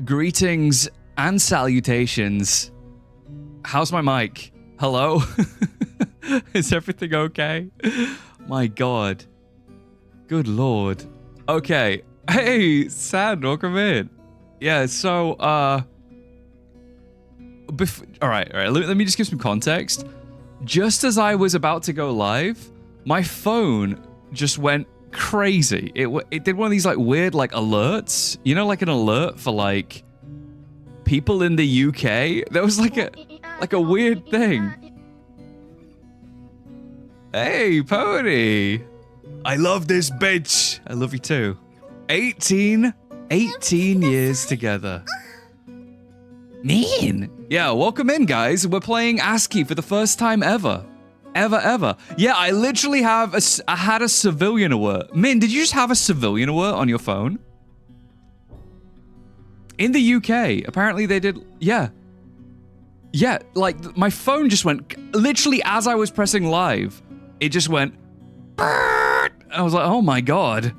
Greetings and salutations. How's my mic? Hello? Is everything okay? My God. Good Lord. Okay. Hey, Sad, welcome in. Yeah, so, all right. Let me just give some context. Just as I was about to go live, my phone just went crazy. It did one of these like weird like alerts. You know, like an alert for like people in the UK. There was like a weird thing. Hey, Pony. I love this bitch. I love you too. 18 years together. Man. Yeah, welcome in, guys. We're playing ASCII for the first time ever. Ever. Yeah, I literally I had a civilian alert. Min, did you just have a civilian alert on your phone? In the UK, apparently they did, yeah. Yeah, like, my phone just went, literally as I was pressing live, it just went, I was like, oh my God.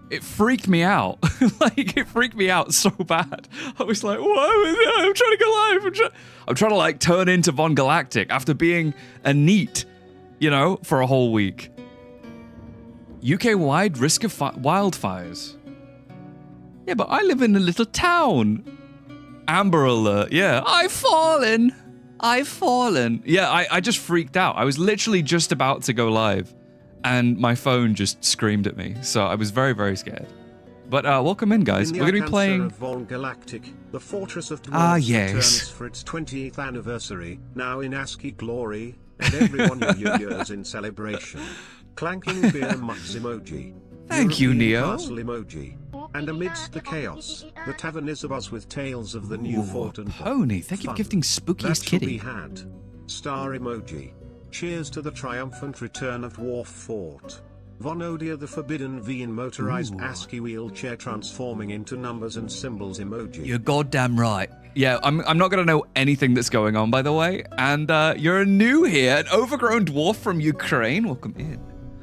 It freaked me out. Like, it freaked me out so bad. I was like, whoa, I'm trying to go live. I'm trying to, like, turn into VonGalactic after being a NEET, you know, for a whole week. UK-wide risk of wildfires. Yeah, but I live in a little town. Amber alert. Yeah, I've fallen. Yeah, I just freaked out. I was literally just about to go live. And my phone just screamed at me, so I was very, very scared. But welcome in, guys. We're going to be playing VonGalactic, the Fortress of Dwarf yes. returns for its 20th anniversary, now in ASCII glory, and everyone with your years in celebration. Clanking beer mugs emoji. Thank you, Neo. Castle emoji. And amidst the chaos, the tavern is abuzz with tales of the new fort and Pony, thank you for gifting Spookiest that Kitty. We had. Star emoji. Cheers to the triumphant return of Dwarf Fort. Vonodia the Forbidden V in motorized ASCII wheelchair transforming into numbers and symbols emoji. You're goddamn right. Yeah, I'm not going to know anything that's going on, by the way. And you're new here, an overgrown dwarf from Ukraine. Welcome in.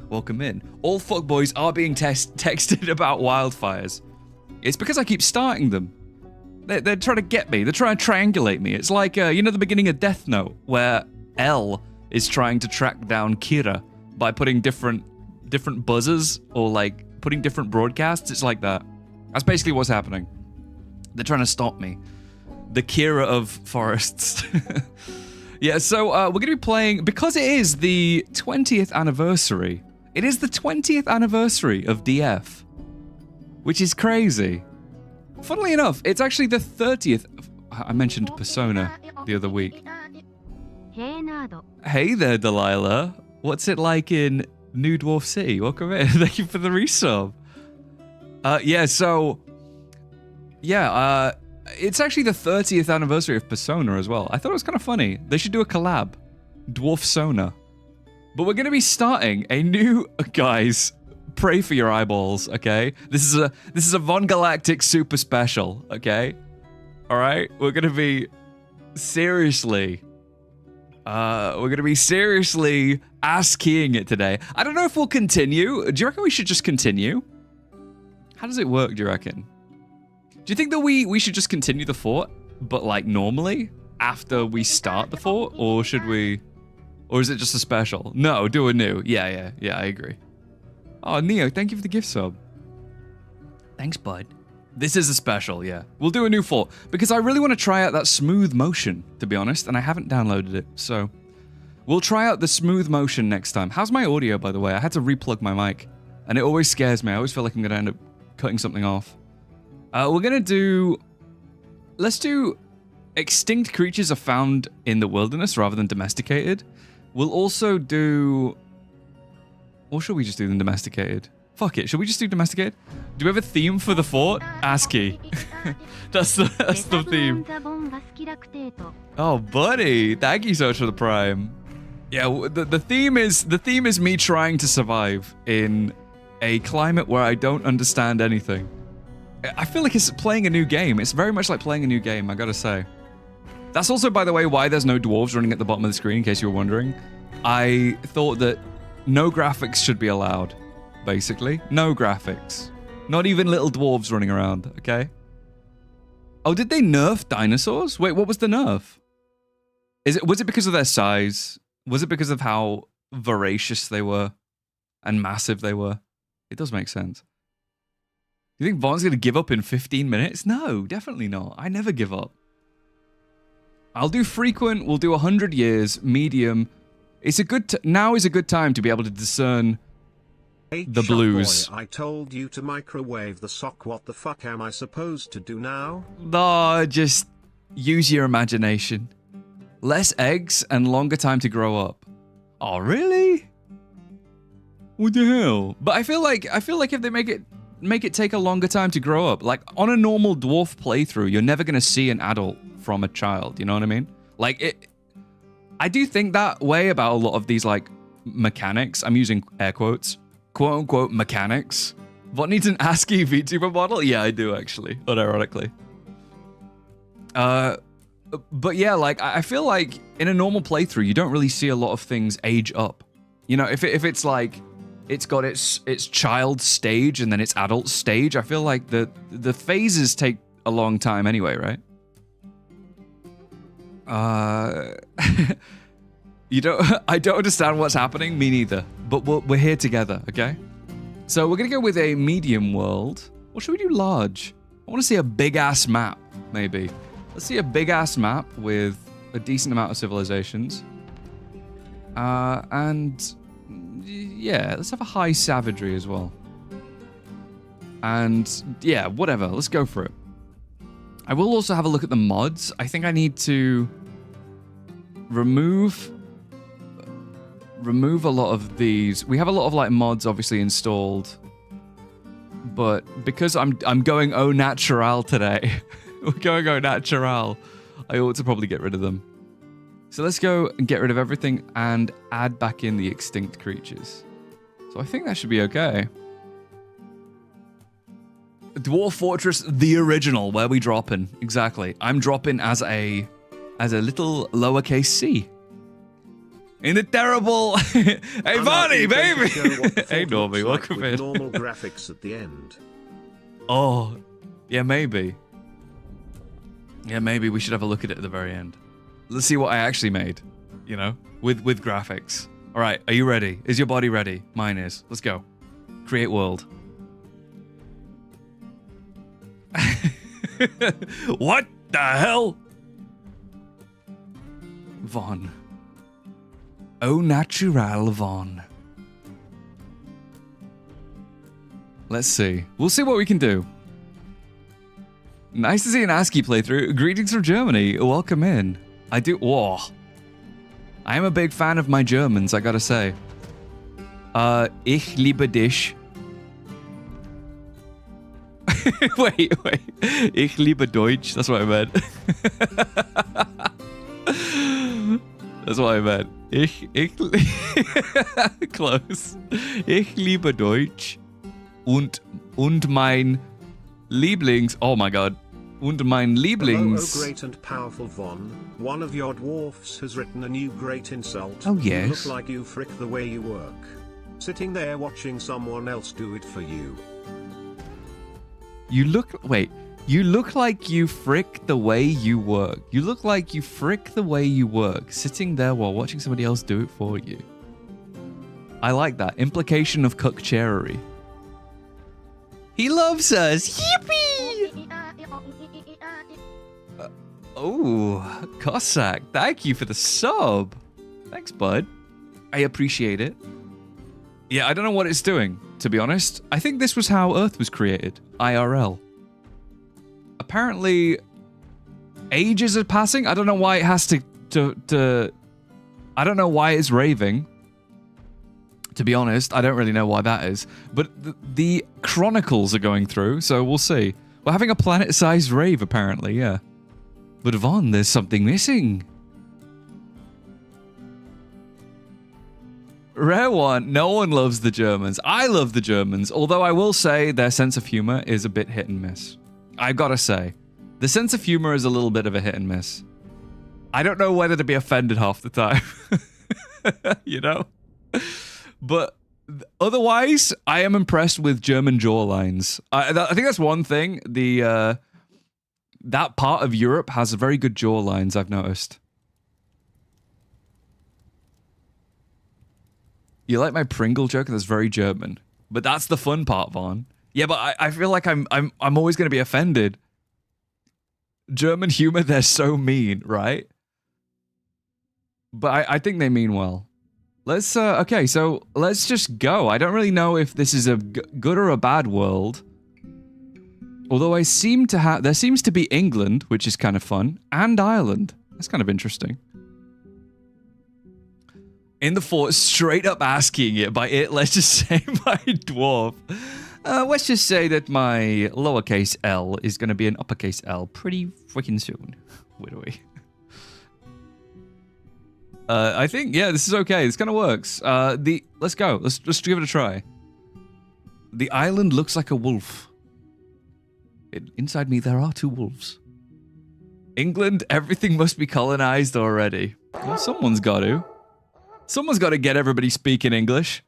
Welcome in. All fuckboys are being texted about wildfires. It's because I keep starting them. They're trying to get me. They're trying to triangulate me. It's like, you know the beginning of Death Note, where L is trying to track down Kira by putting different buzzers or like putting different broadcasts. It's like that. That's basically what's happening. They're trying to stop me. The Kira of forests. Yeah, so we're going to be playing, because it is the 20th anniversary. It is the 20th anniversary of DF, which is crazy. Funnily enough, it's actually the 30th. I mentioned Persona the other week. Hey there, Delilah. What's it like in New Dwarf City? Welcome in. Thank you for the resub. It's actually the 30th anniversary of Persona as well. I thought it was kind of funny. They should do a collab. Dwarf Sona. But we're going to be starting a new... Guys, pray for your eyeballs, okay? This is a VonGalactic super special, okay? Alright? We're going to be... Seriously... we're going to be seriously ASCIIing it today. I don't know if we'll continue. Do you reckon we should just continue? How does it work, do you reckon? Do you think that we should just continue the fort, but like normally, after we start the fort? Or should we... Or is it just a special? No, do a new. Yeah, I agree. Oh, Neo, thank you for the gift sub. Thanks, bud. This is a special, yeah. We'll do a new fort, because I really want to try out that smooth motion, to be honest, and I haven't downloaded it, so... We'll try out the smooth motion next time. How's my audio, by the way? I had to replug my mic, and it always scares me. I always feel like I'm going to end up cutting something off. We're going to do... Let's do... Extinct creatures are found in the wilderness rather than domesticated. We'll also do... Or should we just do them domesticated? Fuck it, should we just do domesticated? Do we have a theme for the fort? ASCII. That's the theme. Oh, buddy. Thank you so much for the prime. Yeah, the theme is me trying to survive in a climate where I don't understand anything. I feel like it's playing a new game. It's very much like playing a new game, I gotta say. That's also, by the way, why there's no dwarves running at the bottom of the screen, in case you were wondering. I thought that no graphics should be allowed, basically. No graphics. Not even little dwarves running around, okay? Oh, did they nerf dinosaurs? Wait, what was the nerf? Was it because of their size? Was it because of how voracious they were and massive they were? It does make sense. You think Von's going to give up in 15 minutes? No, definitely not. I never give up. I'll do frequent. We'll do 100 years. Medium. It's a good. Now is a good time to be able to discern the blues. Boy, I told you to microwave the sock. What the fuck am I supposed to do now? No, just use your imagination. Less eggs and longer time to grow up. Oh, really? What the hell? But I feel like if they make it take a longer time to grow up, like on a normal dwarf playthrough, you're never gonna see an adult from a child. You know what I mean? Like it. I do think that way about a lot of these like mechanics. I'm using air quotes, quote unquote mechanics. What needs an ASCII VTuber model? Yeah, I do actually, unironically. But yeah, like I feel like in a normal playthrough, you don't really see a lot of things age up. You know, if it's like it's got its child stage and then its adult stage, I feel like the phases take a long time anyway, right? I don't understand what's happening. Me neither. But we're here together, okay? So we're gonna go with a medium world. Or should we do large? I want to see a big ass map, maybe. Let's see a big ass map with a decent amount of civilizations. And yeah, let's have a high savagery as well. And yeah, whatever. Let's go for it. I will also have a look at the mods. I think I need to remove a lot of these. We have a lot of like mods obviously installed, but because I'm going au natural today, we're going au natural, I ought to probably get rid of them. So let's go and get rid of everything and add back in the extinct creatures. So I think that should be okay. Dwarf Fortress, the original, where we dropping? Exactly. I'm dropping as a little lowercase c. In the terrible... Hey, Vonnie, baby! Hey, Normie, welcome in. Normal graphics at the end. Oh, yeah, maybe. Yeah, maybe we should have a look at it at the very end. Let's see what I actually made, you know, with graphics. All right, are you ready? Is your body ready? Mine is. Let's go. Create world. What the hell? Von. Au natural Von. Let's see. We'll see what we can do. Nice to see an ASCII playthrough. Greetings from Germany. Welcome in. I do. Whoa. I am a big fan of my Germans, I gotta say. Ich liebe dich. wait. Ich liebe Deutsch. That's what I meant. That's what I meant. Close. Ich liebe Deutsch. Und mein Lieblings... Oh my god. Und mein Lieblings... Hello, great and powerful Von. One of your dwarfs has written a new great insult. Oh, yes. You look like you frick the way you work. Sitting there watching someone else do it for you. You look... Wait. You look like you frick the way you work. You look like you frick the way you work. Sitting there while watching somebody else do it for you. I like that. Implication of cuckcherery. He loves us. Yippee! Oh, Cossack. Thank you for the sub. Thanks, bud. I appreciate it. Yeah, I don't know what it's doing, to be honest. I think this was how Earth was created. IRL. Apparently, ages are passing. I don't know why it has to I don't know why it's raving. To be honest, I don't really know why that is. But the chronicles are going through, so we'll see. We're having a planet-sized rave, apparently, yeah. But Von, there's something missing. Rare one, no one loves the Germans. I love the Germans, although I will say their sense of humor is a bit hit and miss. I've got to say, the sense of humor is a little bit of a hit and miss. I don't know whether to be offended half the time. You know? But otherwise, I am impressed with German jawlines. I think that's one thing. The that part of Europe has very good jaw lines, I've noticed. You like my Pringle joke? That's very German. But that's the fun part, Vaughn. Yeah, but I feel like I'm always going to be offended. German humor, they're so mean, right? But I think they mean well. Let's, okay, so let's just go. I don't really know if this is a good or a bad world. Although there seems to be England, which is kind of fun, and Ireland. That's kind of interesting. In the fort, straight up asking it by it, let's just say my dwarf. Let's just say that my lowercase L is going to be an uppercase L pretty freaking soon. Where do we? I think, yeah, this is okay. This kind of works. Let's go. Let's just give it a try. The island looks like a wolf. Inside me, there are 2 wolves. England, everything must be colonized already. Well, someone's got to. Someone's got to get everybody speaking English.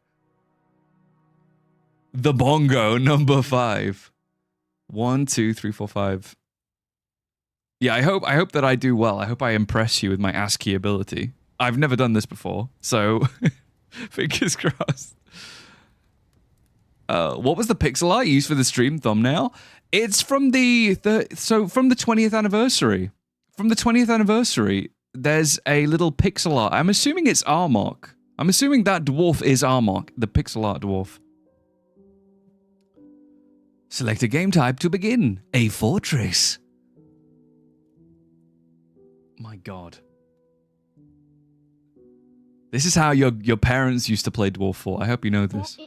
The bongo, number 5. 1, 2, 3, 4, 5. Yeah, I hope that I do well. I hope I impress you with my ASCII ability. I've never done this before, so fingers crossed. What was the pixel art used for the stream thumbnail? It's from the 20th anniversary. From the 20th anniversary, there's a little pixel art. I'm assuming it's Armok. I'm assuming that dwarf is Armok, the pixel art dwarf. Select a game type to begin. A fortress. My God. This is how your parents used to play Dwarf 4. I hope you know this.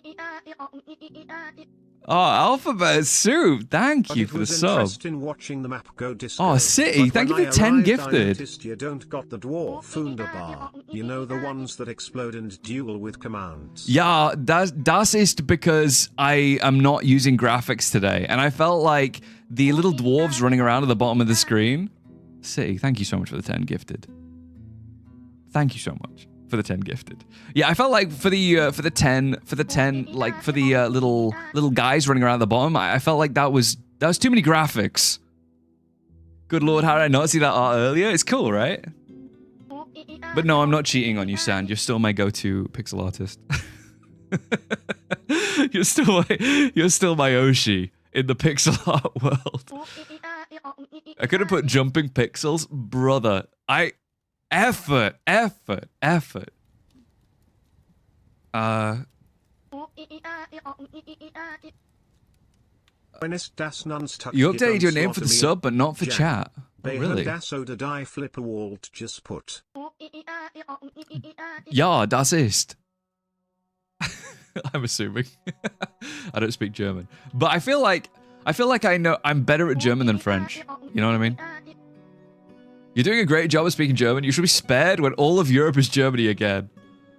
Oh, Alphabet Soup, thank you for the sub. Watching the map go disco, oh, City, thank you for 10 gifted. You don't got the dwarf Wunderbar. You know, the ones that explode and duel with commands. Yeah, das ist because I am not using graphics today, and I felt like the little dwarves running around at the bottom of the screen. City, thank you so much for the 10 gifted. Thank you so much for the 10 gifted. Yeah, I felt like for the little guys running around at the bottom, I felt like that was too many graphics. Good lord, how did I not see that art earlier? It's cool, right? But no, I'm not cheating on you, Sand. You're still my go-to pixel artist. you're still my Oshi in the pixel art world. I could have put jumping pixels, brother. Effort. You updated your name for the sub, but not for chat. Oh, really? Ja, das ist. I'm assuming. I don't speak German, but I feel like I'm better at German than French. You know what I mean? You're doing a great job of speaking German. You should be spared when all of Europe is Germany again.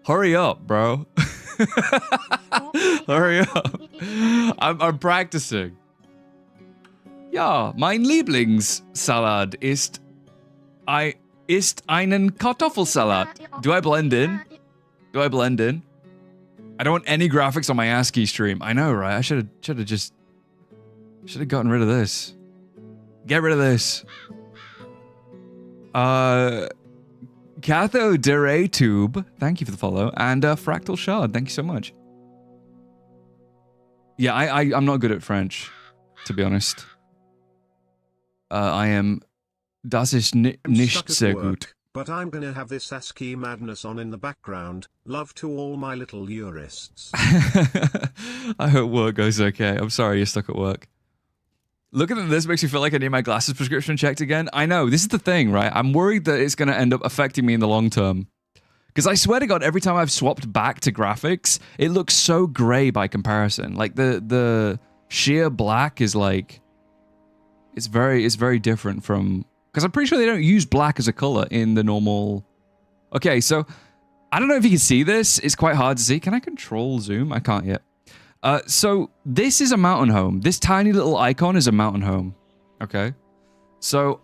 Hurry up, bro. Hurry up. I'm practicing. Ja, mein Lieblingssalat ist einen Kartoffelsalat. Do I blend in? I don't want any graphics on my ASCII stream. I know, right? I should have gotten rid of this. Get rid of this. Catho Tube, thank you for the follow, and Fractal Shard, thank you so much. Yeah, I'm not good at French, to be honest. I am. Das ist nicht sehr gut. But I'm gonna have this ASCII madness on in the background. Love to all my little jurists. I hope work goes okay. I'm sorry you're stuck at work. Looking at this makes me feel like I need my glasses prescription checked again. I know, this is the thing, right? I'm worried that it's going to end up affecting me in the long term. Because I swear to God, every time I've swapped back to graphics, it looks so gray by comparison. Like, the sheer black is like... It's very different from... Because I'm pretty sure they don't use black as a color in the normal... Okay, so... I don't know if you can see this. It's quite hard to see. Can I control zoom? I can't yet. So this is a mountain home. This tiny little icon is a mountain home. Okay. So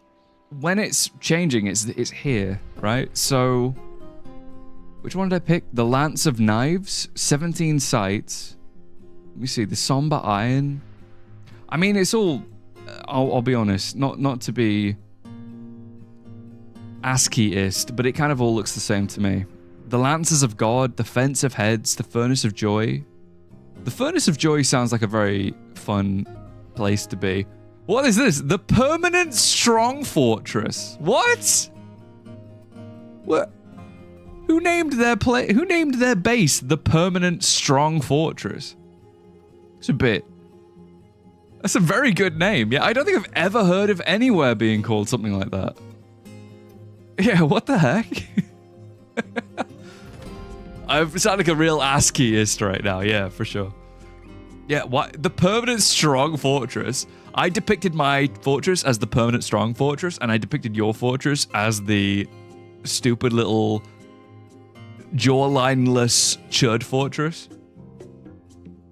when it's changing, it's here, right? So which one did I pick? The Lance of Knives, 17 sights. Let me see, the Somber Iron. I mean, it's all I'll be honest, not to be ASCII-ist, but it kind of all looks the same to me. The Lances of God, the Fence of Heads, the Furnace of Joy. The Furnace of Joy sounds like a very fun place to be. What is this? The Permanent Strong Fortress. What? What? Who named their base the Permanent Strong Fortress? That's a very good name. Yeah, I don't think I've ever heard of anywhere being called something like that. Yeah, what the heck? I sound like a real ASCII-ist right now. Yeah, for sure. Yeah, what? The Permanent Strong Fortress. I depicted my fortress as the Permanent Strong Fortress, and I depicted your fortress as the stupid little jawlineless chud fortress.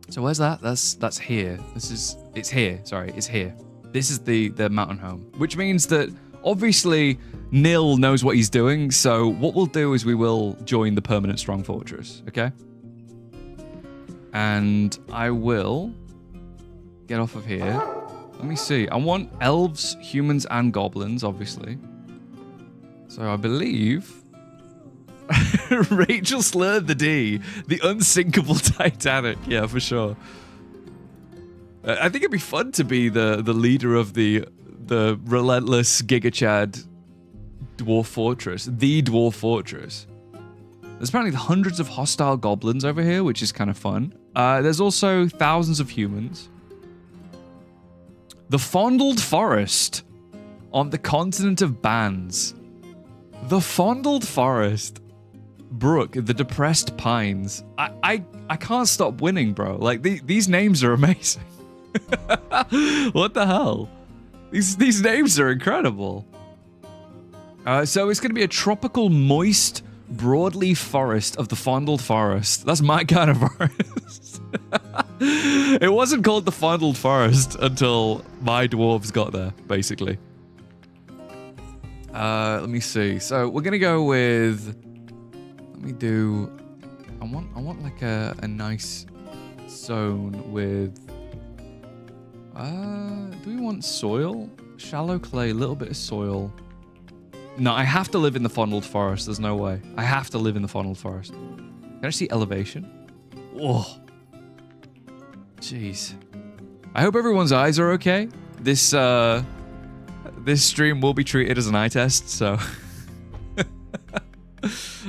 So where's that? That's here. It's here. Sorry, it's here. This is the mountain home, which means that obviously Nil knows what he's doing. So what we'll do is we will join the Permanent Strong Fortress. Okay. And I will get off of here. Let me see. I want elves, humans, and goblins, obviously. So I believe Rachel slurred the D, the unsinkable Titanic. Yeah, for sure. I think it'd be fun to be the leader of the relentless Giga Chad Dwarf Fortress, the Dwarf Fortress. There's apparently hundreds of hostile goblins over here, which is kind of fun. There's also thousands of humans. The Fondled Forest on the continent of Bands. The Fondled Forest. Brook, the Depressed Pines. I can't stop winning, bro. Like, these names are amazing. What the hell? These names are incredible. So it's going to be a tropical, moist, broadleaf forest of the Fondled Forest. That's my kind of forest. It wasn't called the Fondled Forest until my dwarves got there, basically. Let me see. So we're gonna go with. Let me do. I want like a nice zone with. Do we want soil? Shallow clay, a little bit of soil. No, I have to live in the Fondled Forest. There's no way. I have to live in the Fondled Forest. Can I see elevation? Whoa. Jeez. I hope everyone's eyes are okay. This stream will be treated as an eye test, so...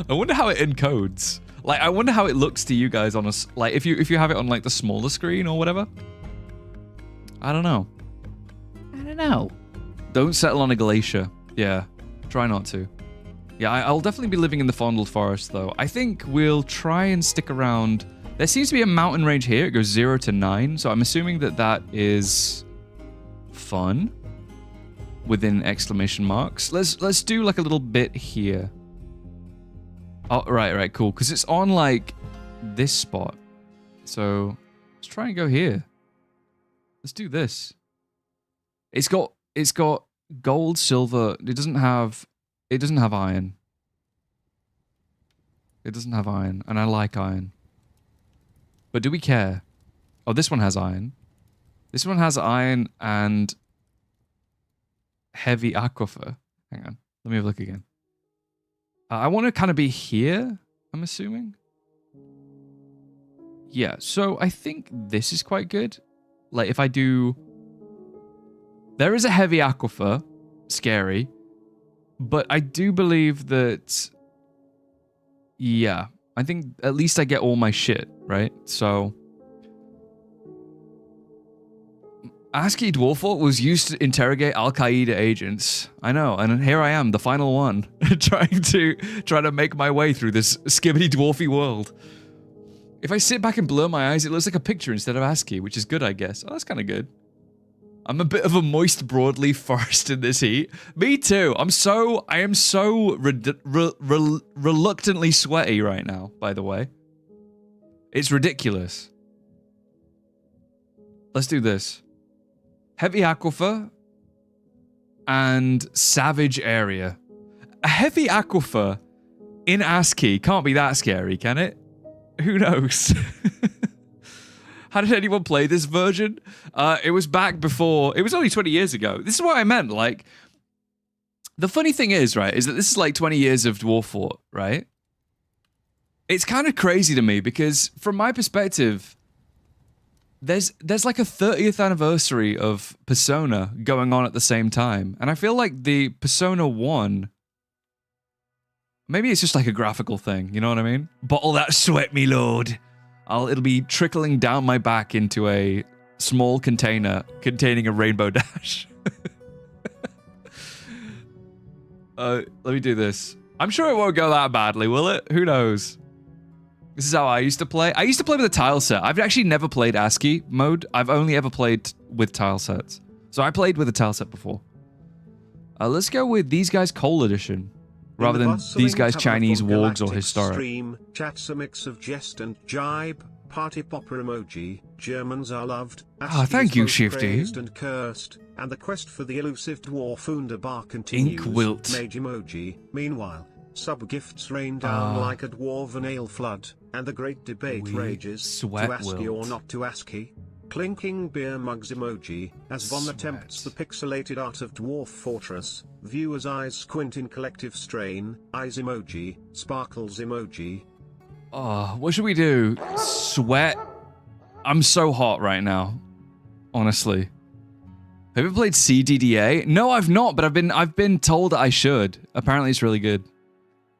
I wonder how it encodes. Like, I wonder how it looks to you guys on a... Like, if you have it on, like, the smaller screen or whatever. I don't know. Don't settle on a glacier. Yeah. Try not to. Yeah, I'll definitely be living in the Fondled Forest, though. I think we'll try and stick around... There seems to be a mountain range here. It goes 0 to 9, so I'm assuming that is fun. Within exclamation marks. Let's do like a little bit here. Oh, right, cool. Because it's on like this spot. So let's try and go here. Let's do this. It's got gold, silver. It doesn't have iron. It doesn't have iron, and I like iron. But do we care? Oh, this one has iron. This one has iron and heavy aquifer. Hang on. Let me have a look again. I want to kind of be here, I'm assuming. Yeah, so I think this is quite good. Like, if I do... There is a heavy aquifer. Scary. But I do believe that... Yeah. I think at least I get all my shit, right? So... ASCII Dwarf was used to interrogate Al-Qaeda agents. I know, and here I am, the final one, trying to make my way through this skibbity dwarfy world. If I sit back and blur my eyes, it looks like a picture instead of ASCII, which is good, I guess. Oh, that's kind of good. I'm a bit of a moist broadleaf forest in this heat. Me too. I am so reluctantly sweaty right now, by the way. It's ridiculous. Let's do this. Heavy aquifer and savage area. A heavy aquifer in ASCII can't be that scary, can it? Who knows? How did anyone play this version? It was back before. It was only 20 years ago. This is what I meant. Like, the funny thing is, right, is that this is like 20 years of Dwarf Fort, right? It's kind of crazy to me because, from my perspective, there's like a 30th anniversary of Persona going on at the same time, and I feel like the Persona 1. Maybe it's just like a graphical thing, you know what I mean? Bottle that sweat, me lord. It'll be trickling down my back into a small container containing a rainbow dash. Let me do this. I'm sure it won't go that badly, will it? Who knows? This is how I used to play. I used to play with a tile set. I've actually never played ASCII mode. I've only ever played with tile sets. So I played with a tile set before. Let's go with these guys' Coal Edition. Rather than these guys' Chinese wargs or historic. Stream, chat's a mix of jest and jibe, party popper emoji, Germans are loved, thank you, Shifty. And cursed, and the quest for the elusive dwarf Underbar continues. Ink wilt. Mage emoji. Meanwhile, sub-gifts rain down like a dwarven ale flood, and the great debate rages, to ASCII or not to ASCII. Clinking beer mugs emoji, as Von attempts the pixelated art of Dwarf Fortress, viewers' eyes squint in collective strain, eyes emoji, sparkles emoji. Oh, what should we do? Sweat? I'm so hot right now. Honestly. Have you ever played CDDA? No, I've not, but I've been told that I should. Apparently it's really good.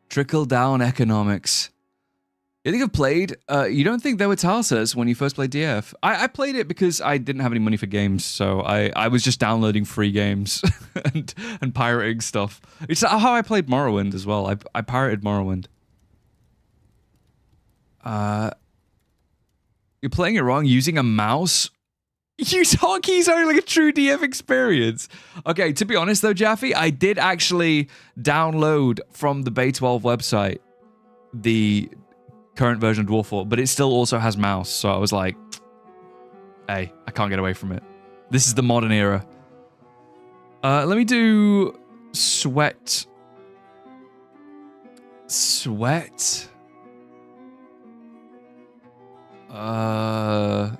Trickle down economics. You think I've played? You don't think there were tile sets when you first played DF? I played it because I didn't have any money for games, so I was just downloading free games and pirating stuff. It's how I played Morrowind as well. I pirated Morrowind. You're playing it wrong. Using a mouse. Use hotkeys only like a true DF experience. Okay, to be honest though, Jaffe, I did actually download from the Bay 12 website the current version of Dwarf Fort, but it still also has mouse, so I was like, hey, I can't get away from it. This is the modern era. Let me do sweat. Sweat? Oh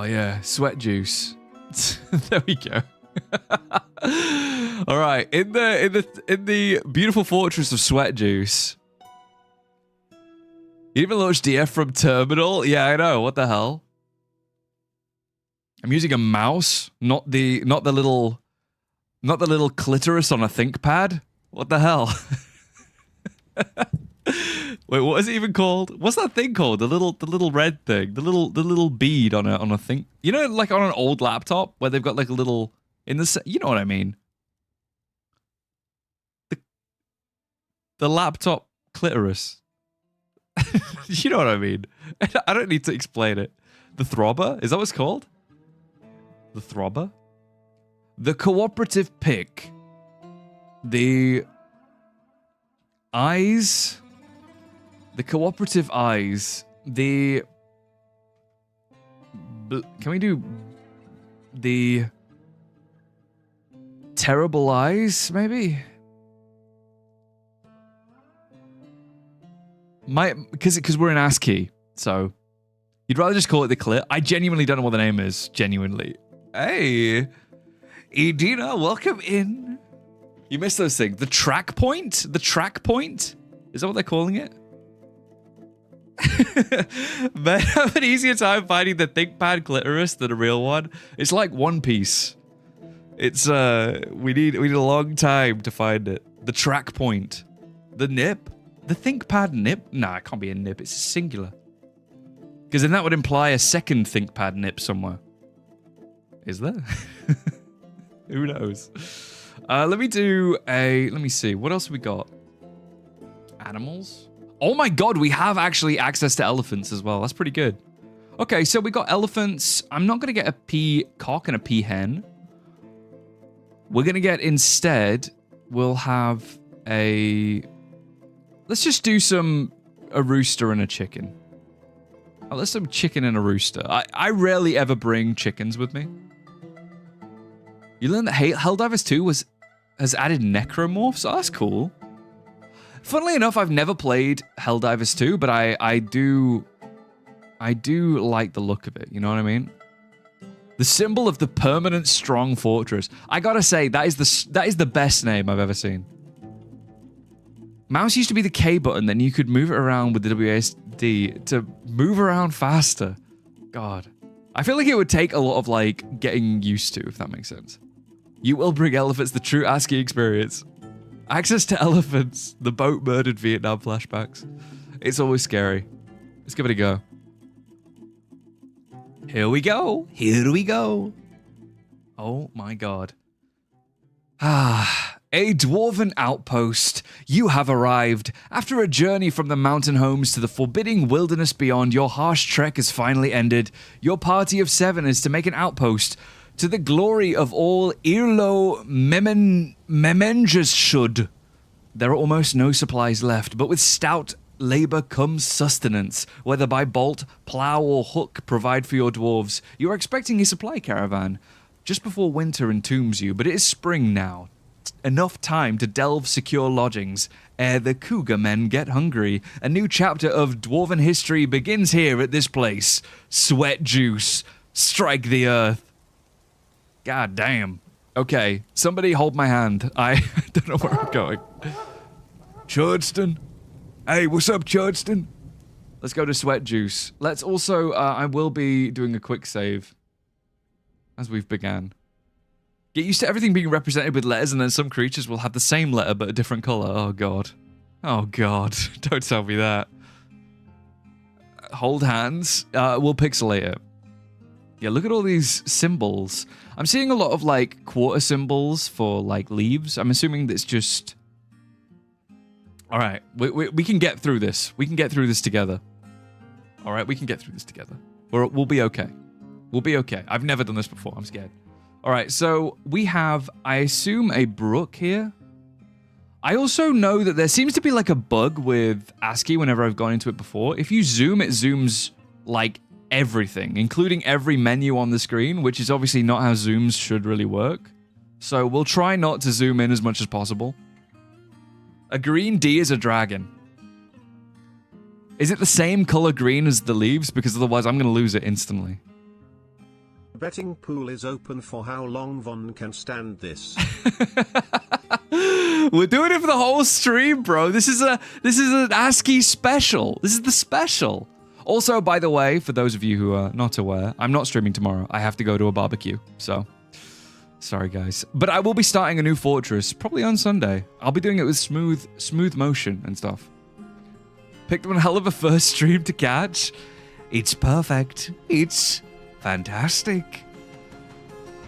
yeah, sweat juice. There we go. All right, in the beautiful fortress of sweat juice. You even launched DF from terminal? Yeah, I know. What the hell? I'm using a mouse, not the little clitoris on a ThinkPad. What the hell? Wait, what is it even called? What's that thing called? The little red thing, the little bead on a thing. You know, like on an old laptop where they've got like a little in the. You know what I mean? The laptop clitoris. You know what I mean? I don't need to explain it. The throbber? Is that what it's called? The throbber? The cooperative pick. The eyes. The cooperative eyes. The... Can we do... The... Terrible eyes, maybe? Because we're in ASCII, so... You'd rather just call it the clit? I genuinely don't know what the name is. Genuinely. Hey! Edina, welcome in. You missed those things. The track point? The track point? Is that what they're calling it? Men have an easier time finding the ThinkPad clitoris than a real one. It's like One Piece. It's we need a long time to find it. The track point. The nip? The ThinkPad nip? Nah, it can't be a nip, it's singular. Because then that would imply a second ThinkPad nip somewhere. Is there? Who knows? Let me see. What else have we got? Animals? Oh my god, we have actually access to elephants as well. That's pretty good. Okay, so we got elephants. I'm not going to get a peacock and a peahen. We're going to get instead, we'll have a... Let's just do a rooster and a chicken. Oh, let's do chicken and a rooster. I rarely ever bring chickens with me. You learned that Helldivers 2 has added necromorphs? Oh, that's cool. Funnily enough, I've never played Helldivers 2, but I do like the look of it, you know what I mean? The symbol of the permanent strong fortress. I gotta say, that is the best name I've ever seen. Mouse used to be the K button, then you could move it around with the WASD to move around faster. God. I feel like it would take a lot of, like, getting used to, if that makes sense. You will bring elephants, the true ASCII experience. Access to elephants, the boat murdered Vietnam flashbacks. It's always scary. Let's give it a go. Here we go. Here we go. Oh my god. Ah, a dwarven outpost. You have arrived. After a journey from the mountain homes to the forbidding wilderness beyond, your harsh trek has finally ended. Your party of 7 is to make an outpost to the glory of all Irlo Memenges should. There are almost no supplies left, but with stout labor comes sustenance, whether by bolt, plow, or hook provide for your dwarves. You are expecting a supply caravan just before winter entombs you, but it is spring now. Enough time to delve secure lodgings ere the cougar men get hungry. A new chapter of dwarven history begins here at this place. Sweat juice, strike the earth. God damn. Okay, somebody hold my hand. I don't know where I'm going. Churdston? Hey, what's up, Churdston? Let's go to Sweat Juice. Let's also, I will be doing a quick save as we've began. Get used to everything being represented with letters, and then some creatures will have the same letter but a different color. Oh, God. Oh, God. Don't tell me that. Hold hands. We'll pixelate it. Yeah, look at all these symbols. I'm seeing a lot of, like, quarter symbols for, like, leaves. I'm assuming that's just... Alright, we can get through this. We can get through this together. Alright, we can get through this together. We'll be okay. We'll be okay. I've never done this before. I'm scared. Alright, so we have, I assume, a brook here. I also know that there seems to be, like, a bug with ASCII whenever I've gone into it before. If you zoom, it zooms, like, everything, including every menu on the screen, which is obviously not how zooms should really work. So we'll try not to zoom in as much as possible. A green D is a dragon. Is it the same color green as the leaves? Because otherwise I'm going to lose it instantly. Betting pool is open for how long Von can stand this. We're doing it for the whole stream, bro. This is an ASCII special. This is the special. Also, by the way, for those of you who are not aware, I'm not streaming tomorrow. I have to go to a barbecue, so sorry, guys. But I will be starting a new fortress, probably on Sunday. I'll be doing it with smooth motion and stuff. Picked one hell of a first stream to catch. It's perfect. It's fantastic.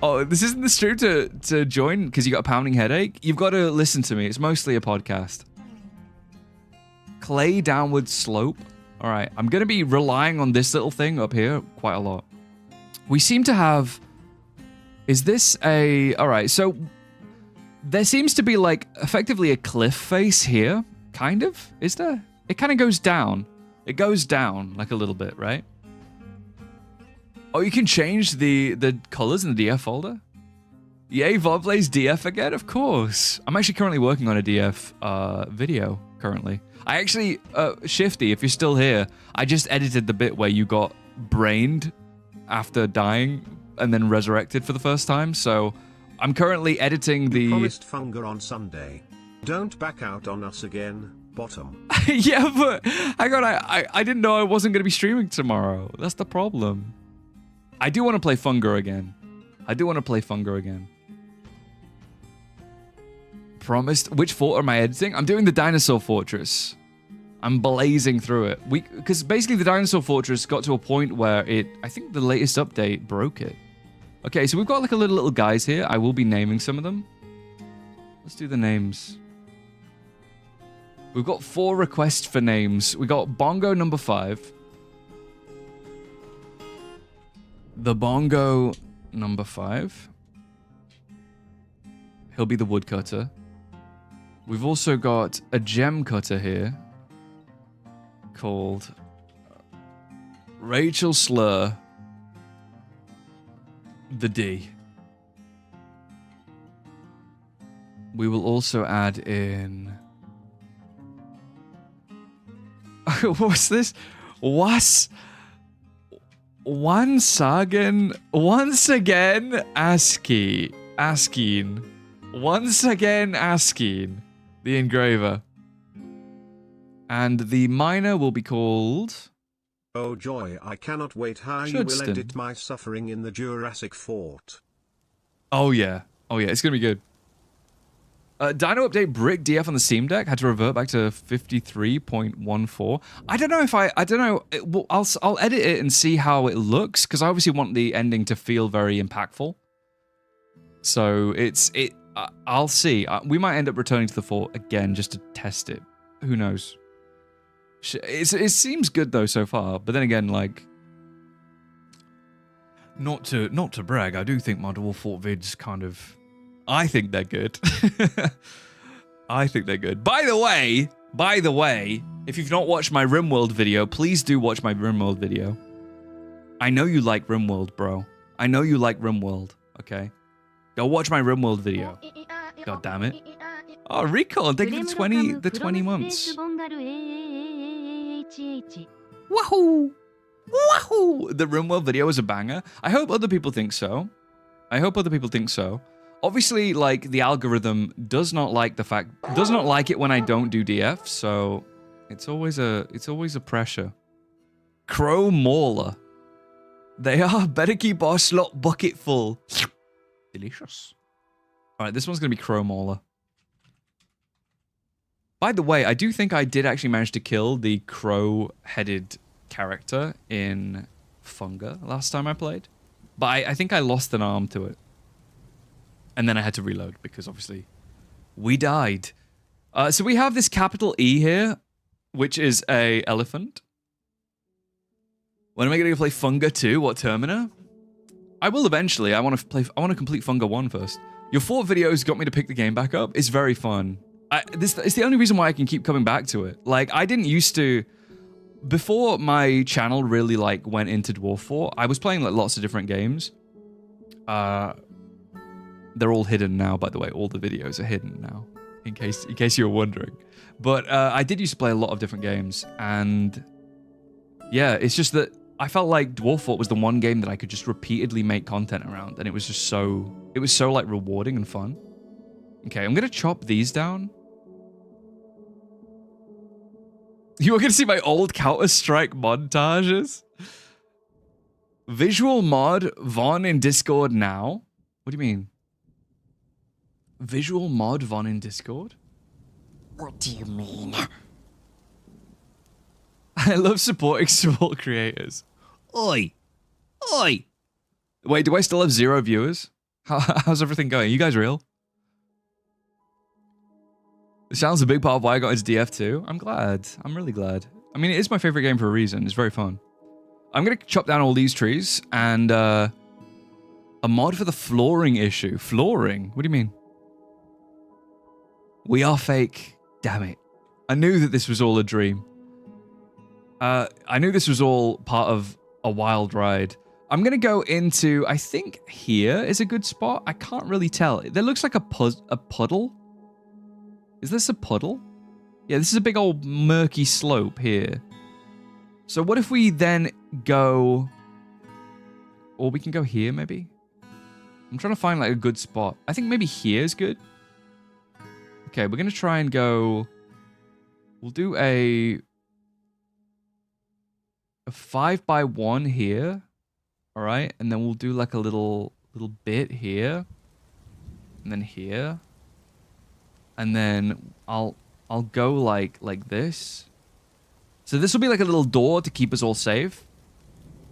Oh, this isn't the stream to join because you got a pounding headache? You've got to listen to me. It's mostly a podcast. Clay downward slope. All right, I'm going to be relying on this little thing up here quite a lot. We seem to have... Is this a... All right, so there seems to be, like, effectively a cliff face here, kind of. Is there? It kind of goes down. It goes down, like, a little bit, right? Oh, you can change the colors in the DF folder? Yay, VOD plays DF again? Of course. I'm actually currently working on a DF video, currently. I actually, Shifty, if you're still here, I just edited the bit where you got brained after dying and then resurrected for the first time, so I'm currently editing the... Promised Funga on Sunday. Don't back out on us again, bottom. Yeah, but I didn't know I wasn't going to be streaming tomorrow. That's the problem. I do want to play Funga again. Promised. Which fort am I editing? I'm doing the dinosaur fortress. I'm blazing through it. Because basically the dinosaur fortress got to a point where I think the latest update broke it. Okay, so we've got like a little guys here. I will be naming some of them. Let's do the names. We've got 4 requests for names. We got Bongo number 5. The Bongo number 5. He'll be the woodcutter. We've also got a gem cutter here called Rachel Slur the D. We will also add in What's this? Was once again ASCII. Once again ASCII. The engraver. And the miner will be called... Oh joy, I cannot wait how you will edit my suffering in the Jurassic Fort. Oh yeah, it's gonna be good. Dino update brick DF on the Steam Deck had to revert back to 53.14. I don't know if I don't know. Well, I'll edit it and see how it looks because I obviously want the ending to feel very impactful. So I'll see. We might end up returning to the fort again just to test it. Who knows? It seems good though so far, but then again, like, not to brag, I do think my Dwarf Fort vids kind of, I think they're good. I think they're good. By the way, if you've not watched my RimWorld video, please do watch my RimWorld video. I know you like RimWorld, bro. I know you like RimWorld. Okay, go watch my RimWorld video. God damn it! Oh, Recon, thank you for the 20 months. Wahoo! Wahoo! The RimWorld video is a banger. I hope other people think so. Obviously, like, the algorithm does not like it when I don't do DF, so it's always a pressure. Crow Mauler. They are better keep our slot bucket full. Delicious. Alright, this one's gonna be Crow Mauler. By the way, I do think I did actually manage to kill the crow-headed character in Funga last time I played. But I think I lost an arm to it. And then I had to reload because obviously we died. So we have this capital E here, which is a elephant. When am I going to play Funga 2? What Termina? I will eventually. I want to complete Funga 1 first. Your fort videos got me to pick the game back up. It's very fun. It's the only reason why I can keep coming back to it. Like, I didn't used to... Before my channel really, like, went into Dwarf Fort, I was playing, like, lots of different games. They're all hidden now, by the way. All the videos are hidden now, in case you were wondering. But I did used to play a lot of different games, and... Yeah, it's just that I felt like Dwarf Fort was the one game that I could just repeatedly make content around, and it was just so... It was so, like, rewarding and fun. Okay, I'm gonna chop these down. You were gonna see my old Counter-Strike montages? Visual mod Von in Discord now? What do you mean? Visual mod Von in Discord? What do you mean? I love supporting small creators. Oi! Oi! Wait, do I still have 0 viewers? How's everything going? Are you guys real? The channel's a big part of why I got into DF2. I'm glad. I'm really glad. I mean, it is my favorite game for a reason. It's very fun. I'm going to chop down all these trees and a mod for the flooring issue. Flooring? What do you mean? We are fake. Damn it. I knew that this was all a dream. I knew this was all part of a wild ride. I'm going to go into, I think here is a good spot. I can't really tell. There looks like a puddle. Is this a puddle? Yeah, this is a big old murky slope here. So what if we then go... Or we can go here, maybe? I'm trying to find, like, a good spot. I think maybe here is good. Okay, we're going to try and go... We'll do a 5x1 here. Alright, and then we'll do, like, a little bit here. And then here. And then I'll go like this. So this will be like a little door to keep us all safe.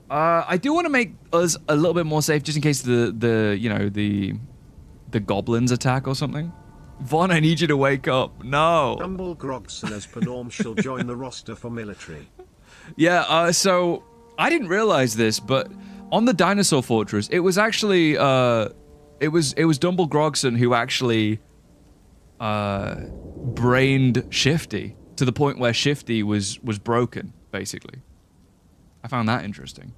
I do want to make us a little bit more safe just in case the goblins attack or something. Von, I need you to wake up. No. Humble Grogson as per norm shall join the roster for military. Yeah, so I didn't realize this, but on the Dinosaur Fortress, it was actually it was Dumble Grogson who actually brained Shifty to the point where Shifty was broken, basically. I found that interesting.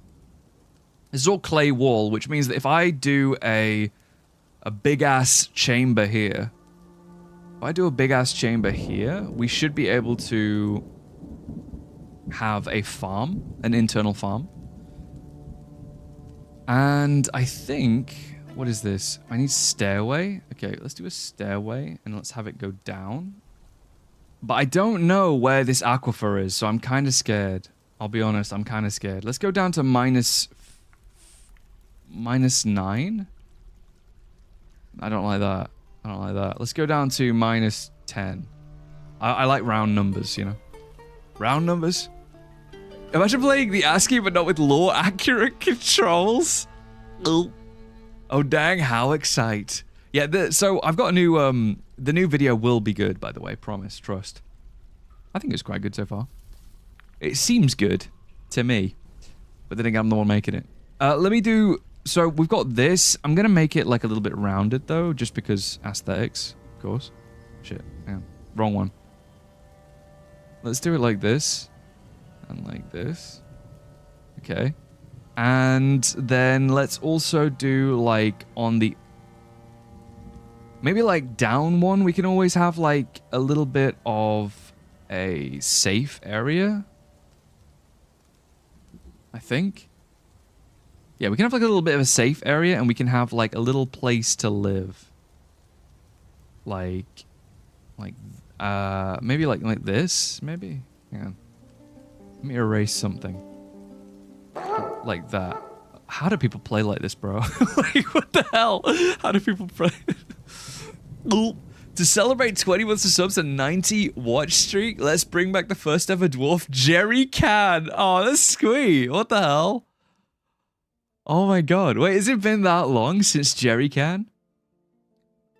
This is all clay wall, which means that if I do a big ass chamber here, we should be able to have a farm, an internal farm. And I think, what is this? I need stairway. Okay, let's do a stairway and let's have it go down. But I don't know where this aquifer is, so I'm kind of scared. I'll be honest, I'm kind of scared. Let's go down to minus 9. I don't like that. I don't like that. Let's go down to minus 10. I like round numbers, you know? Round numbers? Imagine playing the ASCII but not with lore accurate controls. Oh dang, how excite. Yeah, so I've got a new, the new video will be good, by the way. Promise, trust. I think it's quite good so far. It seems good to me. But then again, I'm the one making it. Let me do, so we've got this. I'm going to make it like a little bit rounded though, just because aesthetics, of course. Shit, hang on. Wrong one. Let's do it like this. And like this. Okay. And then let's also do like on the... Maybe like down one, we can always have like a little bit of a safe area. I think. Yeah, we can have like a little bit of a safe area and we can have like a little place to live. Like maybe like this, maybe? Hang on. Let me erase something. Like that. How do people play like this, bro? Like, what the hell? How do people play? To celebrate 20 months of subs and 90 watch streak, let's bring back the first ever dwarf, Jerry Can. Oh, that's sweet. What the hell? Oh my god. Wait, has it been that long since Jerry Can?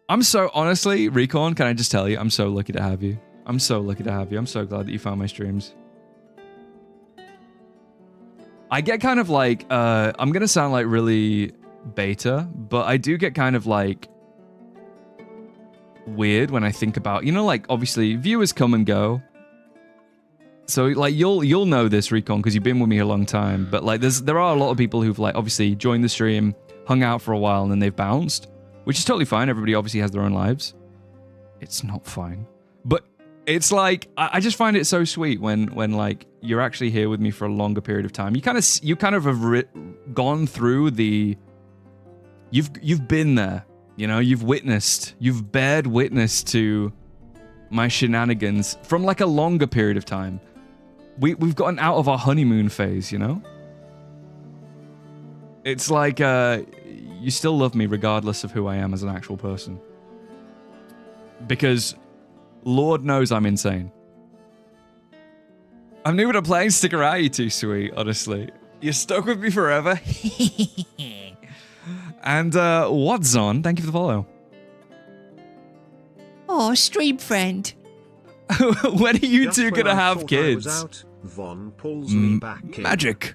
I'm so, honestly, Recon, can I just tell you, I'm so lucky to have you. I'm so lucky to have you. I'm so glad that you found my streams. I get kind of like, I'm gonna sound like really beta, but I do get kind of like weird when I think about, you know, like obviously viewers come and go. So like you'll know this, Recon, because you've been with me a long time. But like there are a lot of people who've like obviously joined the stream, hung out for a while, and then they've bounced, which is totally fine. Everybody obviously has their own lives. It's not fine, but it's like I just find it so sweet when like you're actually here with me for a longer period of time. You kind of have gone through the. You've been there. You know, you've bared witness to my shenanigans from like a longer period of time. We've gotten out of our honeymoon phase, you know? It's like, you still love me regardless of who I am as an actual person. Because Lord knows I'm insane. I'm new to playing, stick around, you too sweet, honestly. You're stuck with me forever. And what's on? Thank you for the follow. Oh, stream friend. When are you Just two when gonna I have thought kids? I was out, Von pulls me back in. Magic.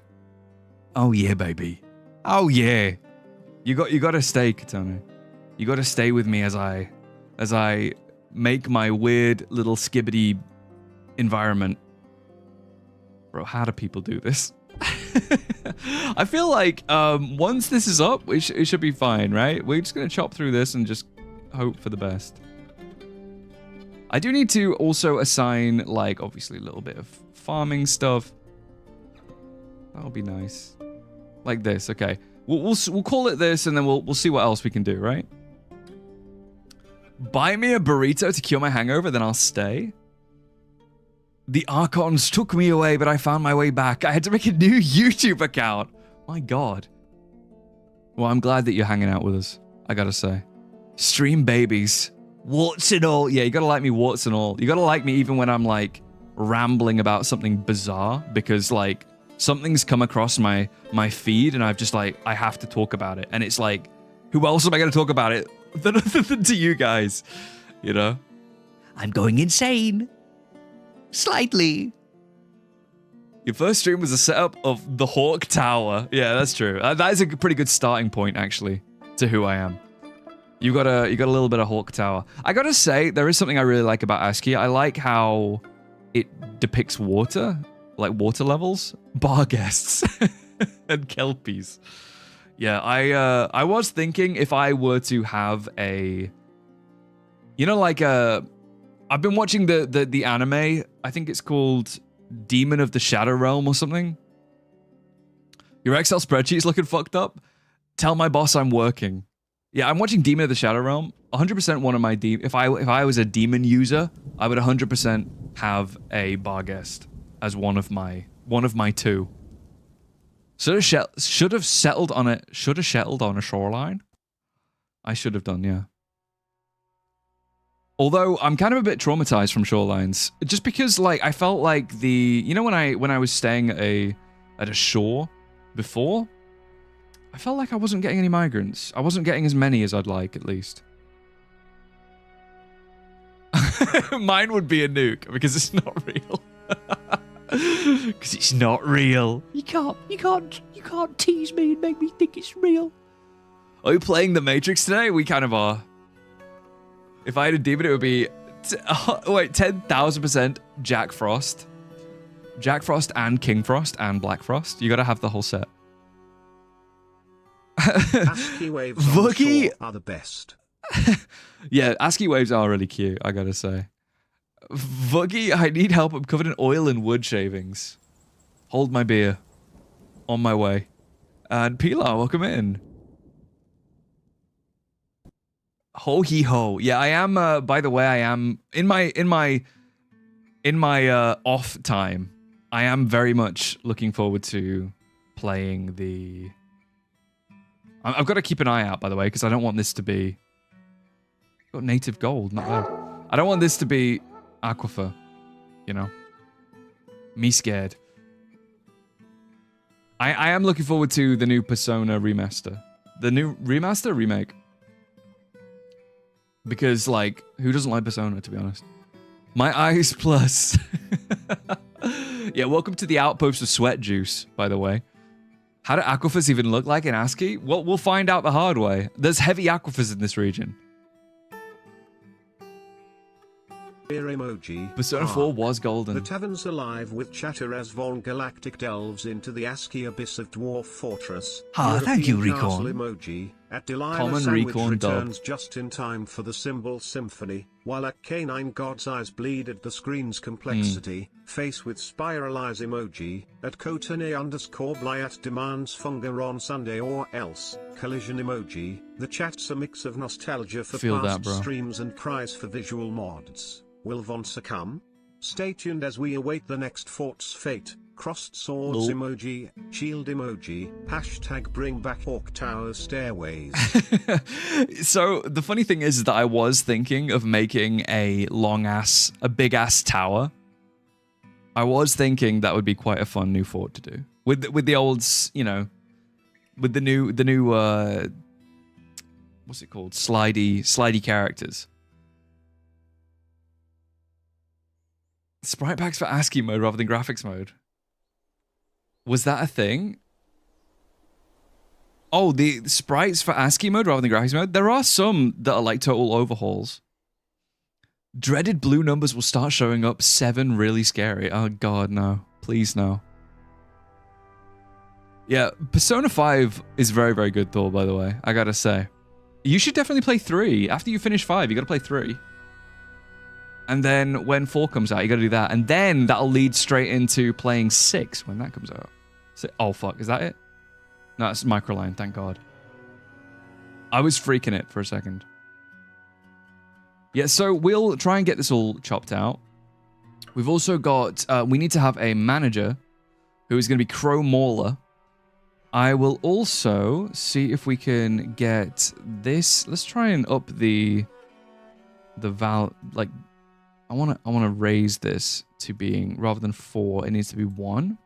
Oh yeah, baby. Oh yeah. You got to stay, Katana. You got to stay with me as I make my weird little skibbity environment. Bro, how do people do this? I feel like once this is up, it should be fine, right? We're just gonna chop through this and just hope for the best. I do need to also assign, like, obviously a little bit of farming stuff. That'll be nice. Like this, okay. We'll call it this, and then we'll see what else we can do, right? Buy me a burrito to cure my hangover, then I'll stay. The Archons took me away, but I found my way back. I had to make a new YouTube account. My god. Well, I'm glad that you're hanging out with us, I gotta say. Stream babies. Warts and all. Yeah, you gotta like me warts and all. You gotta like me even when I'm, like, rambling about something bizarre, because, like, something's come across my feed, and I've just, like, I have to talk about it. And it's like, who else am I gonna talk about it than to you guys? You know? I'm going insane. Slightly. Your first stream was a setup of the Hawk Tower. Yeah, that's true. That is a pretty good starting point, actually, to who I am. You got a little bit of Hawk Tower. I gotta say, there is something I really like about ASCII. I like how it depicts water, like water levels, bar guests, and kelpies. Yeah, I was thinking if I were to have a, you know, like a. I've been watching the anime. I think it's called Demon of the Shadow Realm or something. Your Excel spreadsheet's looking fucked up. Tell my boss I'm working. Yeah, I'm watching Demon of the Shadow Realm. 100% one of my if I was a demon user, I would 100% have a bar guest as one of my two. Should have settled on a shoreline. I should have done, yeah. Although I'm kind of a bit traumatized from shorelines, just because like I felt like when I was staying at a shore before, I felt like I wasn't getting any migrants. I wasn't getting as many as I'd like, at least. Mine would be a nuke because it's not real. Because it's not real. You can't tease me and make me think it's real. Are you playing The Matrix today? We kind of are. If I had a demon, it would be 10,000% Jack Frost. Jack Frost and King Frost and Black Frost. You gotta have the whole set. ASCII waves on shore are the best. Yeah, ASCII waves are really cute, I gotta say. Vuggy, I need help. I'm covered in oil and wood shavings. Hold my beer. On my way. And Pilar, welcome in. Ho hee ho. Yeah, I am, by the way, I am, in my off time, I am very much looking forward to playing the... I've got to keep an eye out, by the way, because I don't want this to be... Got native gold, not bad. I don't want this to be Aquifer, you know? Me scared. I am looking forward to the new Persona remaster. The new remaster? Remake. Because, like, who doesn't like Persona, to be honest? My eyes plus. Yeah, welcome to the outpost of Sweat Juice, by the way. How do aquifers even look like in ASCII? Well, we'll find out the hard way. There's heavy aquifers in this region. Emoji. Persona 4 was golden. The tavern's alive with chatter as VonGalactic delves into the ASCII abyss of Dwarf Fortress. Thank you, Castle Recon. emoji. At Delilah Common Sandwich Recon returns just in time for the symbol symphony, while a canine god's eyes bleed at the screen's complexity. Face with spiral eyes emoji. At Kotane_Blyat demands Funga on Sunday or else. Collision emoji. The chat's a mix of nostalgia for past streams and cries for visual mods. Will Von succumb? Stay tuned as we await the next fort's fate. Crossed swords emoji, shield emoji, hashtag bring back Hawk Tower stairways. So the funny thing is that I was thinking of making a big ass tower. I was thinking that would be quite a fun new fort to do. With the olds, you know, with the new what's it called? Slidey characters. Sprite packs for ASCII mode rather than graphics mode. Was that a thing? Oh, the sprites for ASCII mode rather than graphics mode? There are some that are like total overhauls. Dreaded blue numbers will start showing up. 7, really scary. Oh god, no. Please, no. Yeah, Persona 5 is very, very good though, by the way. I gotta say. You should definitely play 3. After you finish 5, you gotta play 3. And then when 4 comes out, you gotta do that. And then that'll lead straight into playing 6 when that comes out. So, oh fuck, is that it? No, that's Microline, thank god. I was freaking it for a second. Yeah, so we'll try and get this all chopped out. We've also got, we need to have a manager who is gonna be Crow Mauler. I will also see if we can get this. Let's try and up the like, I want to raise this to being, rather than 4, it needs to be 1.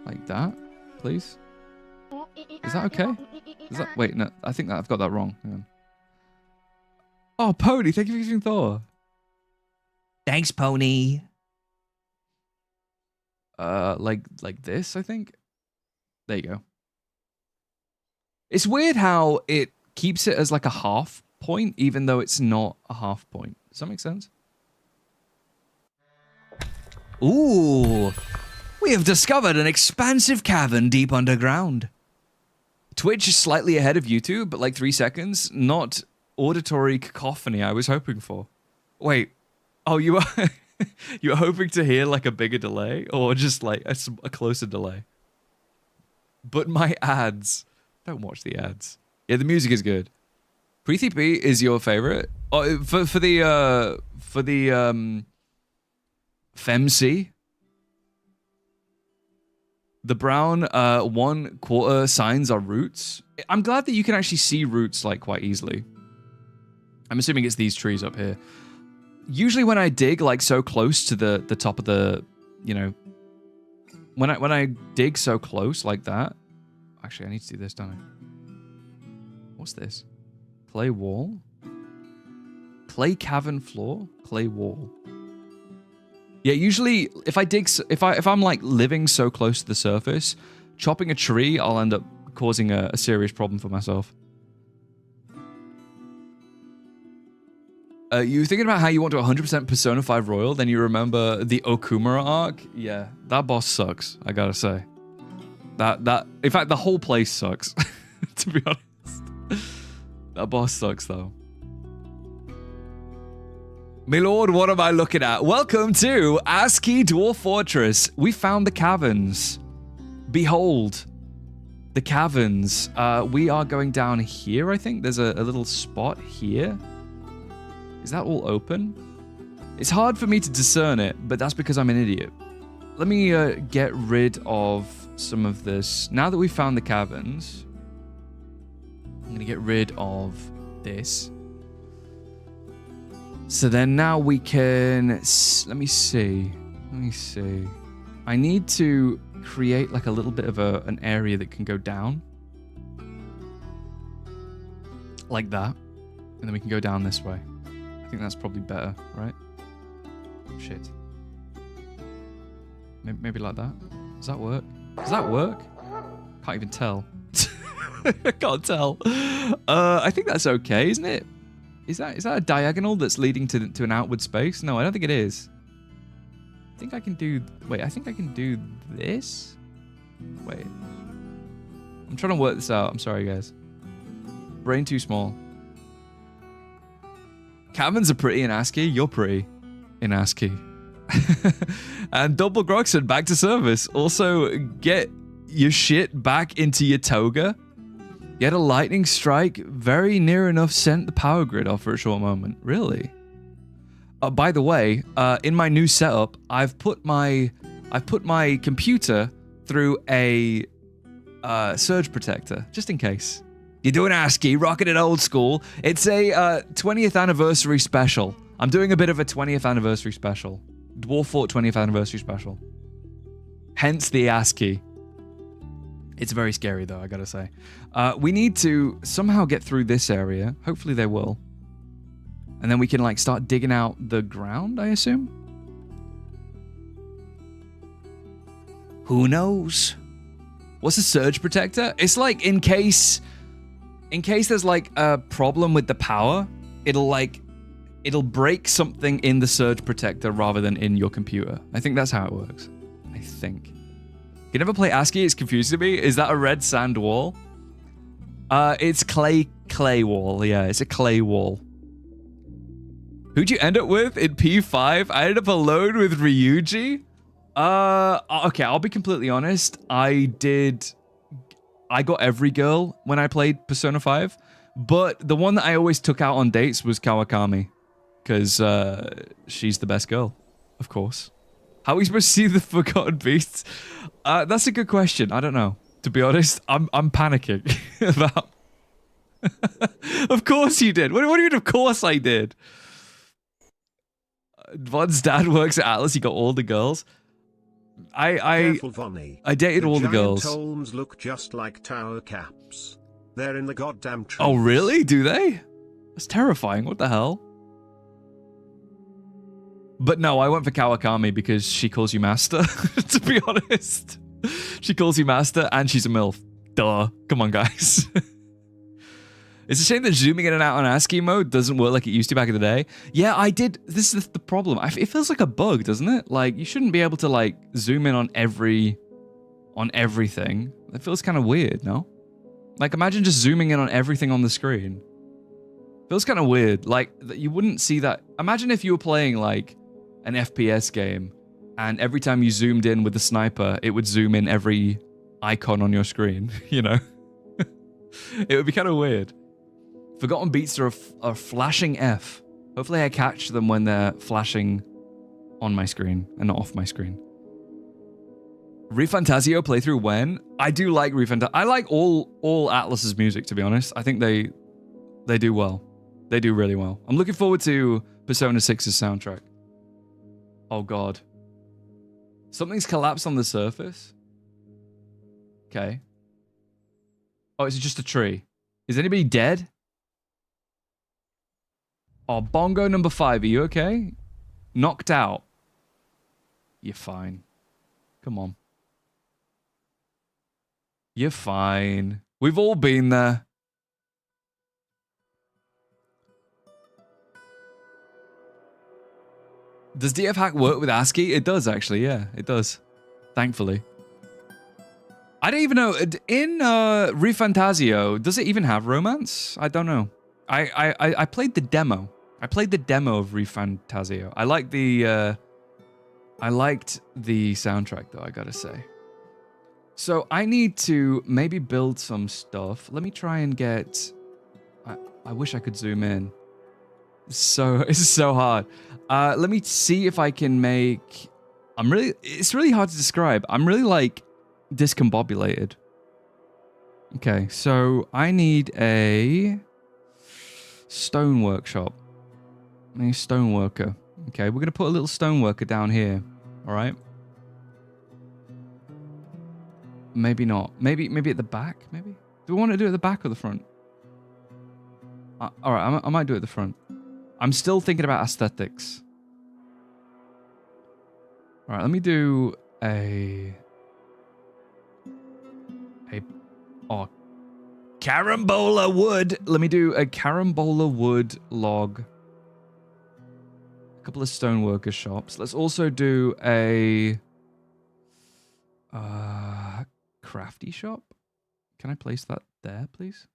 Like that, please. Is that okay? Is that, wait, no, I think that I've got that wrong. Hang on. Oh, Pony, thank you for using Thor. Thanks, Pony. Like this, I think. There you go. It's weird how it keeps it as like a half point, even though it's not a half point. Does that make sense? Ooh, we have discovered an expansive cavern deep underground. Twitch is slightly ahead of YouTube, but like 3 seconds. Not auditory cacophony I was hoping for. Wait. Oh, you are... You're hoping to hear like a bigger delay or just like a closer delay. But my ads, don't watch the ads. Yeah, the music is good. Preeti P is your favorite? Oh, for the FemC. The brown 1/4 signs are roots. I'm glad that you can actually see roots like quite easily. I'm assuming it's these trees up here. Usually when I dig like so close to the top of the, you know, when I dig so close like that. Actually, I need to do this, don't I? What's this? Clay wall? Clay cavern floor? Clay wall. Yeah, usually if I dig, if I'm like living so close to the surface, chopping a tree, I'll end up causing a serious problem for myself. You thinking about how you want to 100% Persona 5 Royal, then you remember the Okumura arc? Yeah, that boss sucks, I gotta say. In fact, the whole place sucks, to be honest. That boss sucks, though. My lord, what am I looking at? Welcome to ASCII Dwarf Fortress. We found the caverns. Behold, the caverns. We are going down here, I think. There's a little spot here. Is that all open? It's hard for me to discern it, but that's because I'm an idiot. Let me get rid of some of this. Now that we've found the caverns, I'm going to get rid of this. So then now we can... Let me see. I need to create like a little bit of an area that can go down. Like that. And then we can go down this way. I think that's probably better, right? Shit. Maybe like that. Does that work? Does that work? Can't even tell. I can't tell. I think that's okay, isn't it? Is that a diagonal that's leading to an outward space? No, I don't think it is. I think I can do... Wait, I think I can do this? Wait. I'm trying to work this out. I'm sorry, guys. Brain too small. Caverns are pretty in ASCII. You're pretty in ASCII. And Double Groxon back to service. Also, get your shit back into your toga. Yet a lightning strike very near enough sent the power grid off for a short moment. Really? By the way, in my new setup, I've put my computer through a surge protector, just in case. You're doing ASCII, rocking it old school. It's a 20th anniversary special. I'm doing a bit of a 20th anniversary special. Dwarf Fort 20th anniversary special. Hence the ASCII. It's very scary though, I gotta say. We need to somehow get through this area. Hopefully they will. And then we can like start digging out the ground, I assume? Who knows? What's a surge protector? It's like in case there's like a problem with the power, it'll break something in the surge protector rather than in your computer. I think that's how it works. I think. You never play ASCII, it's confusing to me. Is that a red sand wall? It's clay wall. Yeah, it's a clay wall. Who'd you end up with in P5? I ended up alone with Ryuji. Okay, I'll be completely honest. I got every girl when I played Persona 5, but the one that I always took out on dates was Kawakami, because she's the best girl, of course. How are we supposed to see the Forgotten Beasts? That's a good question. I don't know. To be honest, I'm panicking about... Of course you did. What do you mean, of course I did? Von's dad works at Atlas. He got all the girls. Careful, Vonnie. I dated all the girls. Giant tomes look just like tower caps. They're in the goddamn trees. Oh, really? Do they? That's terrifying. What the hell? But no, I went for Kawakami because she calls you master, to be honest. She calls you master and she's a MILF. Duh. Come on, guys. It's a shame that zooming in and out on ASCII mode doesn't work like it used to back in the day. Yeah, I did. This is the problem. It feels like a bug, doesn't it? Like, you shouldn't be able to, like, zoom in on everything. It feels kind of weird, no? Like, imagine just zooming in on everything on the screen. Feels kind of weird. Like, you wouldn't see that. Imagine if you were playing, like, an FPS game, and every time you zoomed in with the sniper, it would zoom in every icon on your screen, you know? It would be kind of weird. Forgotten beats are a flashing F. Hopefully I catch them when they're flashing on my screen and not off my screen. ReFantazio playthrough when? I do like ReFantazio. I like all Atlas's music, to be honest. I think they do well. They do really well. I'm looking forward to Persona 6's soundtrack. Oh god. Something's collapsed on the surface? Okay. Oh, it's just a tree. Is anybody dead? Oh, Bongo number 5, are you okay? Knocked out. You're fine. Come on. You're fine. We've all been there. Does DF hack work with ASCII? It does, actually. Yeah, it does. Thankfully. I don't even know. In ReFantazio, does it even have romance? I don't know. I played the demo. I played the demo of ReFantazio. I liked the soundtrack, though, I gotta say. So I need to maybe build some stuff. Let me try and get... I wish I could zoom in. It's so hard. Let me see if I can make... It's really hard to describe. I'm really, like, discombobulated. Okay, so I need a stone workshop. A stone worker. Okay, we're going to put a little stone worker down here. All right. Maybe not. Maybe at the back, maybe? Do we want to do it at the back or the front? All right, I might do it at the front. I'm still thinking about aesthetics. All right, let me do carambola wood. Let me do a carambola wood log. A couple of stoneworker shops. Let's also do a crafty shop. Can I place that there, please?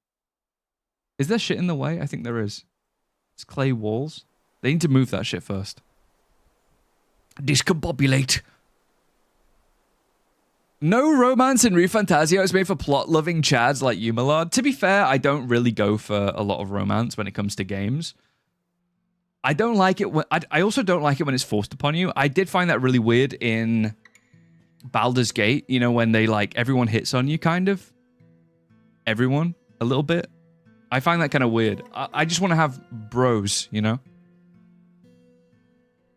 Is there shit in the way? I think there is. It's clay walls. They need to move that shit first. Discombobulate. No romance in ReFantazio. It's made for plot-loving chads like you, Millard. To be fair, I don't really go for a lot of romance when it comes to games. I don't like it when... I also don't like it when it's forced upon you. I did find that really weird in Baldur's Gate. You know, when they, like, everyone hits on you, kind of. Everyone. A little bit. I find that kind of weird. I just want to have bros, you know?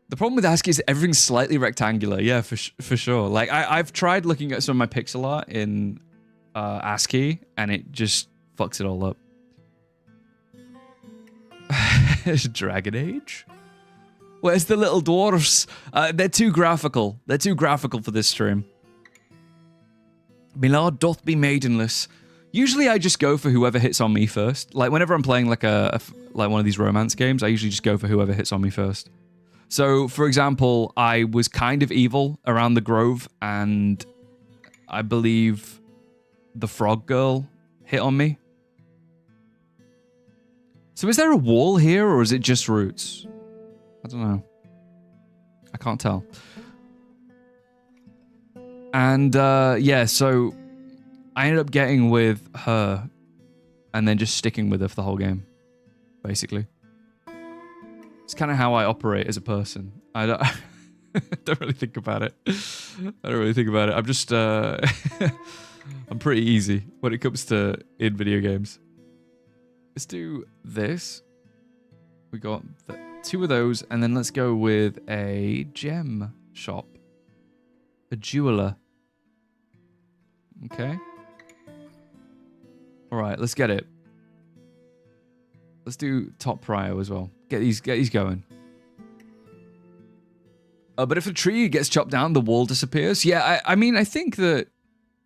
The problem with ASCII is everything's slightly rectangular. Yeah, for sure. Like, I've tried looking at some of my pixel art in ASCII, and it just fucks it all up. Dragon Age? Where's the little dwarfs? They're too graphical. They're too graphical for this stream. Milord doth be maidenless. Usually I just go for whoever hits on me first. Like, whenever I'm playing like like one of these romance games, I usually just go for whoever hits on me first. So, for example, I was kind of evil around the Grove, and I believe the frog girl hit on me. So is there a wall here, or is it just roots? I don't know. I can't tell. And, yeah, so I ended up getting with her and then just sticking with her for the whole game, basically. It's kind of how I operate as a person. I don't really think about it. I don't really think about it. I'm just, I'm pretty easy when it comes to in video games. Let's do this. We got 2 of those, and then let's go with a gem shop. A jeweler. Okay. All right, let's get it. Let's do top prio as well. Get these going. But if a tree gets chopped down, the wall disappears. Yeah, I mean, I think that...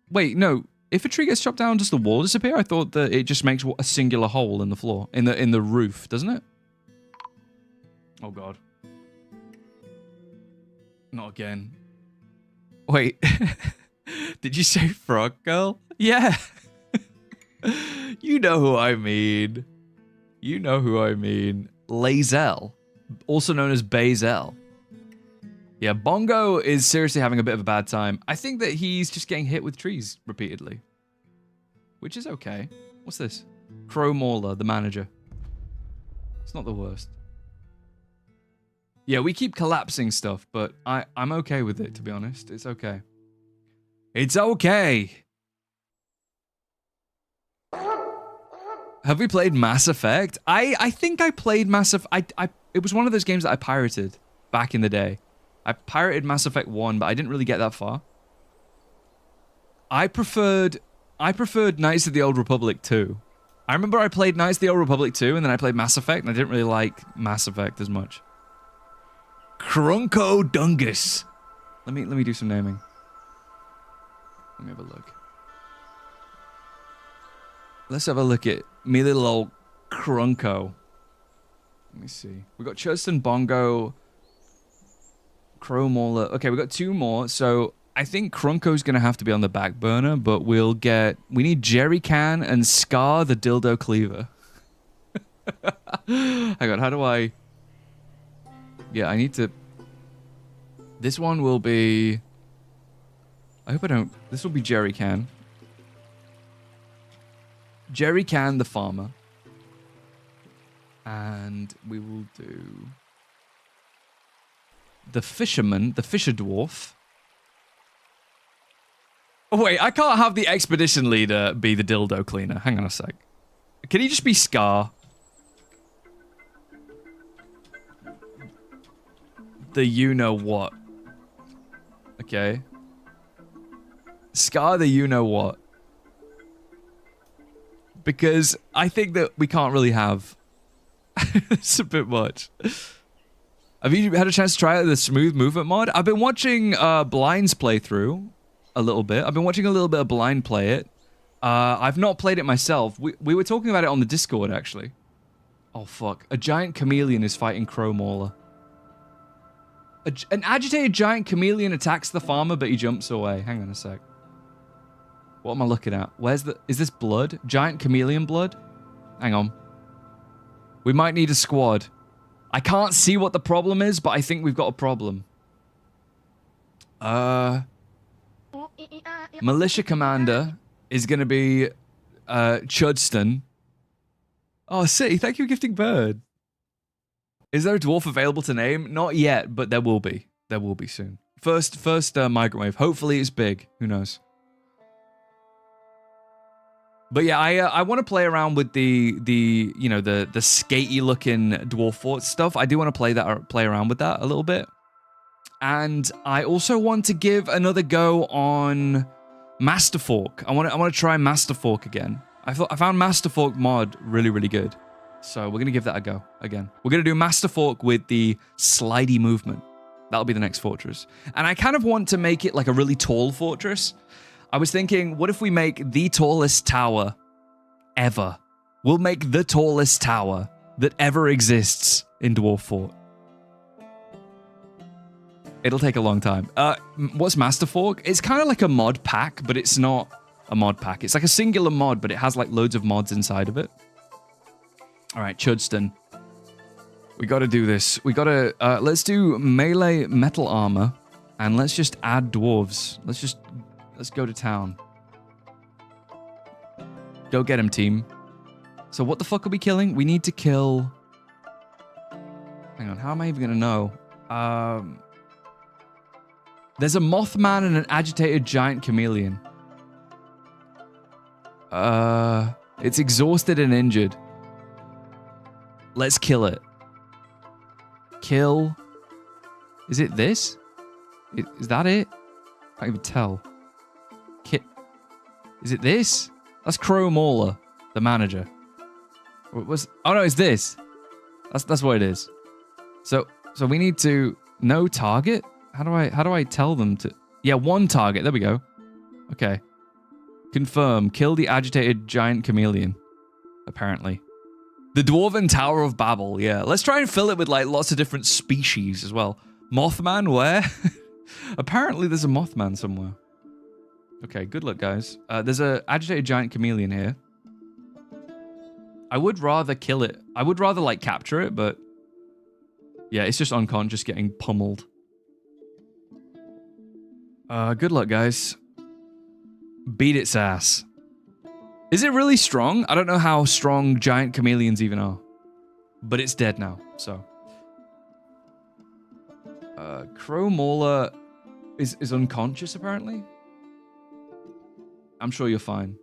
Wait, no. If a tree gets chopped down, does the wall disappear? I thought that it just makes a singular hole in the floor, in the roof, doesn't it? Oh god. Not again. Wait. Did you say frog girl? Yeah. You know who I mean. You know who I mean. Lae'zel, also known as Bazel. Yeah, Bongo is seriously having a bit of a bad time. I think that he's just getting hit with trees repeatedly. Which is okay. What's this? Crow Mauler, the manager. It's not the worst. Yeah, we keep collapsing stuff, but I'm okay with it, to be honest. It's okay. It's okay! Have we played Mass Effect? I think I played Mass Effect. It was one of those games that I pirated back in the day. I pirated Mass Effect 1, but I didn't really get that far. I preferred Knights of the Old Republic 2. I remember I played Knights of the Old Republic 2, and then I played Mass Effect, and I didn't really like Mass Effect as much. Crunko Dungus. Let me do some naming. Let me have a look. Let's have a look at me little old Crunko. Let me see. We got Churston, Bongo, Crow Mauler. Okay, we got 2 more. So I think Crunko's gonna have to be on the back burner, but we need Jerry Can and Scar the Dildo Cleaver. Hang on, how do I... Yeah, I need to... This one will be... I hope I don't... This will be Jerry Can. Jerry Can the farmer. And we will do... The fisherman, the fisher dwarf. Oh wait, I can't have the expedition leader be the dildo cleaner. Hang on a sec. Can he just be Scar? The you-know-what. Okay. Scar the you-know-what. Because I think that we can't really have... It's a bit much. Have you had a chance to try out the smooth movement mod? I've been watching Blind's playthrough a little bit. I've been watching a little bit of Blind play it. I've not played it myself. We were talking about it on the Discord, actually. Oh, fuck. A giant chameleon is fighting Crow Mauler. An agitated giant chameleon attacks the farmer, but he jumps away. Hang on a sec. What am I looking at? Is this blood? Giant chameleon blood? Hang on. We might need a squad. I can't see what the problem is, but I think we've got a problem. Militia commander is going to be Chudston. Oh, City, thank you for gifting bird. Is there a dwarf available to name? Not yet, but there will be. There will be soon. First migrant wave. Hopefully it's big. Who knows? But yeah, I want to play around with the skatey looking dwarf fort stuff. I do want to play around with that a little bit. And I also want to give another go on Master Fork. I want to try Master Fork again. I found Master Fork mod really, really good. So we're going to give that a go again. We're going to do Master Fork with the slidey movement. That'll be the next fortress. And I kind of want to make it like a really tall fortress. I was thinking, what if we make the tallest tower ever? We'll make the tallest tower that ever exists in Dwarf Fort. It'll take a long time. What's Master Fork? It's kind of like a mod pack, but it's not a mod pack. It's like a singular mod, but it has like loads of mods inside of it. All right, Chudston. We got to do this. We got to... let's do melee metal armor, and let's just add dwarves. Let's go to town. Go get him, team. So what the fuck are we killing? We need to kill... Hang on, how am I even going to know? There's a Mothman and an agitated giant chameleon. It's exhausted and injured. Let's kill it. Kill. Is it this? Is that it? I can't even tell. Is it this? That's Crow Mauler, the manager. Oh no, it's this. That's what it is. So we need to no target. How do I tell them to? Yeah, one target. There we go. Okay. Confirm. Kill the agitated giant chameleon. Apparently. The Dwarven Tower of Babel. Yeah. Let's try and fill it with like lots of different species as well. Mothman, where? Apparently there's a Mothman somewhere. Okay, good luck, guys. There's a agitated giant chameleon here. I would rather kill it. I would rather like capture it, but yeah, it's just unconscious getting pummeled. Good luck, guys. Beat its ass. Is it really strong? I don't know how strong giant chameleons even are. But it's dead now, so. Crow Mauler is unconscious, apparently. I'm sure you're fine.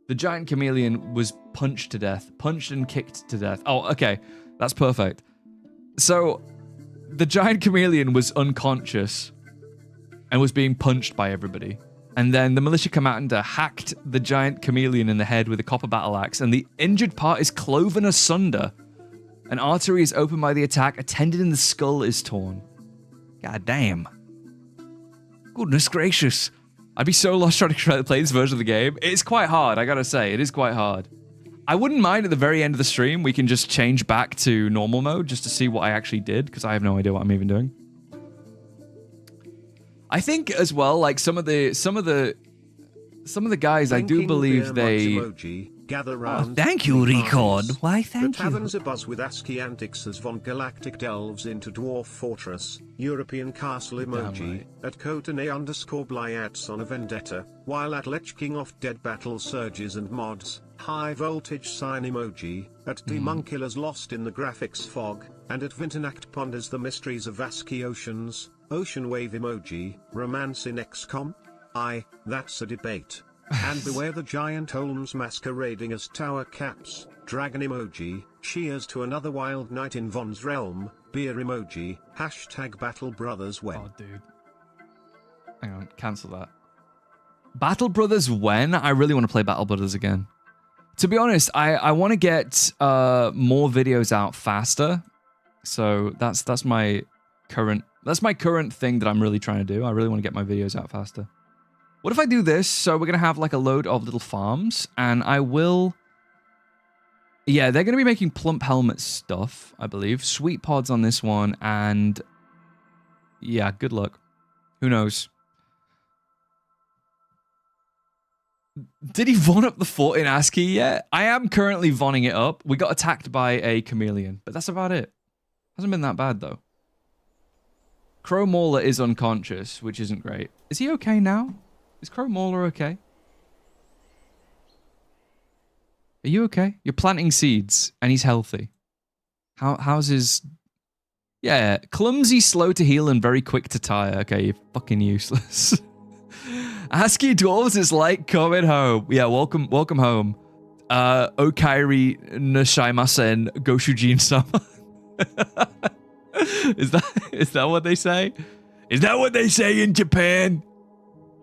The giant chameleon was punched to death. Punched and kicked to death. Oh, okay. That's perfect. So, the giant chameleon was unconscious and was being punched by everybody. And then the militia commander hacked the giant chameleon in the head with a copper battle axe, and the injured part is cloven asunder. An artery is opened by the attack, a tendon in the skull is torn. God damn. Goodness gracious. I'd be so lost trying to play this version of the game. It's quite hard, I gotta say. It is quite hard. I wouldn't mind at the very end of the stream, we can just change back to normal mode just to see what I actually did, because I have no idea what I'm even doing. I think as well, like some of the guys, I do believe they. Thank you, Record. Why, thank the taverns are buzz with ASCII antics as VonGalactic delves into Dwarf Fortress, European Castle emoji, right. at Cotenay_Blyats on a vendetta, while at Lech King of Dead battle surges and mods, high voltage sign emoji, at Demunculars lost in the graphics fog, and at Vinternacht ponders the mysteries of ASCII oceans, ocean wave emoji, romance in XCOM? That's a debate. And beware the giant Holmes masquerading as tower caps, dragon emoji, cheers to another wild night in Von's realm, beer emoji, hashtag Battle Brothers when. Oh, dude. Hang on, cancel that. Battle Brothers when? I really want to play Battle Brothers again. To be honest, I want to get more videos out faster. So that's my current thing that I'm really trying to do. I really want to get my videos out faster. What if I do this? So we're going to have like a load of little farms, and I will... Yeah, they're going to be making plump helmet stuff, I believe. Sweet pods on this one, and... Yeah, good luck. Who knows? Did he Von up the fort in ASCII yet? I am currently Vonning it up. We got attacked by a chameleon, but that's about it. Hasn't been that bad, though. Crow Mauler is unconscious, which isn't great. Is he okay now? Is Crow Mauler okay? Are you okay? You're planting seeds, and he's healthy. How's his... Yeah, clumsy, slow to heal, and very quick to tire. Okay, you're fucking useless. ASCII Dwarves is like coming home. Yeah, welcome home. Okairi Nashaimasen Goshujin Sama. Is that what they say? Is that what they say in Japan?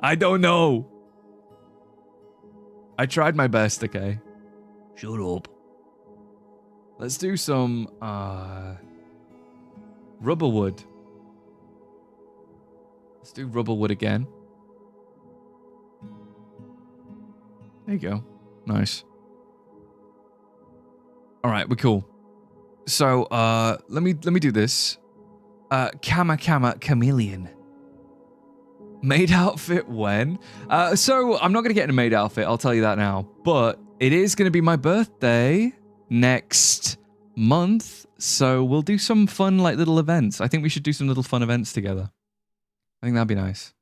I don't know. I tried my best, okay? Shut up. Let's do some rubber wood. Let's do rubber wood again. There you go. Nice. All right, we're cool. So, let me do this. Kama Chameleon. Maid outfit when? So, I'm not going to get in a maid outfit, I'll tell you that now. But it is going to be my birthday next month. So, we'll do some fun, like, little events. I think we should do some little fun events together. I think that'd be nice.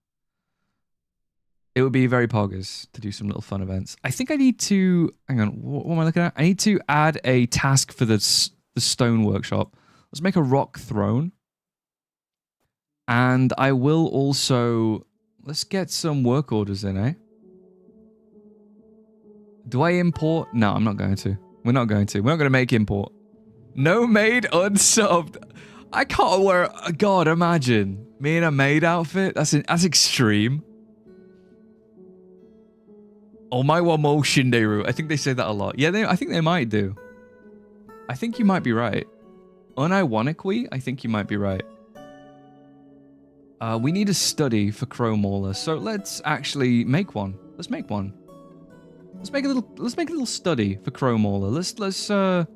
It would be very poggers to do some little fun events. I think I need to... Hang on, what am I looking at? I need to add a task for the stone workshop. Let's make a rock throne. And I will also... Let's get some work orders in, eh? Do I import? No, I'm not going to. We're not going to. We're not going to make import. No maid unsubbed. I can't wear... God, imagine. Me in a maid outfit? That's extreme. Oh, my wamo shinderu. I think they say that a lot. Yeah, I think they might do. I think you might be right. Unironically, I think you might be right. We need a study for Crow Mauler, so let's actually make one. Let's make one. Let's make a little study for Crow Mauler. Let's I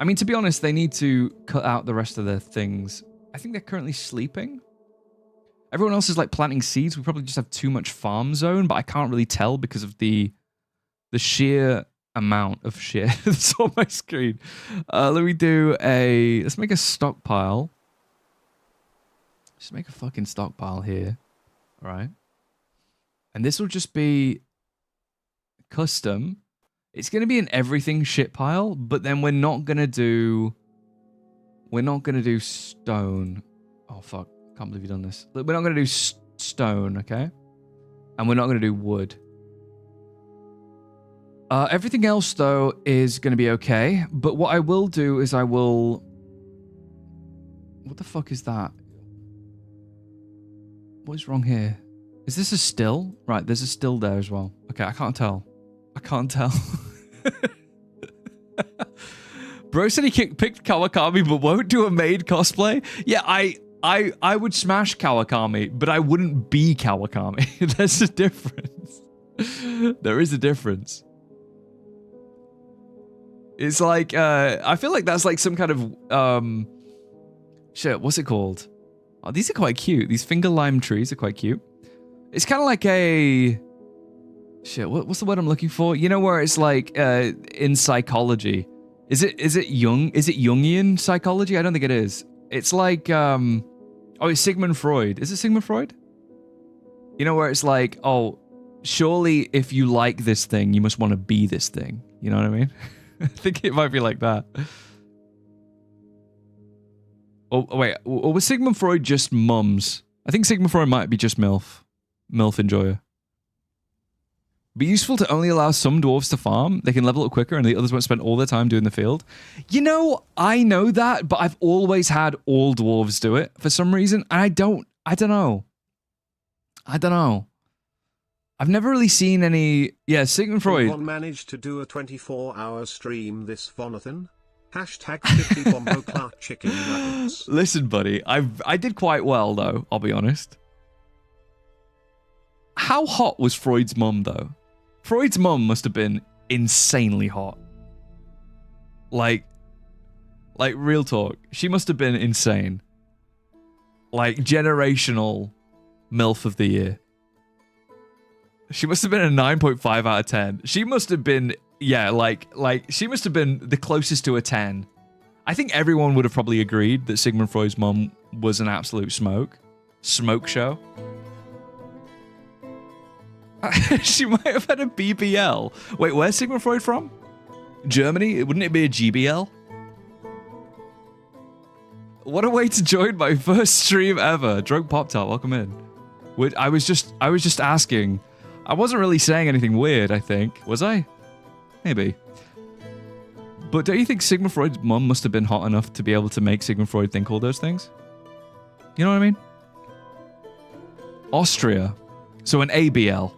mean, to be honest, they need to cut out the rest of their things. I think they're currently sleeping. Everyone else is like planting seeds. We probably just have too much farm zone, but I can't really tell because of the sheer amount of shit that's on my screen. Let's make a stockpile. Just make a fucking stockpile here. All right. And this will just be custom. It's going to be an everything shit pile, but then we're not going to do stone. Oh, fuck. Can't believe you've done this. We're not going to do stone, okay? And we're not going to do wood. Everything else, though, is going to be okay. But what I will do is I will... What the fuck is that? What is wrong here? Is this a still? Right, there's a still there as well. Okay, I can't tell. I can't tell. Bro said he picked Kawakami but won't do a maid cosplay. Yeah, I would smash Kawakami, but I wouldn't be Kawakami. There's a difference. There is a difference. It's like, I feel like that's like some kind of, shit, what's it called? Oh, these are quite cute. These finger lime trees are quite cute. It's kind of like a, shit, what's the word I'm looking for? You know where it's like, in psychology. Is it Jungian psychology? I don't think it is. It's like, oh, it's Sigmund Freud. Is it Sigmund Freud? You know where it's like, oh, surely if you like this thing, you must want to be this thing. You know what I mean? I think it might be like that. Oh, wait. Or was Sigmund Freud just mums? I think Sigmund Freud might be just MILF. MILF enjoyer. Be useful to only allow some dwarves to farm. They can level up quicker and the others won't spend all their time doing the field. You know, I know that, but I've always had all dwarves do it for some reason. And I don't know. I've never really seen any... Yeah, Sigmund Freud. One managed to do a 24-hour stream this Vonathan. Hashtag 50 Bombo Clark chicken nuggets. Listen, buddy, I did quite well, though, I'll be honest. How hot was Freud's mum, though? Freud's mum must have been insanely hot. Like, real talk. She must have been insane. Like, generational MILF of the year. She must have been a 9.5 out of 10. She must have been, yeah, like, she must have been the closest to a 10. I think everyone would have probably agreed that Sigmund Freud's mum was an absolute smoke show. She might have had a BBL. Wait, where's Sigmund Freud from? Germany? Wouldn't it be a GBL? What a way to join my first stream ever. Drunk Pop Tart, welcome in. I was just asking. I wasn't really saying anything weird, I think. Was I? Maybe. But don't you think Sigmund Freud's mum must have been hot enough to be able to make Sigmund Freud think all those things? You know what I mean? Austria. So an ABL.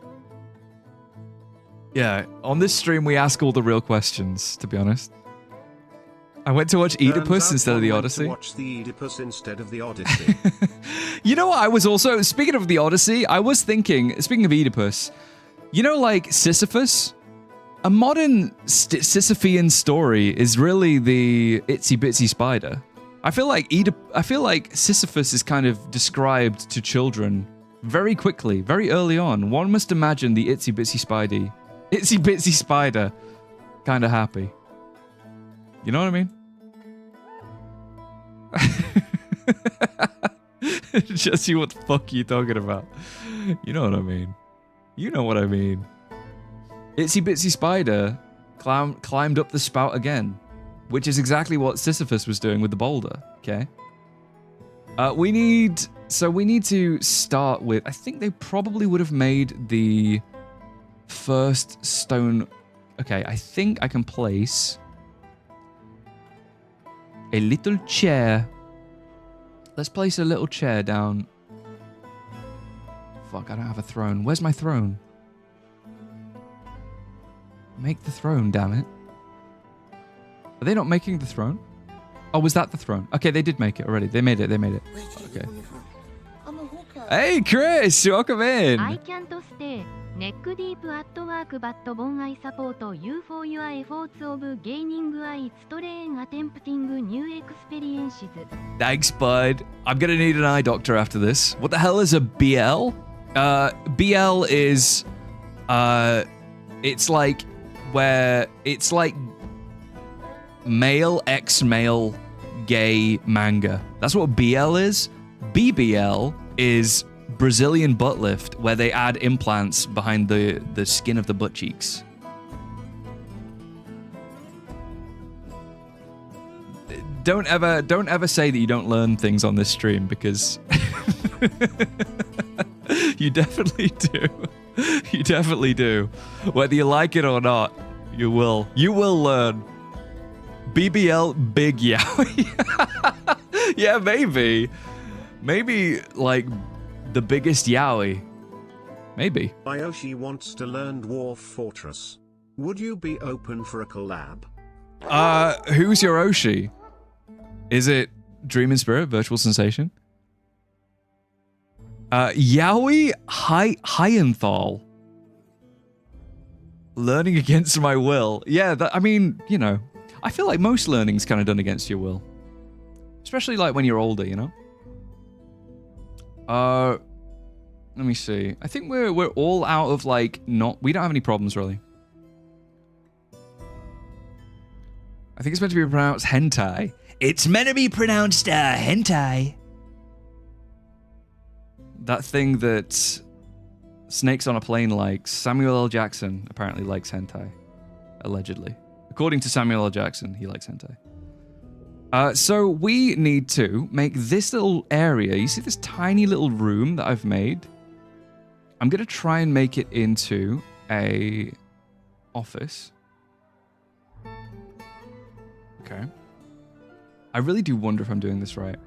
Yeah, on this stream we ask all the real questions, to be honest. I went to watch Oedipus instead of the Odyssey. Watch the Oedipus instead of the Odyssey. You know what? I was also, speaking of the Odyssey, I was thinking, speaking of Oedipus, you know, like Sisyphus? A modern Sisyphean story is really the itsy bitsy spider. I feel like Sisyphus is kind of described to children very quickly, very early on. One must imagine the itsy bitsy spider kind of happy. You know what I mean? Jesse, what the fuck are you talking about? You know what I mean. You know what I mean. Itsy bitsy spider climbed up the spout again, which is exactly what Sisyphus was doing with the boulder. Okay. We need to start with. I think they probably would have made the first stone. Okay, I think I can place a little chair. Let's place a little chair down. Fuck, I don't have a throne. Where's my throne? Make the throne, damn it. Are they not making the throne? Oh, was that the throne? Okay, they did make it already. They made it. Okay. Hey, Chris! Welcome in! I can't stay. Neck deep at work, but bon I support you for your efforts of gaining a strain attempting new experiences. Thanks, bud. I'm gonna need an eye doctor after this. What the hell is a BL? BL is, it's like male, ex-male, gay manga. That's what BL is. BBL is Brazilian butt lift where they add implants behind the skin of the butt cheeks. Don't ever say that you don't learn things on this stream, because you definitely do. You definitely do. Whether you like it or not, you will. You will learn. BBL Big Yowie. Yeah, maybe. Maybe, like, the biggest Yowie. Maybe. Ayoshi wants to learn Dwarf Fortress. Would you be open for a collab? Who's your Oshi? Is it Dream and Spirit, Virtual Sensation? Yowie Hyenthal. Learning against my will. Yeah, I mean, you know, I feel like most learning's kind of done against your will. Especially like when you're older, you know? Let me see. I think we're all out of like we don't have any problems really. I think it's meant to be pronounced hentai. It's meant to be pronounced hentai. That thing that Snakes on a Plane likes. Samuel L. Jackson apparently likes hentai. Allegedly. According to Samuel L. Jackson, he likes hentai. So we need to make this little area. You see this tiny little room that I've made? I'm going to try and make it into a office. Okay. I really do wonder if I'm doing this right.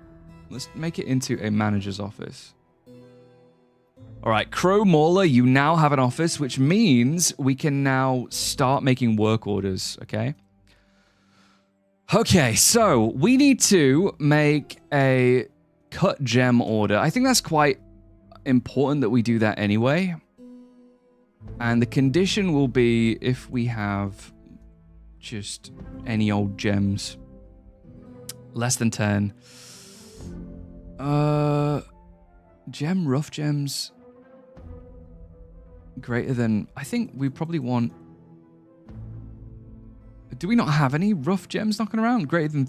Let's make it into a manager's office. All right, Crow Mauler, you now have an office, which means we can now start making work orders, okay? Okay, so we need to make a cut gem order. I think that's quite important that we do that anyway. And the condition will be if we have just any old gems. Less than 10. Rough gems. Greater than... I think we probably want... Do we not have any rough gems knocking around? Greater than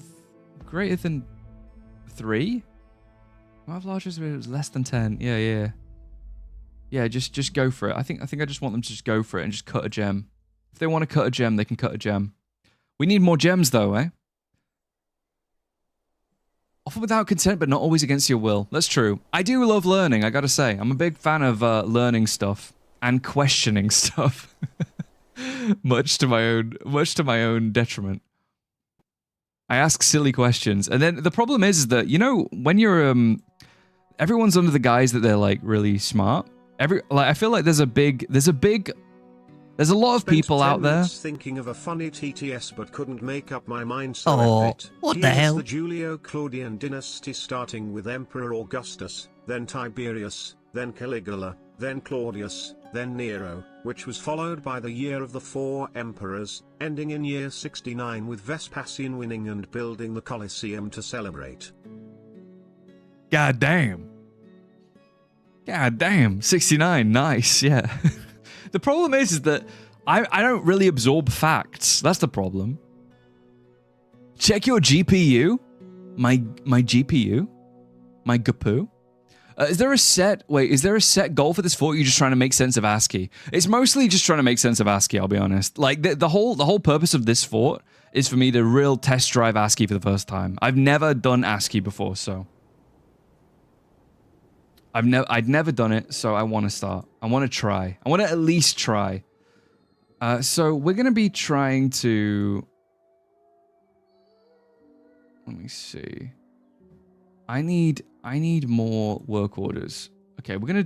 3? I have larger as it was less than 10. Yeah. Yeah, just go for it. I think I just want them to just go for it and just cut a gem. If they want to cut a gem, they can cut a gem. We need more gems though, eh? Often without consent, but not always against your will. That's true. I do love learning, I gotta say. I'm a big fan of learning stuff and questioning stuff. much to my own detriment. I ask silly questions. And then the problem is that, you know, when you're everyone's under the guise that they're like really smart. I feel like there's a lot of people out there. Thinking of a funny TTS but couldn't make up my mind, so Oh, what the hell? The Julio-Claudian dynasty starting with Emperor Augustus, then Tiberius, then Caligula, then Claudius, then Nero, which was followed by the year of the 4 emperors, ending in year 69 with Vespasian winning and building the Colosseum to celebrate. God damn. 69, nice, yeah. The problem is that I don't really absorb facts. That's the problem. Check your GPU. My GPU? My GPU? Is there a set goal for this fort? Or are you just trying to make sense of ASCII? It's mostly just trying to make sense of ASCII, I'll be honest. Like, the whole purpose of this fort is for me to real test drive ASCII for the first time. I've never done ASCII before, so... I'd never done it, so I want to start. I want to try. I want to at least try. So we're going to be trying to... Let me see. I need more work orders. Okay, we're going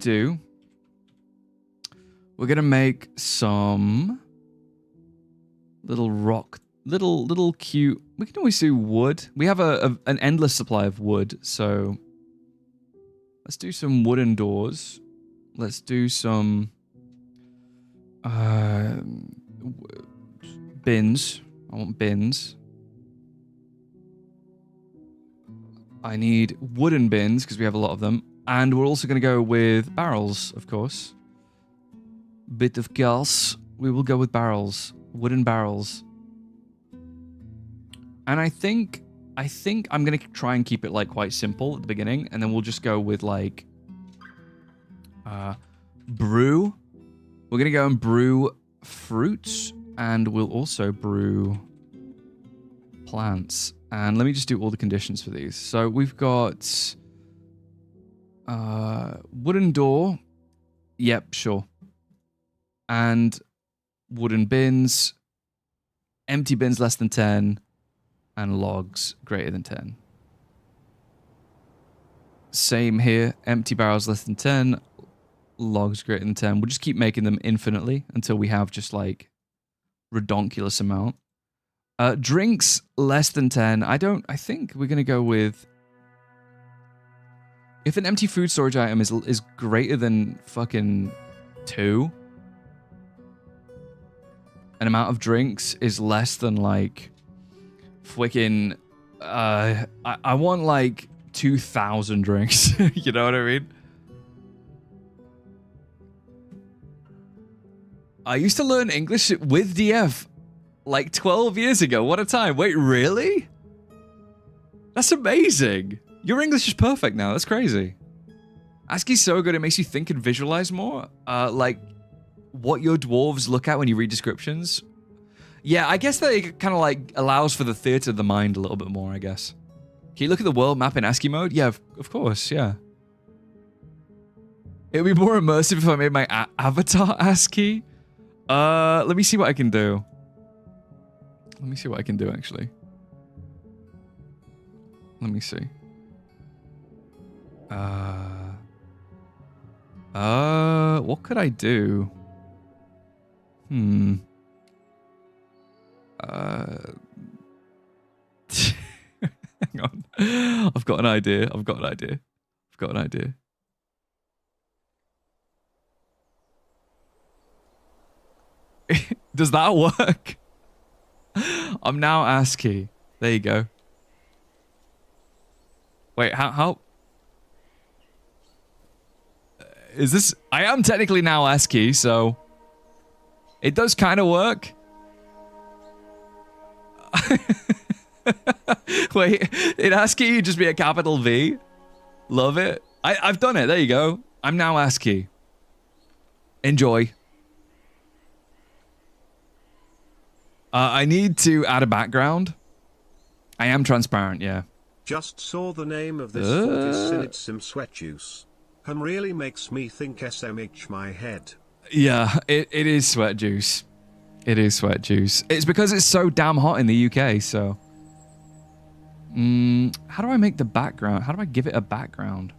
to make some little rock, little cute... We can always do wood. We have an endless supply of wood, so... Let's do some wooden doors. Let's do some bins. I want bins. I need wooden bins because we have a lot of them. And we're also going to go with barrels, of course. Bit of gas. We will go with barrels. Wooden barrels. And I think I'm going to try and keep it like quite simple at the beginning, and then we'll just go with like Brew. We're gonna go and brew fruits, and we'll also brew plants. And let me just do all the conditions for these. So we've got wooden door. Yep, sure. And wooden bins, empty bins less than 10, and logs greater than 10. Same here, empty barrels less than 10, logs greater than 10. We'll just keep making them infinitely until we have just like redonkulous amount. Drinks less than 10. I think we're going to go with, if an empty food storage item is greater than fucking 2, an amount of drinks is less than like freaking I want like 2,000 drinks. You know what I mean? I used to learn English with DF like 12 years ago. What a time. Wait, really? That's amazing. Your English is perfect now. That's crazy. ASCII's so good, it makes you think and visualize more. Like what your dwarves look at when you read descriptions. Yeah, I guess that it kind of like allows for the theater of the mind a little bit more, I guess. Can you look at the world map in ASCII mode? Yeah, of course, yeah. It would be more immersive if I made my avatar ASCII. Let me see what I can do. Let me see what I can do, actually. Let me see. What could I do? Hang on. I've got an idea. Does that work? I'm now ASCII. There you go. Wait, how? Is this? I am technically now ASCII, so it does kind of work. Wait, in ASCII you just be a capital V. Love it. I've done it. There you go. I'm now ASCII. Enjoy. I need to add a background. I am transparent, yeah. Just saw the name of this fort is Sinitsym Sweat Juice. Really makes me think SMH my head. Yeah, it is sweat juice. It is sweat juice. It's because it's so damn hot in the UK, so. How do I make the background? How do I give it a background?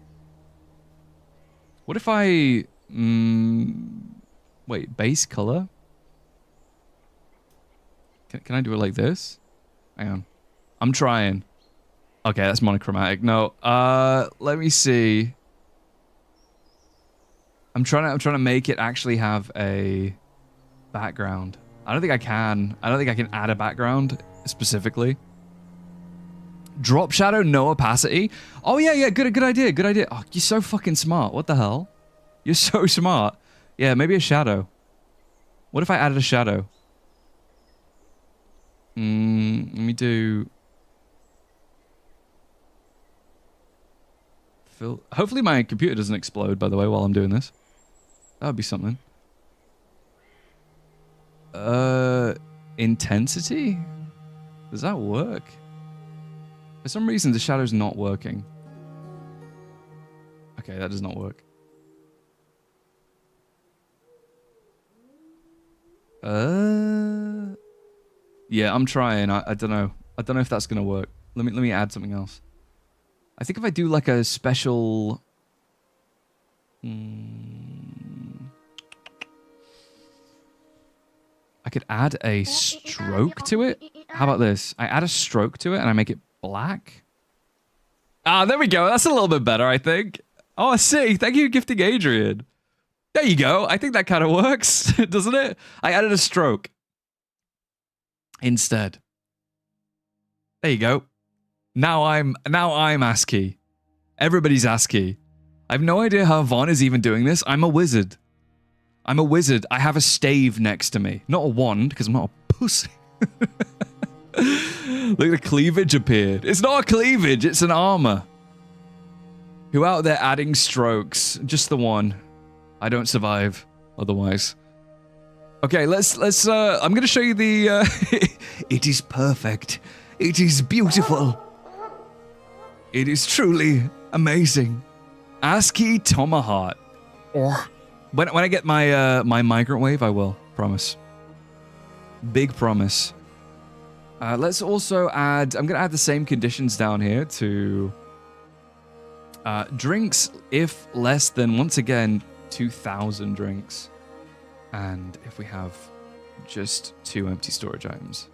What if I... wait, base color? Can I do it like this? Hang on. I'm trying. Okay, that's monochromatic. No, let me see. I'm trying to make it actually have a background. I don't think I can. I don't think I can add a background specifically. Drop shadow, no opacity. Oh yeah, good idea. Oh, you're so fucking smart. What the hell? You're so smart. Yeah, maybe a shadow. What if I added a shadow? Let me do... Hopefully my computer doesn't explode, by the way, while I'm doing this. That would be something. Intensity? Does that work? For some reason, the shadow's not working. Okay, that does not work. Yeah, I'm trying. I don't know. I don't know if that's gonna work. Let me add something else. I think if I do like a special... I could add a stroke to it. How about this? I add a stroke to it and I make it black. Ah, there we go. That's a little bit better, I think. Oh, I see. Thank you, Gifting Adrian. There you go. I think that kind of works, doesn't it? I added a stroke instead. There you go. Now I'm ASCII. Everybody's ASCII. I have no idea how Von is even doing this. I'm a wizard. I'm a wizard. I have a stave next to me. Not a wand, because I'm not a pussy. Look, the cleavage appeared. It's not a cleavage, it's an armor. Who out there adding strokes? Just the one. I don't survive otherwise. Okay, let's I'm gonna show you the It is perfect. It is beautiful. It is truly amazing. ASCII Tomahawk. When I get my my migrant wave, I will. Promise. Big promise. Let's also add... I'm going to add the same conditions down here to... drinks if less than, once again, 2,000 drinks. And if we have just 2 empty storage items.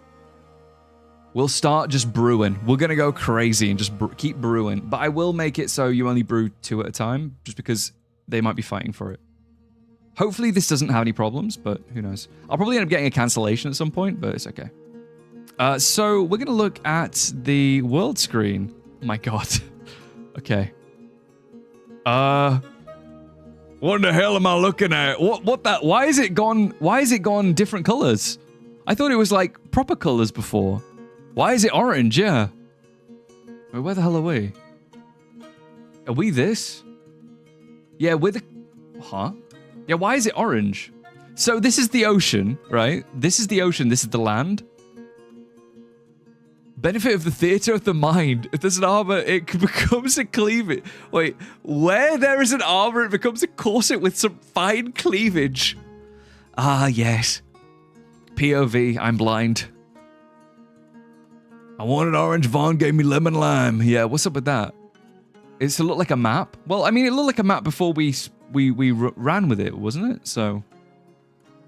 We'll start just brewing. We're going to go crazy and just keep brewing. But I will make it so you only brew 2 at a time, just because they might be fighting for it. Hopefully this doesn't have any problems, but who knows. I'll probably end up getting a cancellation at some point, but it's okay. So we're going to look at the world screen. My god. Okay. What the hell am I looking at? What that? Why is it gone different colors? I thought it was like proper colors before. Why is it orange? Yeah. Wait, where the hell are we? Are we this? Yeah, we're the... Huh? Yeah, why is it orange? So this is the ocean, right? This is the ocean, this is the land. Benefit of the theater of the mind. If there's an armor, it becomes a cleavage. Wait, where there is an armor, it becomes a corset with some fine cleavage. Ah, yes. POV, I'm blind. I wanted orange, Vaughn gave me lemon lime. Yeah, what's up with that? It's to look like a map? Well, I mean, it looked like a map before we ran with it, wasn't it? So,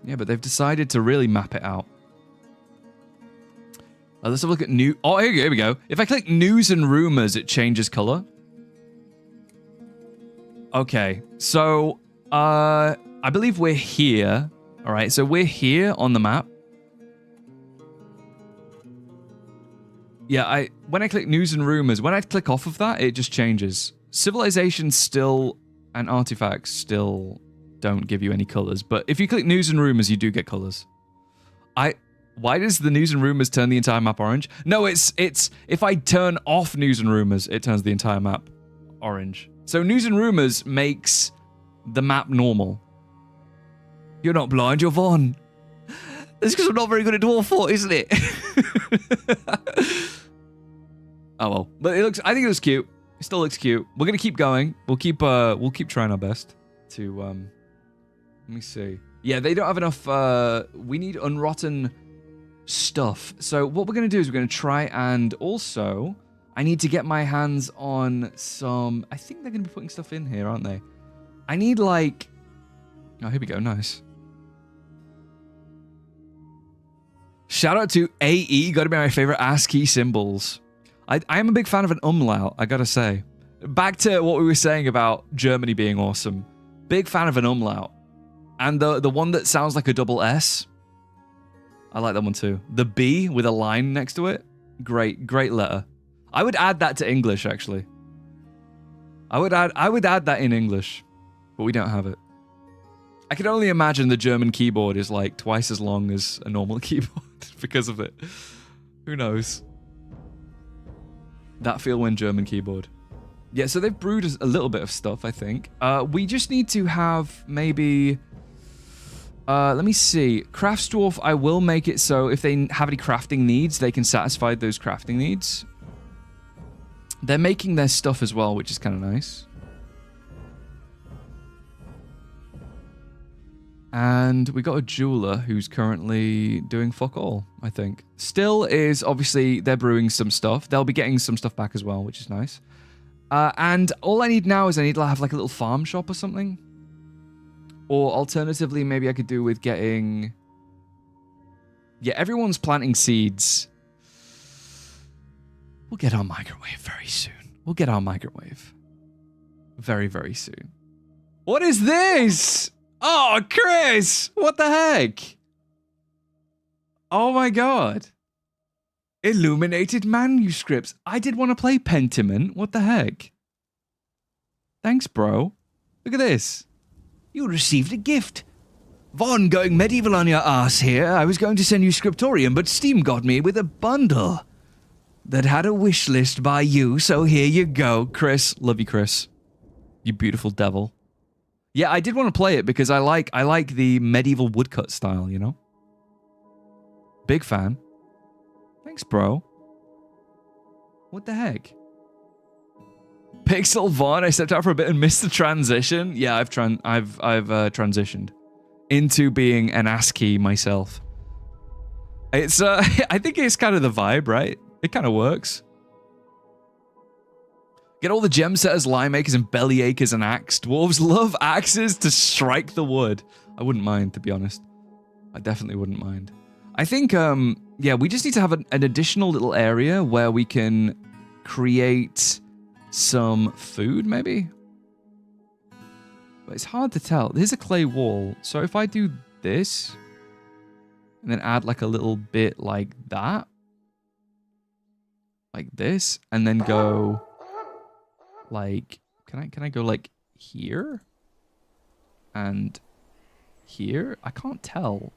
yeah, but they've decided to really map it out. Let's have a look at new... Oh, here we go. If I click news and rumors, it changes color. Okay, so, I believe we're here. All right, so we're here on the map. Yeah, when I click news and rumors, when I click off of that, it just changes. Civilization still... and artifacts still don't give you any colors, but if you click news and rumors, you do get colors. Why does the news and rumors turn the entire map orange? No, it's if I turn off news and rumors, it turns the entire map orange. So news and rumors makes the map normal. You're not blind, you're Vaughn. That's because I'm not very good at Dwarf Fort, isn't it? Oh well, but I think it looks cute. It still looks cute. We're gonna keep going. We'll keep trying our best to let me see. Yeah, they don't have enough we need unrotten stuff. So what we're gonna do is we're gonna try and also I need to get my hands on some... I think they're gonna be putting stuff in here, aren't they? I need like... Oh, here we go, nice. Shout out to AE, gotta be my favorite ASCII symbols. I am a big fan of an umlaut, I gotta say. Back to what we were saying about Germany being awesome. Big fan of an umlaut. And the one that sounds like a double S. I like that one too. The B with a line next to it. Great letter. I would add that to English, actually. I would add that in English. But we don't have it. I can only imagine the German keyboard is like twice as long as a normal keyboard because of it. Who knows? That feel when German keyboard. Yeah, so they've brewed a little bit of stuff, I think. We just need to have maybe... let me see. Crafts Dwarf, I will make it so if they have any crafting needs, they can satisfy those crafting needs. They're making their stuff as well, which is kind of nice. And we got a jeweler who's currently doing fuck all, I think. Still is, obviously, they're brewing some stuff. They'll be getting some stuff back as well, which is nice. And all I need now is I need to have like a little farm shop or something. Or alternatively, maybe I could do with getting... Yeah, everyone's planting seeds. We'll get our migrant wave very soon. We'll get our migrant wave. Very, very soon. What is this? Oh, Chris! What the heck? Oh my god. Illuminated manuscripts. I did want to play Pentiment. What the heck? Thanks, bro. Look at this. You received a gift. Vaughn going medieval on your ass here. I was going to send you Scriptorium, but Steam got me with a bundle that had a wish list by you, so here you go. Chris. Love you, Chris. You beautiful devil. Yeah, I did want to play it because I like the medieval woodcut style, you know? Big fan. Thanks, bro. What the heck? Pixel Vaughn, I stepped out for a bit and missed the transition. Yeah, I've transitioned into being an ASCII myself. It's I think it's kind of the vibe, right? It kind of works. Get all the gem setters, line makers, and belly achers and axe. Dwarves love axes to strike the wood. I wouldn't mind, to be honest. I definitely wouldn't mind. I think, yeah, we just need to have an additional little area where we can create some food, maybe? But it's hard to tell. There's a clay wall. So if I do this, and then add like a little bit like that, like this, and then go like, can I go like here? And here? I can't tell.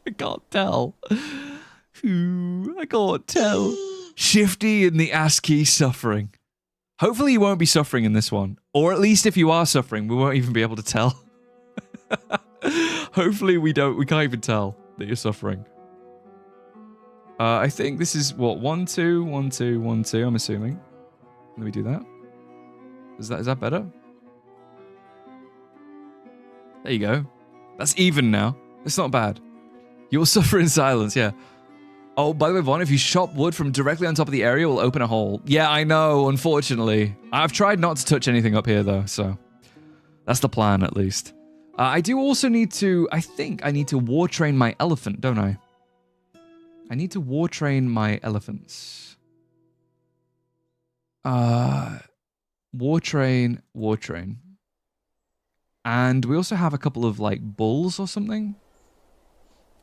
I can't tell. I can't tell. Shifty in the ASCII suffering. Hopefully you won't be suffering in this one. Or at least if you are suffering, we won't even be able to tell. Hopefully we can't even tell that you're suffering. I think this is what, 1, 2, 1, 2, 1, 2, I'm assuming. Let me do that. Is that better? There you go. That's even now. It's not bad. You'll suffer in silence, yeah. Oh, by the way, Vaughn, if you chop wood from directly on top of the area, we'll open a hole. Yeah, I know, unfortunately. I've tried not to touch anything up here, though, so that's the plan, at least. I do also need to, I think I need to war train my elephant, don't I? I need to war train my elephants. War train. And we also have a couple of, like, bulls or something.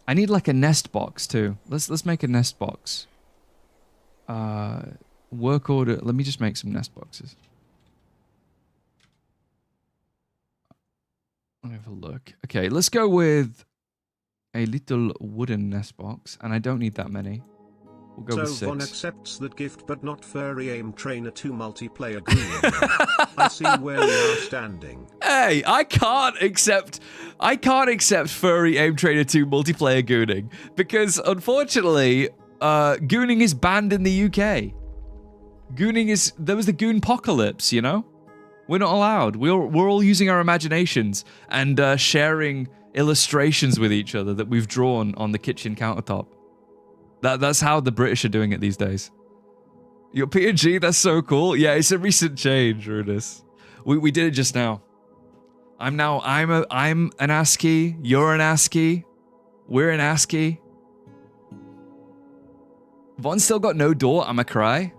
I need like a nest box too. Let's make a nest box. Work order. Let me just make some nest boxes. Let me have a look. Okay, let's go with a little wooden nest box, and I don't need that many. We'll go with 6. Von accepts that gift, but not furry aim trainer 2 multiplayer green. I see where we are standing. Hey, I can't accept furry aim trainer 2 multiplayer gooning because unfortunately, gooning is banned in the UK. There was the goon apocalypse, you know? We're not allowed. We're all using our imaginations and sharing illustrations with each other that we've drawn on the kitchen countertop. That's how the British are doing it these days. Your PNG, that's so cool. Yeah, it's a recent change, Rudis. We did it just now. I'm an ASCII. You're an ASCII. We're an ASCII. Von's still got no door. I'ma cry.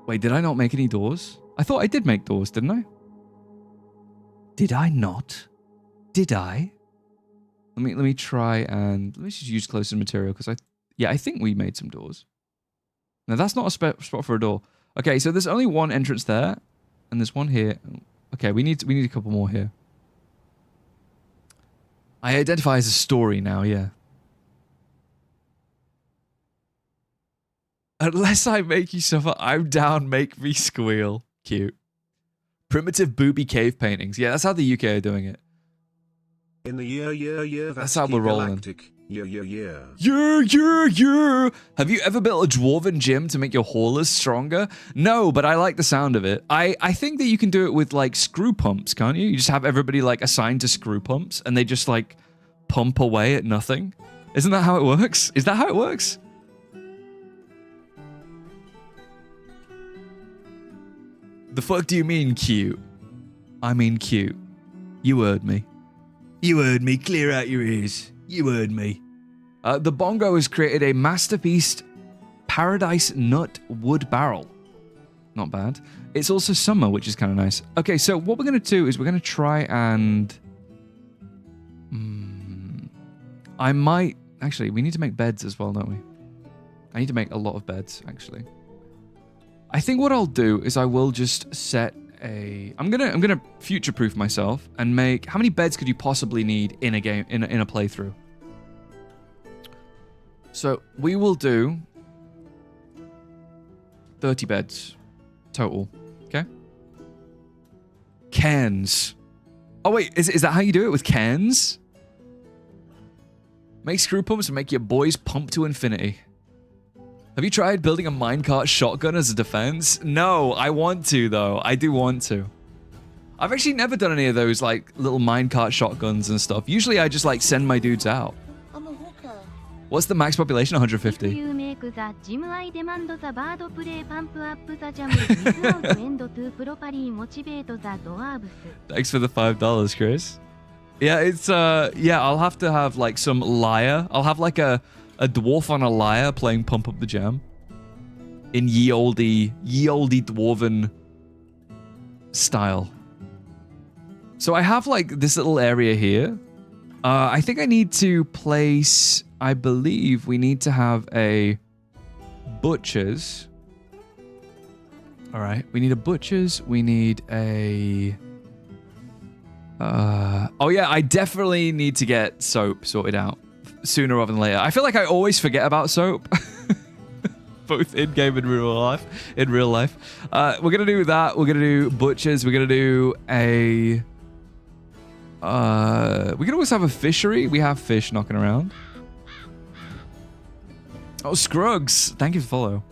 Wait, did I not make any doors? I thought I did make doors, didn't I? Did I not? Did I? Let me try and let me just use closer material because I think we made some doors. Now that's not a spot for a door. Okay, so there's only one entrance there, and there's one here. Okay, we need a couple more here. I identify as a story now, yeah. Unless I make you suffer, I'm down, make me squeal. Cute. Primitive booby cave paintings. Yeah, that's how the UK are doing it. In the year, that's how we're rolling. Yeah. Have you ever built a dwarven gym to make your haulers stronger? No, but I like the sound of it. I think that you can do it with like screw pumps, can't you? You just have everybody like assigned to screw pumps and they just like pump away at nothing. Isn't that how it works? Is that how it works? The fuck do you mean cute? I mean cute. You heard me. You heard me. Clear out your ears. You heard me. The Bongo has created a masterpiece Paradise Nut Wood Barrel. Not bad. It's also summer, which is kind of nice. Okay, so what we're going to do is we're going to try and... I might... Actually, we need to make beds as well, don't we? I need to make a lot of beds, actually. I think what I'll do is I will just set a... I'm gonna future-proof myself and make... How many beds could you possibly need in a game, in a playthrough? So we will do 30 beds total. Okay. Cans. Oh wait, is that how you do it with cans? Make screw pumps and make your boys pump to infinity. Have you tried building a minecart shotgun as a defense? No, I want to though. I do want to. I've actually never done any of those like little minecart shotguns and stuff. Usually I just like send my dudes out. I'm a hooker. What's the max population? 150. You make the gym I demand the bird play pump up the jam without end to properly motivate the dwarves. Thanks for the $5, Chris. Yeah, it's yeah, I'll have to have like some lyre. I'll have like a dwarf on a lyre playing Pump Up the Jam in ye olde dwarven style. So I have like this little area here. I think I need to place, I believe we need to have a butcher's. All right, we need a butcher's. We need a... oh yeah, I definitely need to get soap sorted out sooner rather than later. I feel like I always forget about soap, both in game and real life. We're gonna do that. We're gonna do butchers. We're gonna do a. We can always have a fishery. We have fish knocking around. Oh, Scruggs! Thank you for the follow.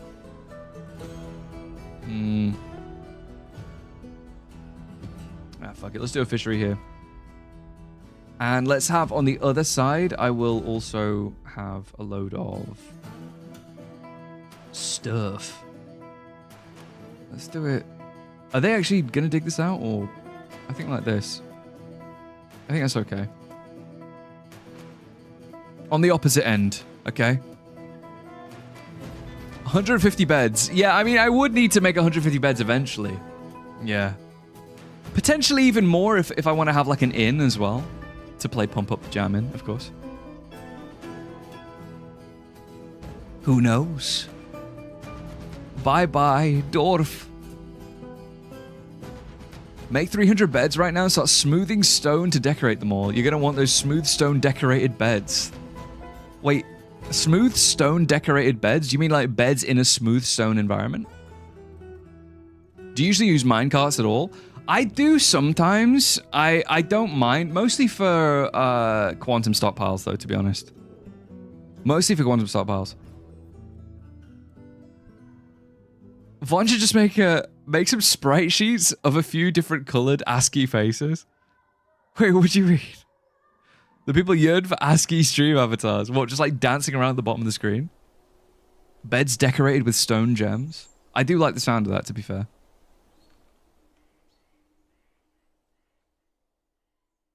Fuck it. Let's do a fishery here. And let's have on the other side, I will also have a load of stuff. Let's do it. Are they actually going to dig this out? Or I think like this. I think that's okay. On the opposite end, okay? 150 beds. Yeah, I mean, I would need to make 150 beds eventually. Yeah. Potentially even more if I want to have like an inn as well. To play Pump Up the Jam in, of course. Who knows? Bye-bye, Dwarf. Make 300 beds right now and start smoothing stone to decorate them all. You're going to want those smooth stone decorated beds. Wait, smooth stone decorated beds? Do you mean like beds in a smooth stone environment? Do you usually use minecarts at all? I do sometimes. I don't mind. Mostly for quantum stockpiles, though, to be honest. Mostly for quantum stockpiles. Von should just make some sprite sheets of a few different colored ASCII faces. Wait, what would you read? The people yearn for ASCII stream avatars. What, just like dancing around at the bottom of the screen? Beds decorated with stone gems. I do like the sound of that, to be fair.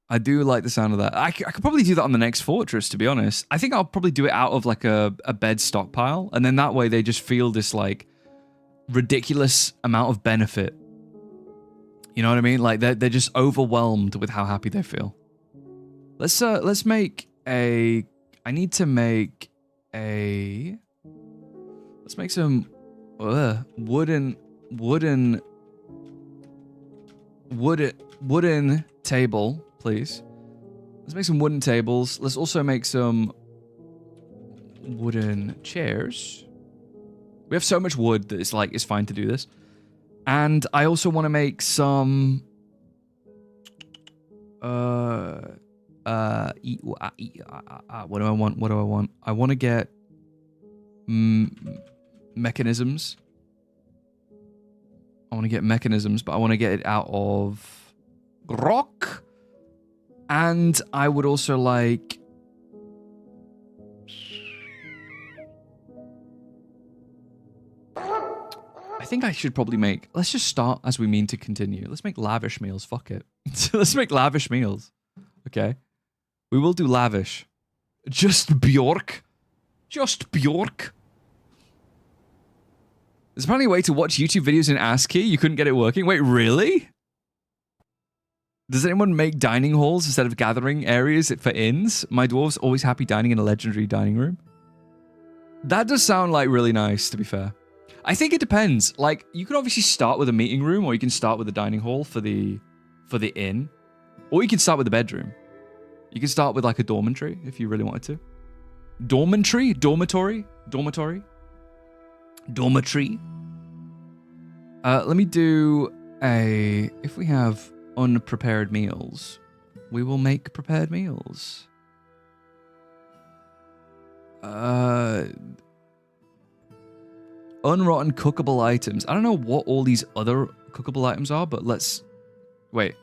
I do like the sound of that. I could probably do that on the next fortress, to be honest. I think I'll probably do it out of like a bed stockpile. And then that way they just feel this like ridiculous amount of benefit. You know what I mean? Like they're just overwhelmed with how happy they feel. Let's make a... I need to make a... Let's make some wooden table, please. Let's make some wooden tables. Let's also make some wooden chairs. We have so much wood that it's like it's fine to do this. And I also want to make some what do I want? I want to get mechanisms. I want to get mechanisms, but I want to get it out of rock. And I would also like... I think I should probably make... Let's just start as we mean to continue. Let's make lavish meals. Fuck it. Let's make lavish meals. Okay. We will do lavish. Just Bjork. Just Bjork. There's apparently a way to watch YouTube videos in ASCII. You couldn't get it working. Wait, really? Does anyone make dining halls instead of gathering areas for inns? My dwarves always happy dining in a legendary dining room. That does sound like really nice, to be fair. I think it depends. Like, you could obviously start with a meeting room, or you can start with a dining hall for the inn. Or you can start with a bedroom. You can start with like a dormitory if you really wanted to. Dormitory? Dormitory? Dormitory? Dormitory? Let me do a... If we have unprepared meals, we will make prepared meals. Unrotten cookable items. I don't know what all these other cookable items are, but let's... Wait.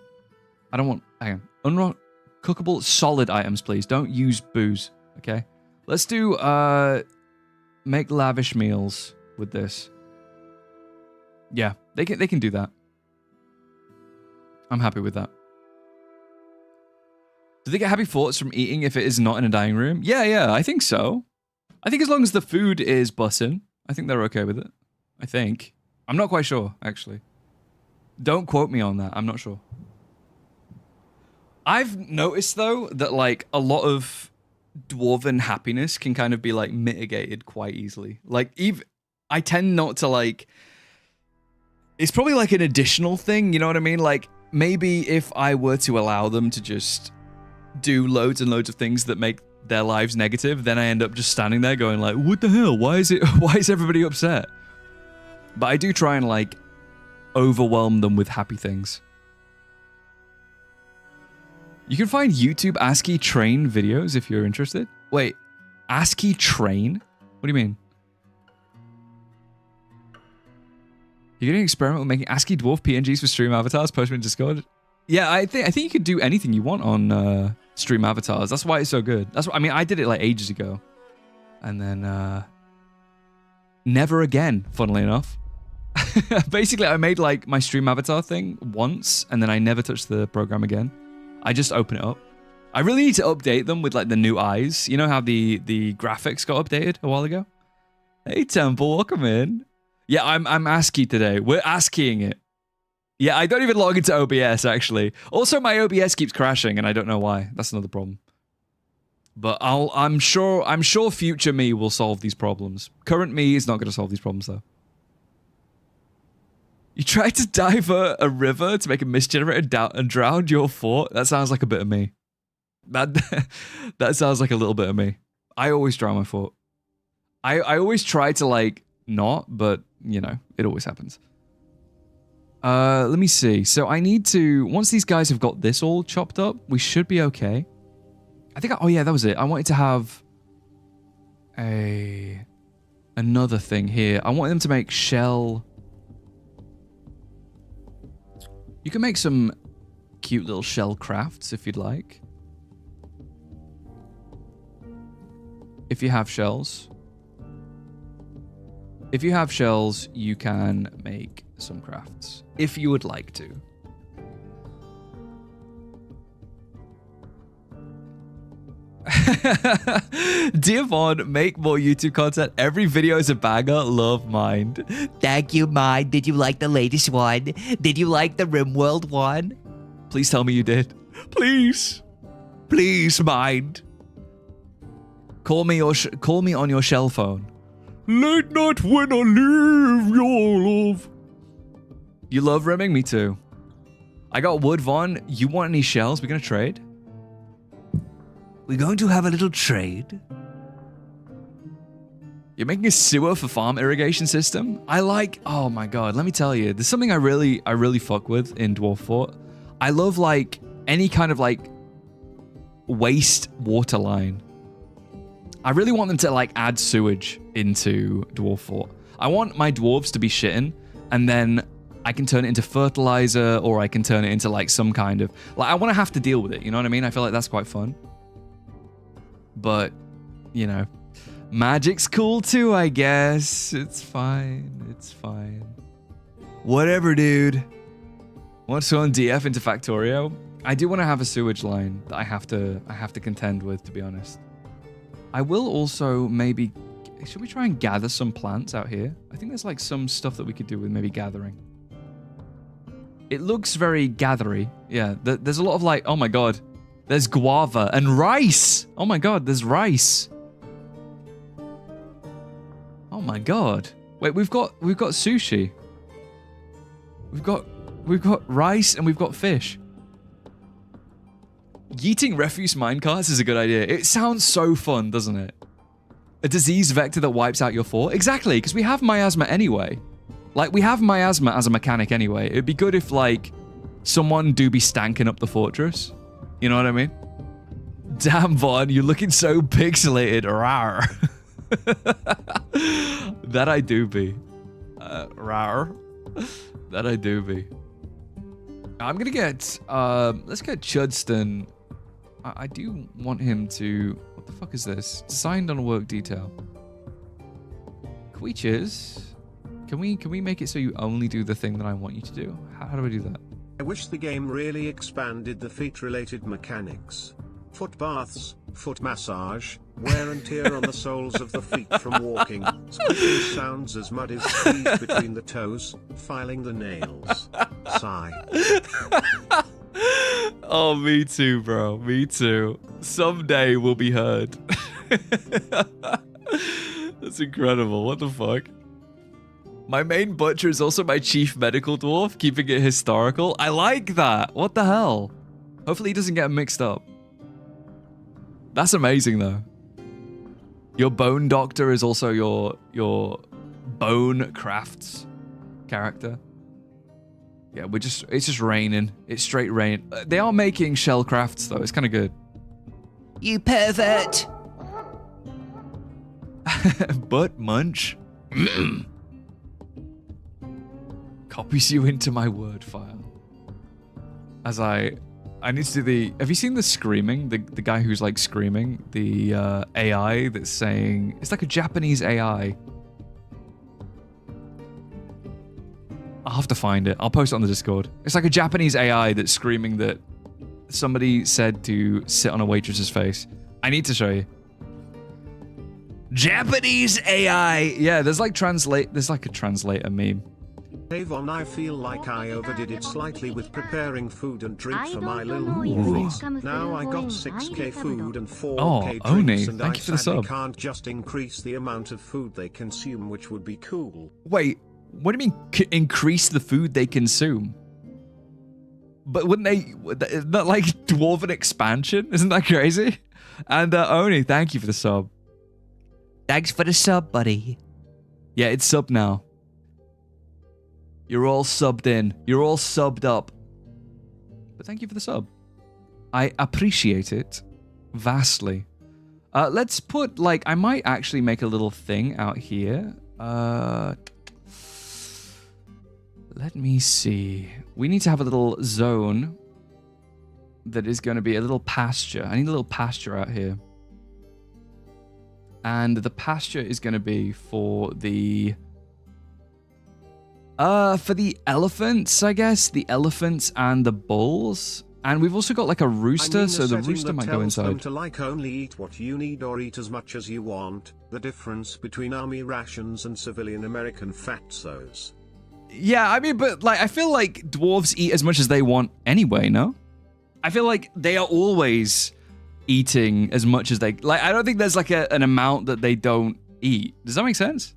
I don't want... Hang on. Unrotten cookable solid items, please. Don't use booze, okay? Let's do, make lavish meals with this. Yeah, they can do that. I'm happy with that. Do they get happy thoughts from eating if it is not in a dining room? Yeah, I think so. I think as long as the food is bussin', I think they're okay with it. I think. I'm not quite sure, actually. Don't quote me on that. I'm not sure. I've noticed, though, that, like, a lot of dwarven happiness can kind of be, like, mitigated quite easily. Like, I tend not to, like... It's probably, like, an additional thing, you know what I mean? Like, maybe if I were to allow them to just do loads and loads of things that make their lives negative, then I end up just standing there going like, what the hell? Why is everybody upset? But I do try and like overwhelm them with happy things. You can find YouTube ASCII train videos if you're interested. Wait, ASCII train? What do you mean? You're gonna experiment with making ASCII dwarf PNGs for stream avatars, post them in Discord? Yeah, I think you could do anything you want on stream avatars. That's why it's so good. That's what I mean. I did it like ages ago, and then never again. Funnily enough, basically I made like my stream avatar thing once, and then I never touched the program again. I just open it up. I really need to update them with like the new eyes. You know how the graphics got updated a while ago? Hey Temple, welcome in. Yeah, I'm ASCII today. We're ASCIIing it. Yeah, I don't even log into OBS, actually. Also, my OBS keeps crashing, and I don't know why. That's another problem. But I'm sure future me will solve these problems. Current me is not going to solve these problems, though. You tried to divert a river to make a mist generator and drowned your fort? That sounds like a bit of me. That sounds like a little bit of me. I always drown my fort. I always try to, like, not, but, you know, it always happens. Let me see. So I need to... Once these guys have got this all chopped up, we should be okay. I think... oh, yeah, that was it. I wanted to have another thing here. I wanted them to make shell... You can make some cute little shell crafts if you'd like. If you have shells. If you have shells, you can make some crafts. If you would like to. Dear Vaughn, make more YouTube content. Every video is a banger. Love Mind. Thank you, Mind. Did you like the latest one? Did you like the RimWorld one? Please tell me you did. Please. Please, Mind. Call me on your shell phone. Late night when I leave your love. You love rimming? Me too. I got wood, Vaughn. You want any shells? We're gonna trade. We're going to have a little trade. You're making a sewer for farm irrigation system? I like... Oh my god, let me tell you. There's something I really fuck with in Dwarf Fort. I love, like, any kind of, like, waste water line. I really want them to, like, add sewage into Dwarf Fort. I want my dwarves to be shitting, and then I can turn it into fertilizer, or I can turn it into, like, some kind of... Like, I want to have to deal with it, you know what I mean? I feel like that's quite fun. But, you know, magic's cool too, I guess. It's fine. It's fine. Whatever, dude. Want to turn DF into Factorio? I do want to have a sewage line that I have to contend with, to be honest. I will also maybe... Should we try and gather some plants out here? I think there's like some stuff that we could do with maybe gathering. It looks very gathery. Yeah, there's a lot of like... Oh my god. There's guava and rice. Oh my god, there's rice. Oh my god. Wait, we've got sushi. We've got rice and we've got fish. Yeeting refuse minecarts is a good idea. It sounds so fun, doesn't it? A disease vector that wipes out your fort? Exactly, because we have miasma anyway. Like, we have miasma as a mechanic anyway. It'd be good if, like, someone do be stanking up the fortress. You know what I mean? Damn, Von, you're looking so pixelated. Rawr. That I do be. Rawr. That I do be. I'm gonna get, let's get Chudston. I do want him to, what the fuck is this? Signed on work detail. Queeches, can we make it so you only do the thing that I want you to do? How do I do that? I wish the game really expanded the feet-related mechanics. Foot baths, foot massage, wear and tear on the soles of the feet from walking, squishing sounds as mud is squeezed between the toes, filing the nails. Sigh. Oh, me too, bro. Me too. Someday we'll be heard. That's incredible. What the fuck? My main butcher is also my chief medical dwarf, keeping it historical. I like that. What the hell? Hopefully he doesn't get mixed up. That's amazing, though. Your bone doctor is also your bone crafts character. Yeah, it's just raining. It's straight rain. They are making shell crafts, though. It's kind of good. You pervert! Butt munch. Copies you into my word file. As I need to do the... Have you seen the screaming? The guy who's like screaming? The AI that's saying... It's like a Japanese AI. I'll have to find it. I'll post it on the Discord. It's like a Japanese AI that's screaming that somebody said to sit on a waitress's face. I need to show you. Japanese AI! Yeah, there's like a translator meme. Hey Von, I feel like I overdid it slightly with preparing food and drink for my little Ooh. wolfies. Now I got 6k food and 4k Oh, drinks, Oni, and thank I you for the sadly sub. can't just increase the amount of food they consume, which would be cool. Wait, what do you mean increase the food they consume? But wouldn't they... Isn't that like Dwarven expansion? Isn't that crazy? And Oni, thank you for the sub. Thanks for the sub, buddy. Yeah, it's sub now. You're all subbed in. You're all subbed up. But thank you for the sub. I appreciate it vastly. Let's put, like, I might actually make a little thing out here. Let me see. We need to have a little zone that is going to be a little pasture. I need a little pasture out here. And the pasture is going to be for the elephants, I guess. The elephants and the bulls. And we've also got like a rooster, so the rooster might go inside. Them to like only eat what you need or eat as much as you want. The difference between army rations and civilian American fatzos. Yeah, I mean, but like I feel like dwarves eat as much as they want anyway, no? I feel like they are always eating as much as they... Like, I don't think there's like an amount that they don't eat. Does that make sense?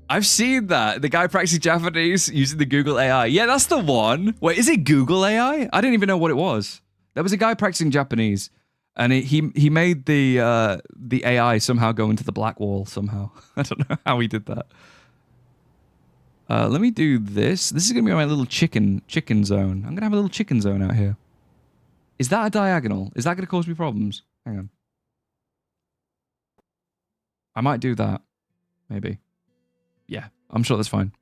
I've seen that. The guy practicing Japanese using the Google AI. Yeah, that's the one. Wait, is it Google AI? I didn't even know what it was. There was a guy practicing Japanese, and he made the AI somehow go into the black wall somehow. I don't know how he did that. Let me do this. This is going to be my little chicken zone. I'm going to have a little chicken zone out here. Is that a diagonal? Is that going to cause me problems? Hang on. I might do that. Maybe. Yeah, I'm sure that's fine.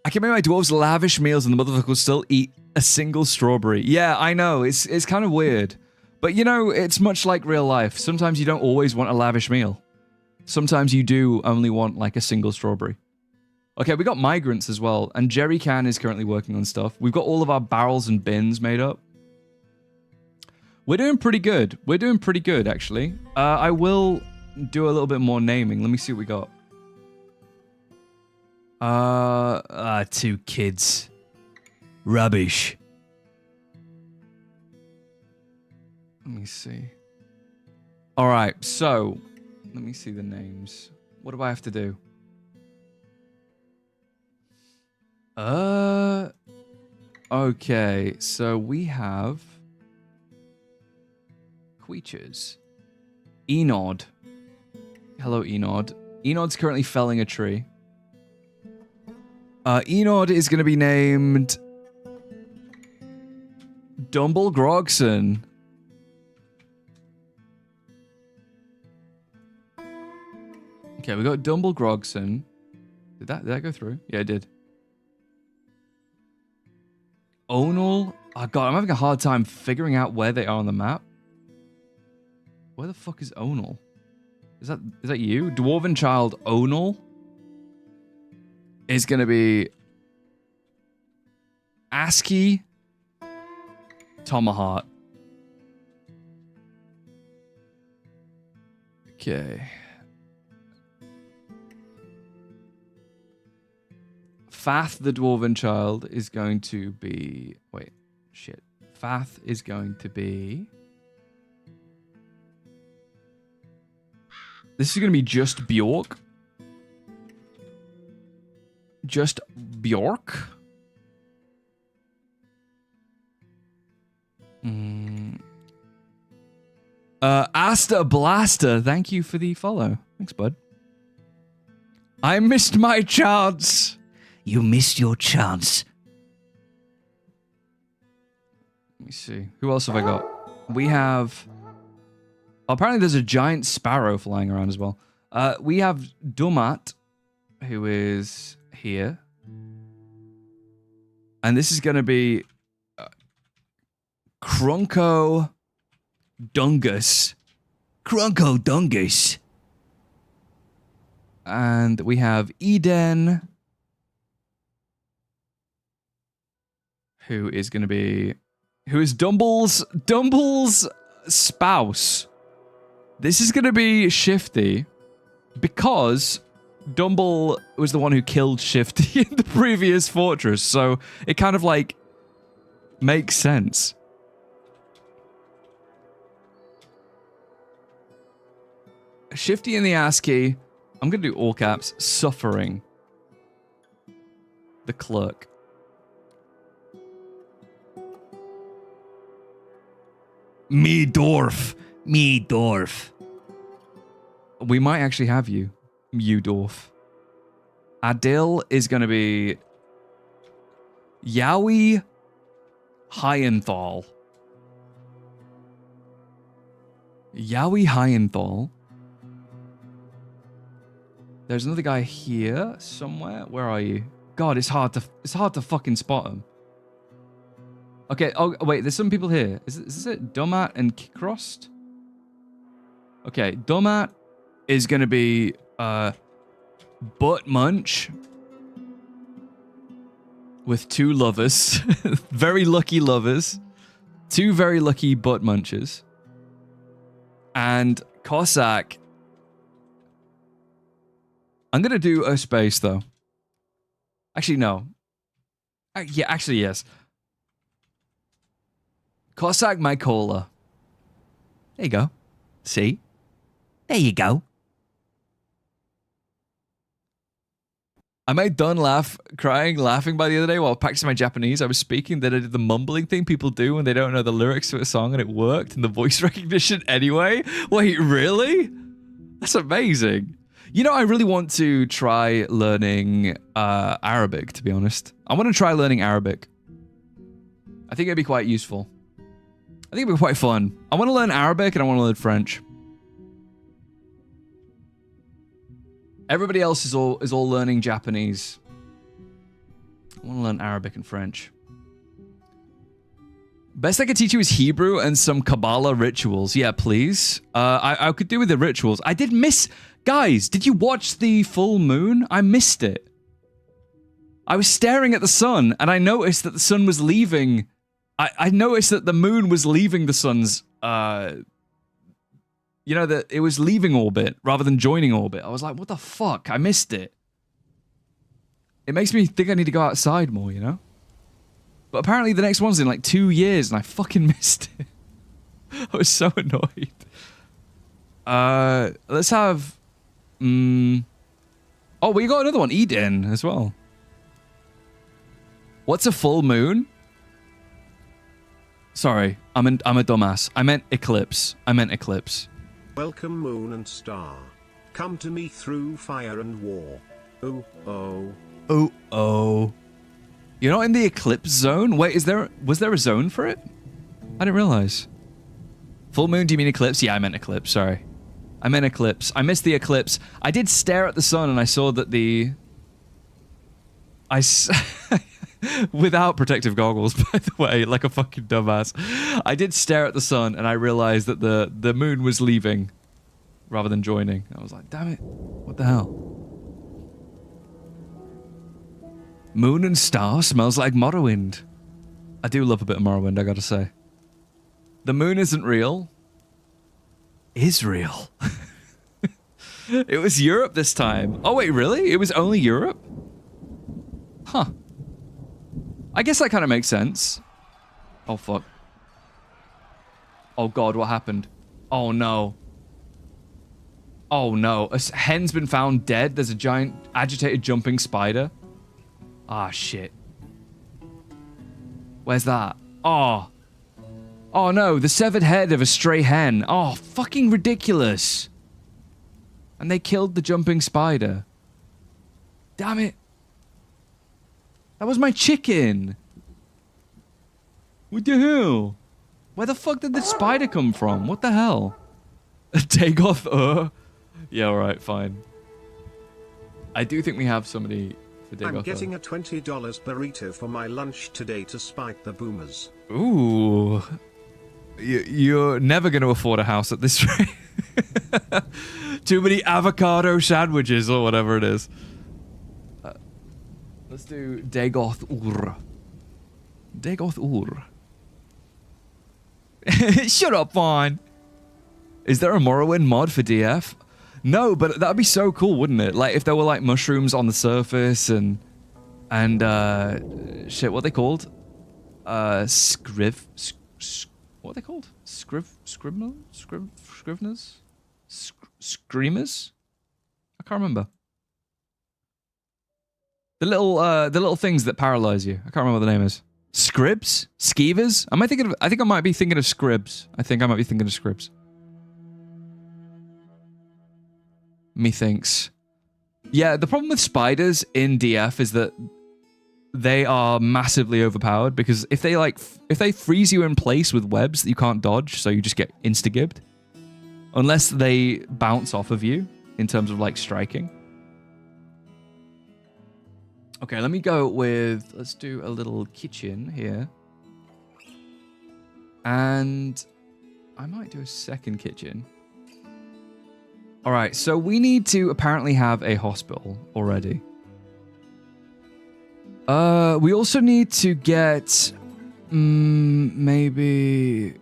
I can make my dwarves lavish meals and the motherfucker will still eat a single strawberry. Yeah, I know. It's kind of weird. But, you know, it's much like real life. Sometimes you don't always want a lavish meal. Sometimes you do only want, like, a single strawberry. Okay, we got migrants as well. And Jerry Can is currently working on stuff. We've got all of our barrels and bins made up. We're doing pretty good. We're doing pretty good, actually. I will do a little bit more naming. Let me see what we got. 2 kids. Rubbish. Let me see. All right, so let me see the names. What do I have to do? Okay, so we have creatures. Enod. Hello, Enod. Enod's currently felling a tree. Enod is going to be named Dumble Grogson. Okay, we got Dumble Grogson. Did that go through? Yeah, it did. Onal. Oh god, I'm having a hard time figuring out where they are on the map. Where the fuck is Onal? Is that you? Dwarven child Onal is gonna be ASCII Tomahawk. Okay. Fath, the Dwarven child, is going to be... Wait, shit. Fath is going to be... This is going to be just Bjork. Just Bjork? Asta Blaster, thank you for the follow. Thanks, bud. I missed my chance. You missed your chance. Let me see. Who else have I got? We have... Oh, apparently there's a giant sparrow flying around as well. We have Dumat, who is here. And this is going to be... Crunko Dungus. Crunko Dungus. And we have Eden, who is going to be... Who is Dumble's spouse. This is going to be Shifty, because Dumble was the one who killed Shifty in the previous fortress, so it kind of, like, makes sense. Shifty in the ASCII. I'm going to do all caps. Suffering. The clerk. Me Dwarf. Me Dwarf. We might actually have you. You Dwarf. Adil is going to be... Yowie Hyenthal. Yowie Hyenthal. There's another guy here somewhere. Where are you? God, it's hard to fucking spot him. Okay, oh wait, there's some people here. Is this it? Domat and Kikrost? Okay, Domat is gonna be Butt Munch with 2 lovers. Very lucky lovers. 2 very lucky butt munchers. And Cossack. I'm going to do a space, though. Actually, no. Yeah, actually, yes. Cossack Mykola. There you go. See? There you go. I made Dunn laugh, laughing by the other day while practicing my Japanese. I was speaking, then I did the mumbling thing people do when they don't know the lyrics to a song, and it worked, and the voice recognition anyway. Wait, really? That's amazing. You know, I really want to try learning Arabic, to be honest. I want to try learning Arabic. I think it'd be quite useful. I think it'd be quite fun. I want to learn Arabic and I want to learn French. Everybody else is all learning Japanese. I want to learn Arabic and French. Best I could teach you is Hebrew and some Kabbalah rituals. Yeah, please. I could do with the rituals. I did miss... Guys, did you watch the full moon? I missed it. I was staring at the sun, and I noticed that the sun was leaving... I noticed that the moon was leaving the sun's... you know, that it was leaving orbit rather than joining orbit. I was like, what the fuck? I missed it. It makes me think I need to go outside more, you know? But apparently the next one's in like 2 years, and I fucking missed it. I was so annoyed. Let's have... Oh, we got another one. Eden as well. What's a full moon? Sorry, I'm a dumbass. I meant eclipse. Welcome Moon and Star. Come to me through fire and war. Oh, oh. Oh. You're not in the eclipse zone? Wait, was there a zone for it? I didn't realize. Full moon, do you mean eclipse? Yeah, I meant eclipse, sorry. I meant eclipse. I missed the eclipse. I did stare at the sun and I saw that the... Without protective goggles, by the way, like a fucking dumbass. I did stare at the sun and I realized that the moon was leaving rather than joining. I was like, damn it, what the hell? Moon and star smells like Morrowind. I do love a bit of Morrowind, I gotta say. The moon isn't real. Is real. It was Europe this time. Oh wait, really? It was only Europe? Huh. I guess that kind of makes sense. Oh fuck. Oh god, what happened? Oh no. Oh no. A hen's been found dead. There's a giant agitated jumping spider. Ah shit. Where's that? Oh. Oh no, the severed head of a stray hen. Oh, fucking ridiculous. And they killed the jumping spider. Damn it. That was my chicken. What the hell? Where the fuck did the spider come from? What the hell? Dagoth, Yeah, alright, fine. I do think we have somebody for Dagoth. I'm getting a $20 burrito for my lunch today to spite the boomers. Ooh. You're never going to afford a house at this rate. Too many avocado sandwiches or whatever it is. Let's do Dagoth Ur. Dagoth Ur. Shut up, Vaughn. Is there a Morrowind mod for DF? No, but that'd be so cool, wouldn't it? Like if there were like mushrooms on the surface and shit, what are they called? What are they called? Scriveners? Screamers? I can't remember. The little things that paralyze you. I can't remember what the name is. Scribs? Skeevers? I think I might be thinking of Scribs. I think I might be thinking of Scribs. Methinks. Yeah, the problem with spiders in DF is that they are massively overpowered because if they freeze you in place with webs that you can't dodge, so you just get insta-gibbed. Unless they bounce off of you in terms of like striking. Okay, let me go with, let's do a little kitchen here. And I might do a second kitchen. All right, so we need to apparently have a hospital already. We also need to get maybe.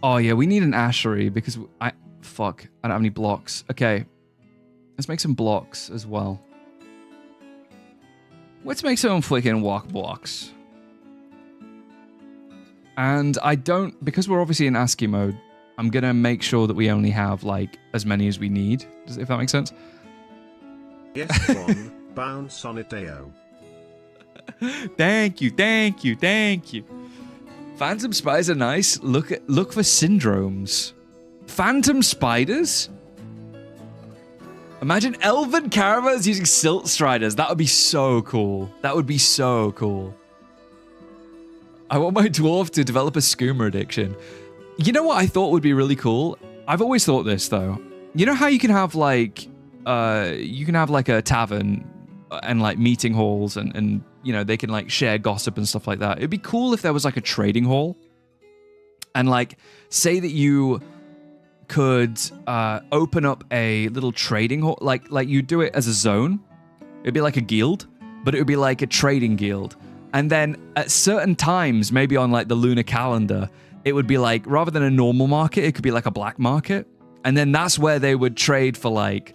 Oh yeah, we need an ashery because I don't have any blocks. Okay, let's make some blocks as well. Let's make some freaking walk blocks. And because we're obviously in ASCII mode, I'm gonna make sure that we only have like as many as we need. If that makes sense. Yes, Von. Bounce on it, Deo. Thank you. Phantom spiders are nice. Look for syndromes. Phantom spiders? Imagine elven caravans using silt striders. That would be so cool. I want my dwarf to develop a skooma addiction. You know what I thought would be really cool? I've always thought this though. You know how you can have like a tavern and like meeting halls and you know they can like share gossip and stuff like that. It'd be cool if there was like a trading hall and like say that you could open up a little trading hall, like you do it as a zone. It'd be like a guild, but it would be like a trading guild. And then at certain times, maybe on like the lunar calendar, it would be like rather than a normal market, it could be like a black market. And then that's where they would trade for like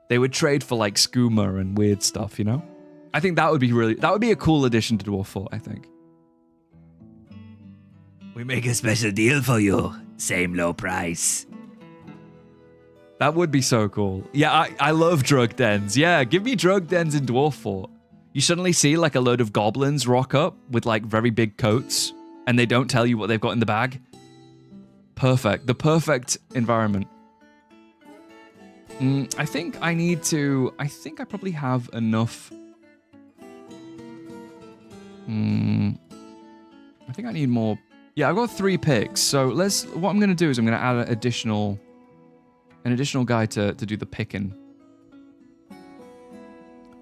skooma and weird stuff, you know? I think that would be a cool addition to Dwarf Fort, I think. We make a special deal for you. Same low price. That would be so cool. Yeah, I love drug dens. Yeah, give me drug dens in Dwarf Fort. You suddenly see like a load of goblins rock up with like very big coats and they don't tell you what they've got in the bag. Perfect. The perfect environment. I think I probably have enough. I think I need more Yeah, I've got 3 picks. So what I'm going to do is I'm going to add an additional guy to do the picking.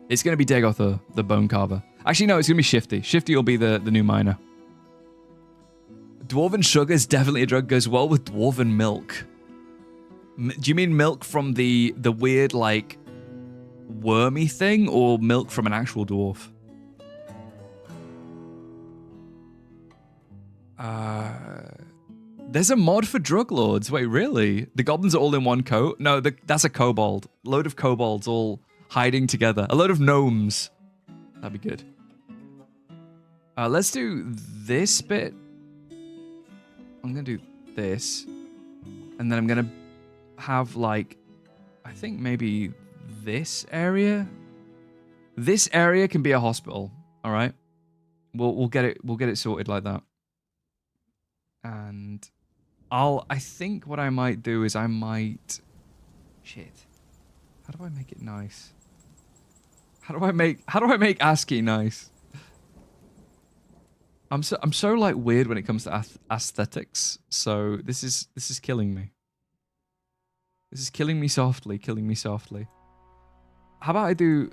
It's going to be Dagoth, the bone carver. Actually, no, it's going to be Shifty. Shifty will be the new miner. Dwarven sugar is definitely a drug. Goes well with dwarven milk. Do you mean milk from the weird, like, wormy thing, or milk from an actual dwarf? There's a mod for drug lords. Wait, really? The goblins are all in one coat? No, that's a kobold. Load of kobolds all hiding together. A load of gnomes. That'd be good. Let's do this bit. I'm gonna do this. And then I'm gonna have, like, I think maybe this area. This area can be a hospital. All right. We'll get it sorted like that. And I think what I might do is shit. How do I make it nice? How do I make ASCII nice? I'm so like weird when it comes to aesthetics. So this is killing me. This is killing me softly, How about I do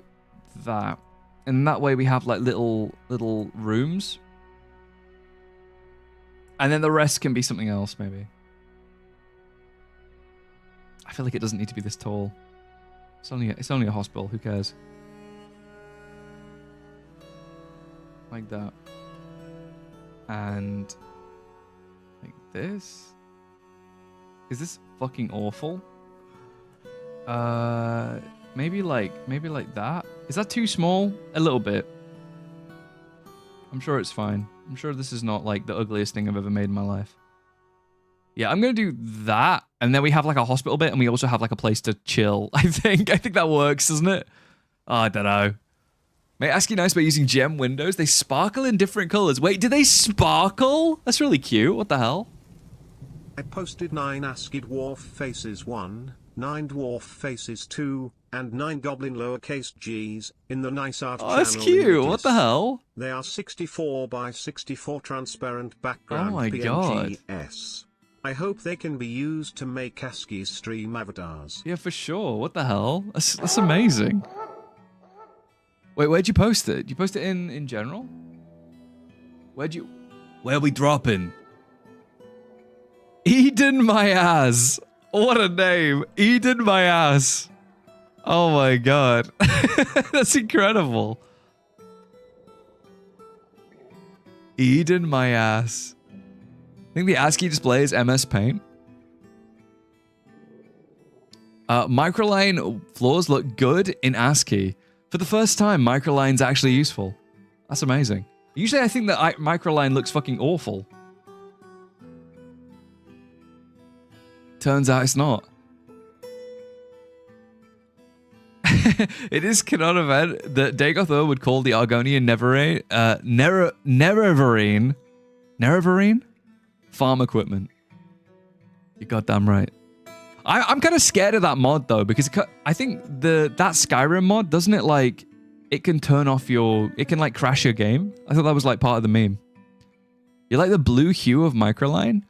that? And that way we have like little rooms. And then the rest can be something else, maybe. I feel like it doesn't need to be this tall. It's only a hospital. Who cares? Like that. And like this. Is this fucking awful? Maybe like that. Is that too small? A little bit. I'm sure it's fine. I'm sure this is not like the ugliest thing I've ever made in my life. Yeah, I'm gonna do that, and then we have like a hospital bit, and we also have like a place to chill. I think that works, doesn't it? Oh, I don't know. May I ask you nice by using gem windows? They sparkle in different colors. Wait, do they sparkle? That's really cute. What the hell? I posted 9 ASCII dwarf faces 1, 9 dwarf faces 2, and 9 goblin lowercase g's in the nice art channel. That's cute. Images. What the hell? They are 64 by 64 transparent background oh my PNGs. I hope they can be used to make ASCII stream avatars. Yeah, for sure. What the hell? That's amazing. Wait, where'd you post it? Did you post it in general? Where we dropping? Eden my ass. What a name. Eden my ass. Oh my god. That's incredible. Eden my ass. I think the ASCII display is MS Paint. Microline floors look good in ASCII. For the first time, microline's actually useful. That's amazing. Usually I think that microline looks fucking awful. Turns out it's not. It is canon event that Dagoth would call the Argonian Nerevarine farm equipment. You goddamn right. I'm kind of scared of that mod though, because I think that Skyrim mod, doesn't it, like, it can turn off it can like crash your game? I thought that was like part of the meme. You like the blue hue of microline?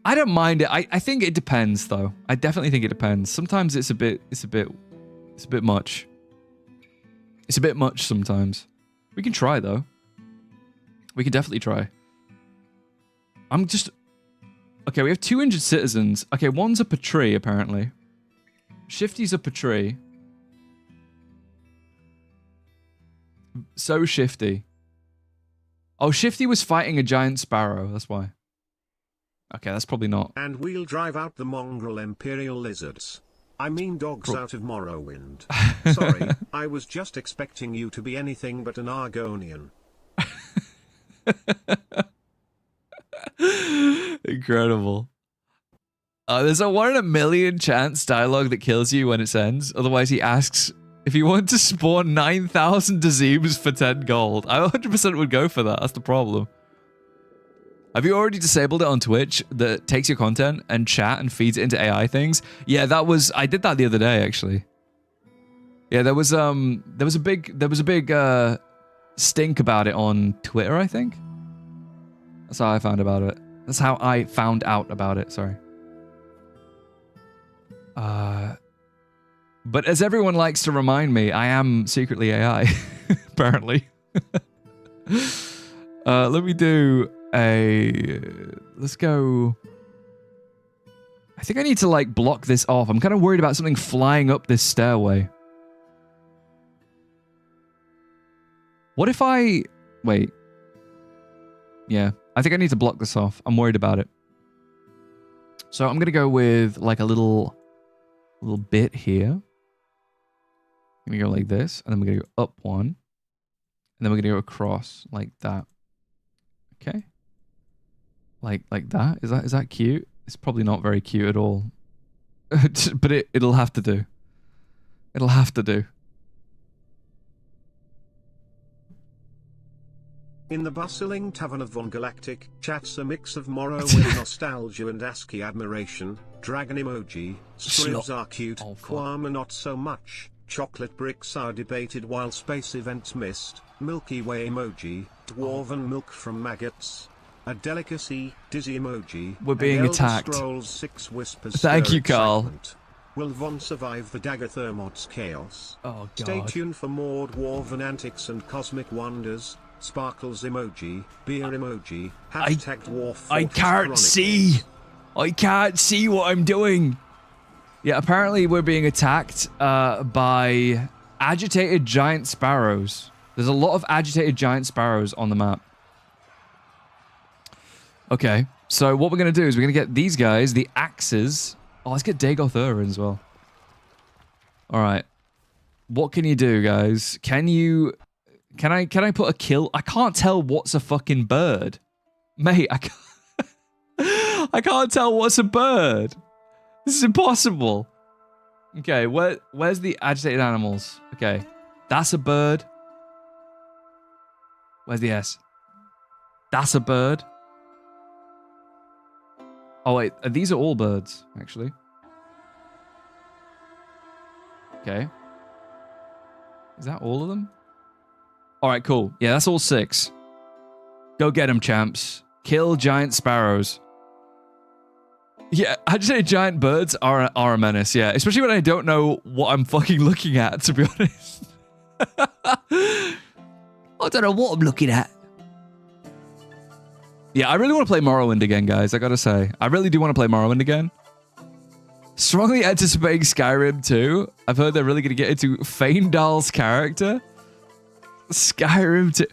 I don't mind it. I think it depends though. I definitely think it depends. Sometimes it's a bit much. It's a bit much sometimes. We can try though. We can definitely try. Okay, we have 200 citizens. Okay, one's a Patrie, apparently. Shifty's a Patrie. So Shifty. Oh, Shifty was fighting a giant sparrow, that's why. Okay, that's probably not. And we'll drive out the mongrel imperial lizards. I mean dogs out of Morrowind. Sorry, I was just expecting you to be anything but an Argonian. Incredible. There's a 1 in a million chance dialogue that kills you when it ends. Otherwise, he asks if you want to spawn 9,000 Dazeems for 10 gold. I 100% would go for that. That's the problem. Have you already disabled it on Twitch that takes your content and chat and feeds it into AI things? Yeah, I did that the other day, actually. Yeah, there was a big stink about it on Twitter, I think. That's how I found about it. That's how I found out about it, sorry. But as everyone likes to remind me, I am secretly AI, apparently. Let me do let's go. I think I need to like block this off. I'm kind of worried about something flying up this stairway. What if wait. Yeah, I think I need to block this off. I'm worried about it. So I'm going to go with like a little bit here. I'm going to go like this, and then we're going to go up one. And then we're going to go across like that. Okay. Like that. Is that cute? It's probably not very cute at all. But it'll have to do. It'll have to do. In the bustling tavern of VonGalactic, chats a mix of Morrow with nostalgia and ASCII admiration. Dragon emoji, scribs are cute, Kwama not so much. Chocolate bricks are debated while space events missed. Milky Way emoji, dwarven milk from maggots. A delicacy, dizzy emoji. We're being attacked. Scrolls 6 whispers. Thank you, Carl. Excitement. Will Von survive the dagger thermod's chaos? Oh, God. Stay tuned for more dwarven antics and cosmic wonders. Sparkles emoji, beer emoji, hashtag dwarf. I can't see. I can't see what I'm doing. Yeah, apparently we're being attacked by agitated giant sparrows. There's a lot of agitated giant sparrows on the map. Okay, so what we're going to do is we're going to get these guys, the axes. Oh, let's get Dagoth Ur as well. All right. What can you do, guys? Can I put a kill? I can't tell what's a fucking bird. Mate, I can't tell what's a bird. This is impossible. Okay, where's the agitated animals? Okay, that's a bird. Where's the S? That's a bird. Oh wait, these are all birds, actually. Okay. Is that all of them? Alright, cool. Yeah, that's all 6. Go get them, champs. Kill giant sparrows. Yeah, agitated giant birds are a menace, yeah. Especially when I don't know what I'm fucking looking at, to be honest. I don't know what I'm looking at. Yeah, I really want to play Morrowind again, guys, I gotta say. I really do want to play Morrowind again. Strongly anticipating Skyrim too. I've heard they're really going to get into Feindal's character. Skyrim 2.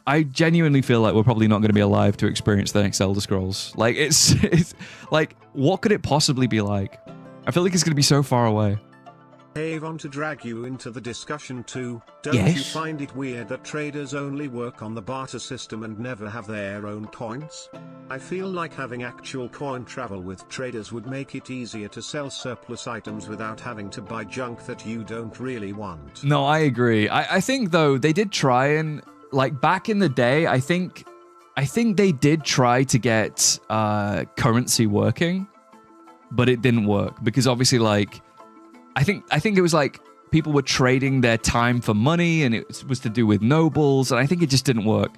I genuinely feel like we're probably not going to be alive to experience the next Elder Scrolls. Like, it's like, what could it possibly be like? I feel like it's going to be so far away. Hey, want to drag you into the discussion too. Don't Yes? you find it weird that traders only work on the barter system and never have their own coins? I feel like having actual coin travel with traders would make it easier to sell surplus items without having to buy junk that you don't really want. No, I agree. I think, though, they did try and, like, back in the day, I think they did try to get currency working, but it didn't work because obviously, like, I think it was like people were trading their time for money, and it was to do with nobles, and I think it just didn't work.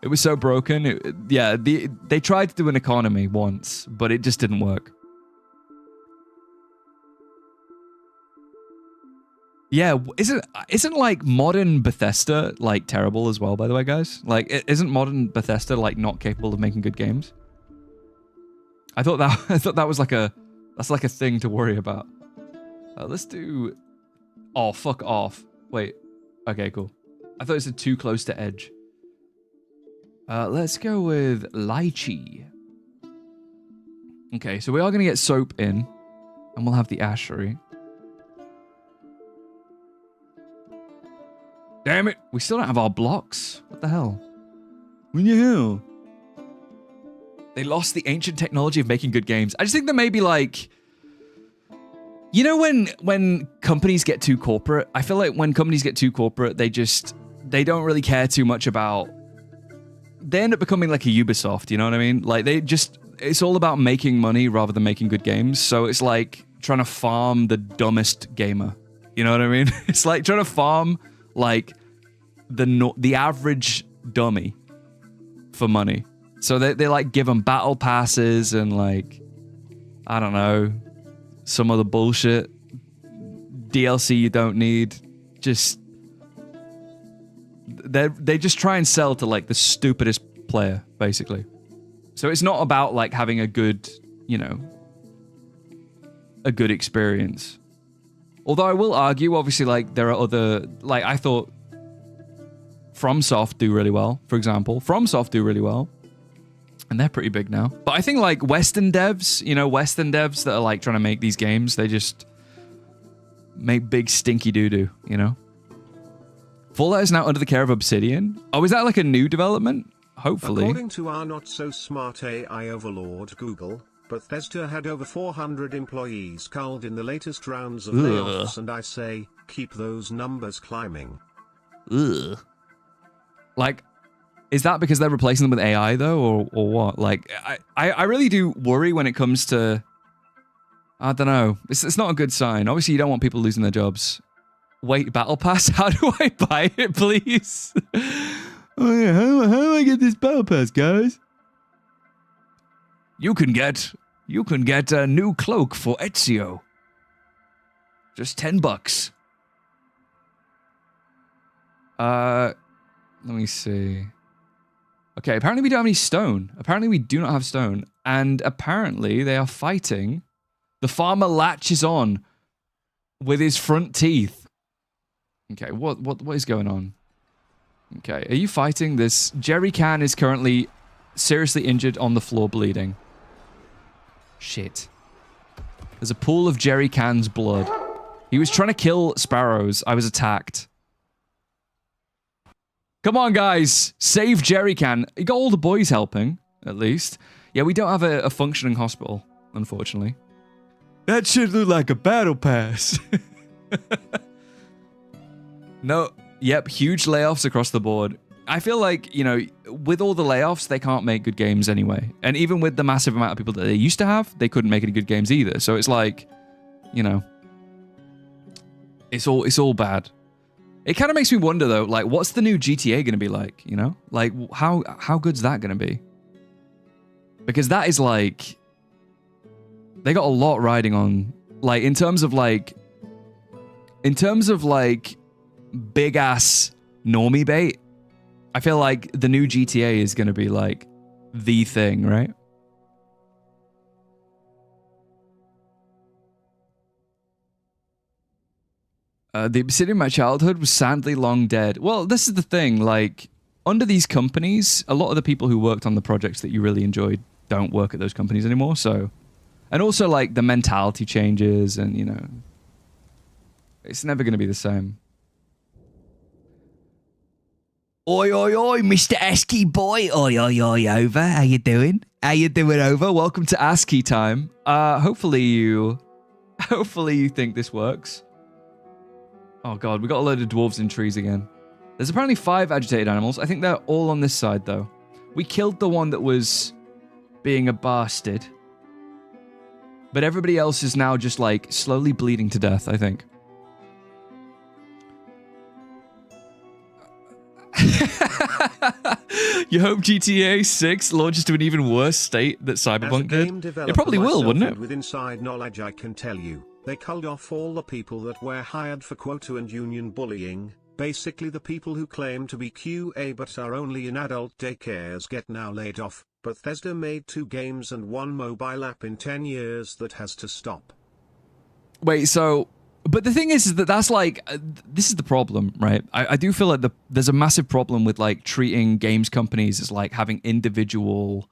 It was so broken. They tried to do an economy once, but it just didn't work. Yeah, isn't like modern Bethesda like terrible as well? By the way, guys, like isn't modern Bethesda like not capable of making good games? I thought that was like a thing to worry about. Let's do. Oh, fuck off. Wait. Okay, cool. I thought it said too close to edge. Let's go with lychee. Okay, so we are going to get soap in, and we'll have the ashery. Damn it! We still don't have our blocks. What the hell? What the hell? They lost the ancient technology of making good games. I just think there may be like... You know when companies get too corporate? I feel like when companies get too corporate, they don't really care too much about... They end up becoming like a Ubisoft, you know what I mean? Like it's all about making money rather than making good games. So it's like trying to farm the dumbest gamer. You know what I mean? It's like trying to farm like the average dummy for money. So they like give them battle passes and like, I don't know, some other bullshit. DLC you don't need. Just they just try and sell to like the stupidest player, basically. So it's not about like having a good, you know, a good experience. Although I will argue, obviously, like there are other, like I thought FromSoft do really well, for example. FromSoft do really well. And they're pretty big now. But I think like Western devs, you know, Western devs that are like trying to make these games, they just make big stinky doo-doo, you know? Fallout is now under the care of Obsidian. Oh, is that like a new development? Hopefully. According to our not-so-smart AI overlord Google, Bethesda had over 400 employees culled in the latest rounds of layoffs, and I say, keep those numbers climbing. Ugh. Like, is that because they're replacing them with AI though, or what? Like, I really do worry when it comes to, I don't know. It's not a good sign. Obviously, you don't want people losing their jobs. Wait, Battle Pass? How do I buy it, please? Oh yeah, how do I get this Battle Pass, guys? You can get a new cloak for ASCII. Just $10. Let me see. Okay, apparently we don't have any stone. Apparently we do not have stone. And apparently they are fighting. The farmer latches on with his front teeth. Okay, what is going on? Okay, are you fighting this? Jerry Can is currently seriously injured on the floor, bleeding. Shit. There's a pool of Jerry Can's blood. He was trying to kill sparrows. I was attacked. Come on, guys. Save Jerry Can. You got all the boys helping, at least. Yeah, we don't have a functioning hospital, unfortunately. That should look like a battle pass. No. Yep, huge layoffs across the board. I feel like, you know, with all the layoffs, they can't make good games anyway. And even with the massive amount of people that they used to have, they couldn't make any good games either. So it's like, you know, it's all bad. It kind of makes me wonder though, like, what's the new GTA going to be like? You know, like how good's that going to be? Because that is like, they got a lot riding on, like in terms of like big ass normie bait. I feel like the new GTA is going to be like the thing, right? The Obsidian of my childhood was sadly long dead. Well, this is the thing, like, under these companies, a lot of the people who worked on the projects that you really enjoyed don't work at those companies anymore, so... And also, like, the mentality changes, and, you know... It's never going to be the same. Oi, oi, oi, Mr. ASCII boy. Oi, oi, oi, over. How you doing? How you doing, over? Welcome to ASCII time. Hopefully you think this works. Oh god, we got a load of dwarves in trees again. There's apparently 5 agitated animals. I think they're all on this side, though. We killed the one that was being a bastard. But everybody else is now just, like, slowly bleeding to death, I think. You hope GTA 6 launches to an even worse state that Cyberpunk did? It probably will, wouldn't it? With inside knowledge, I can tell you, they culled off all the people that were hired for quota and union bullying. Basically the people who claim to be QA but are only in adult daycares get now laid off. Bethesda made 2 games and 1 mobile app in 10 years that has to stop. Wait, so... But the thing is that that's like, this is the problem, right? I do feel like there's a massive problem with like treating games companies as like having individual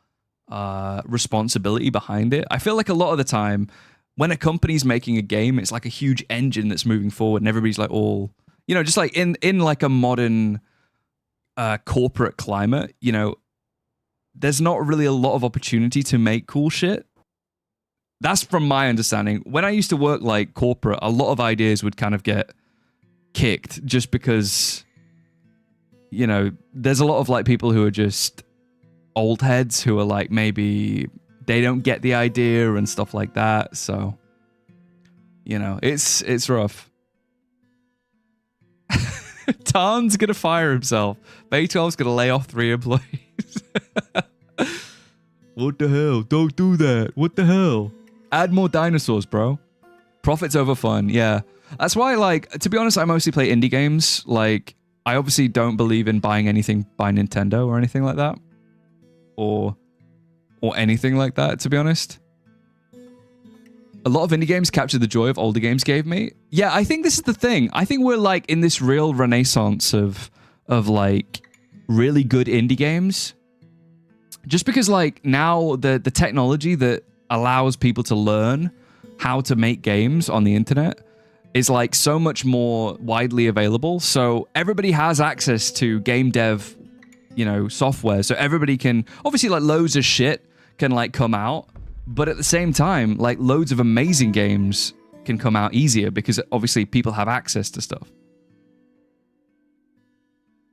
responsibility behind it. I feel like a lot of the time when a company's making a game, it's like a huge engine that's moving forward and everybody's like all, you know, just like in like a modern corporate climate, you know, there's not really a lot of opportunity to make cool shit. That's from my understanding. When I used to work like corporate, a lot of ideas would kind of get kicked just because, you know, there's a lot of like people who are just old heads who are like, maybe they don't get the idea and stuff like that. So, you know, it's rough. Tarn's gonna fire himself. Bay 12's gonna lay off 3 employees. What the hell? Don't do that. What the hell? Add more dinosaurs, bro. Profits over fun. Yeah. That's why, like, to be honest, I mostly play indie games. Like, I obviously don't believe in buying anything by Nintendo or anything like that. Or anything like that, to be honest. A lot of indie games capture the joy of older games gave me. Yeah, I think this is the thing. I think we're, like, in this real renaissance of like, really good indie games. Just because, like, now the technology that allows people to learn how to make games on the internet is, like, so much more widely available. So everybody has access to game dev, you know, software. So everybody can, obviously, like, loads of shit can, like, come out. But at the same time, like, loads of amazing games can come out easier because, obviously, people have access to stuff.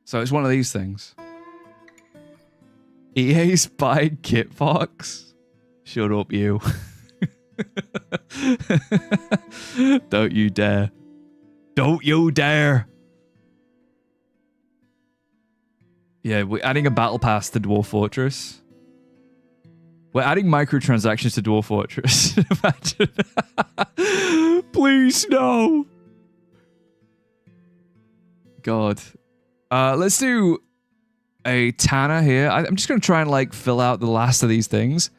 So it's one of these things. EA's buying Kitfox? Shut up, you. Don't you dare. Don't you dare. Yeah, we're adding a battle pass to Dwarf Fortress. We're adding microtransactions to Dwarf Fortress. Imagine. Please, no. God. Let's do a Tanner here. I'm just going to try and, like, fill out the last of these things.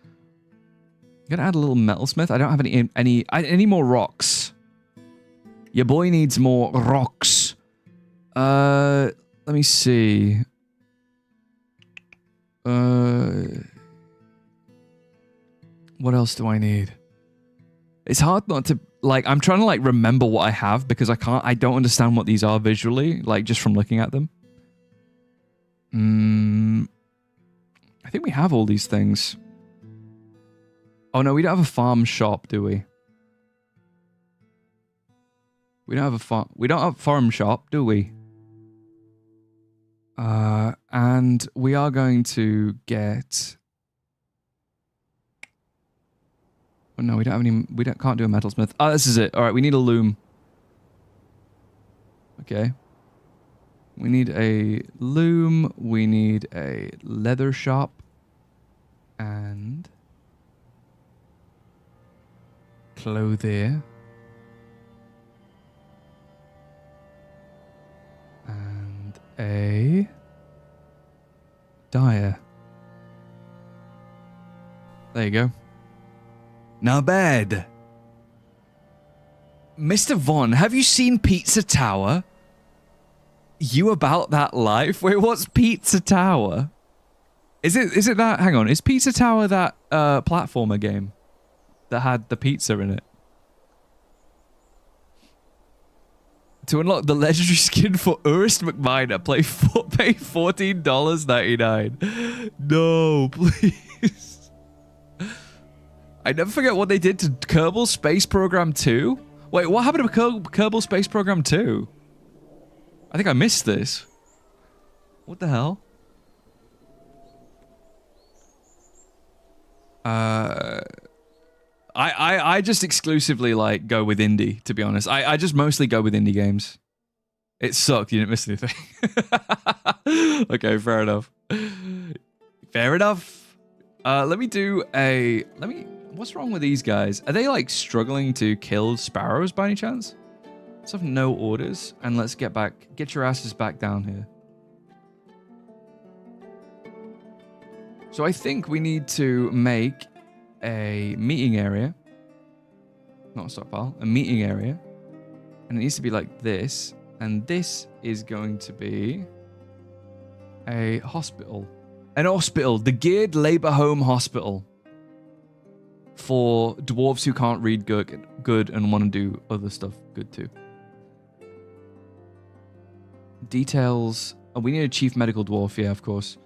I'm going to add a little metalsmith. I don't have any more rocks. Your boy needs more rocks. Let me see. What else do I need? It's hard not to, like, I'm trying to, like, remember what I have because I don't understand what these are visually, like, just from looking at them. I think we have all these things. Oh no, we don't have a farm shop, do we? We don't have a farm shop, do we? And we are going to get. Oh no, we don't have any. Can't do a metalsmith. Oh, this is it. All right, we need a loom. Okay. We need a loom, we need a leather shop, and clothier, and a dyer. There you go. Not bad. Mr. Von, have you seen Pizza Tower? You about that life? Wait, what's Pizza Tower? Is it that? Hang on, is Pizza Tower that platformer game that had the pizza in it? To unlock the legendary skin for Urist McMiner, pay $14.99. No, please. I never forget what they did to Kerbal Space Program 2. Wait, what happened to Kerbal Space Program 2? I think I missed this. What the hell? I just exclusively, like, go with indie, to be honest. I just mostly go with indie games. It sucked. You didn't miss anything. Okay, fair enough. Fair enough. What's wrong with these guys? Are they, like, struggling to kill sparrows by any chance? Let's have no orders, and let's get your asses back down here. So I think we need to make a meeting area. Not a stockpile, a meeting area. And it needs to be like this. And this is going to be a hospital. An hospital, the Geared Labor Home Hospital. For dwarves who can't read good and want to do other stuff good too. Details. Oh, we need a chief medical dwarf, yeah, of course.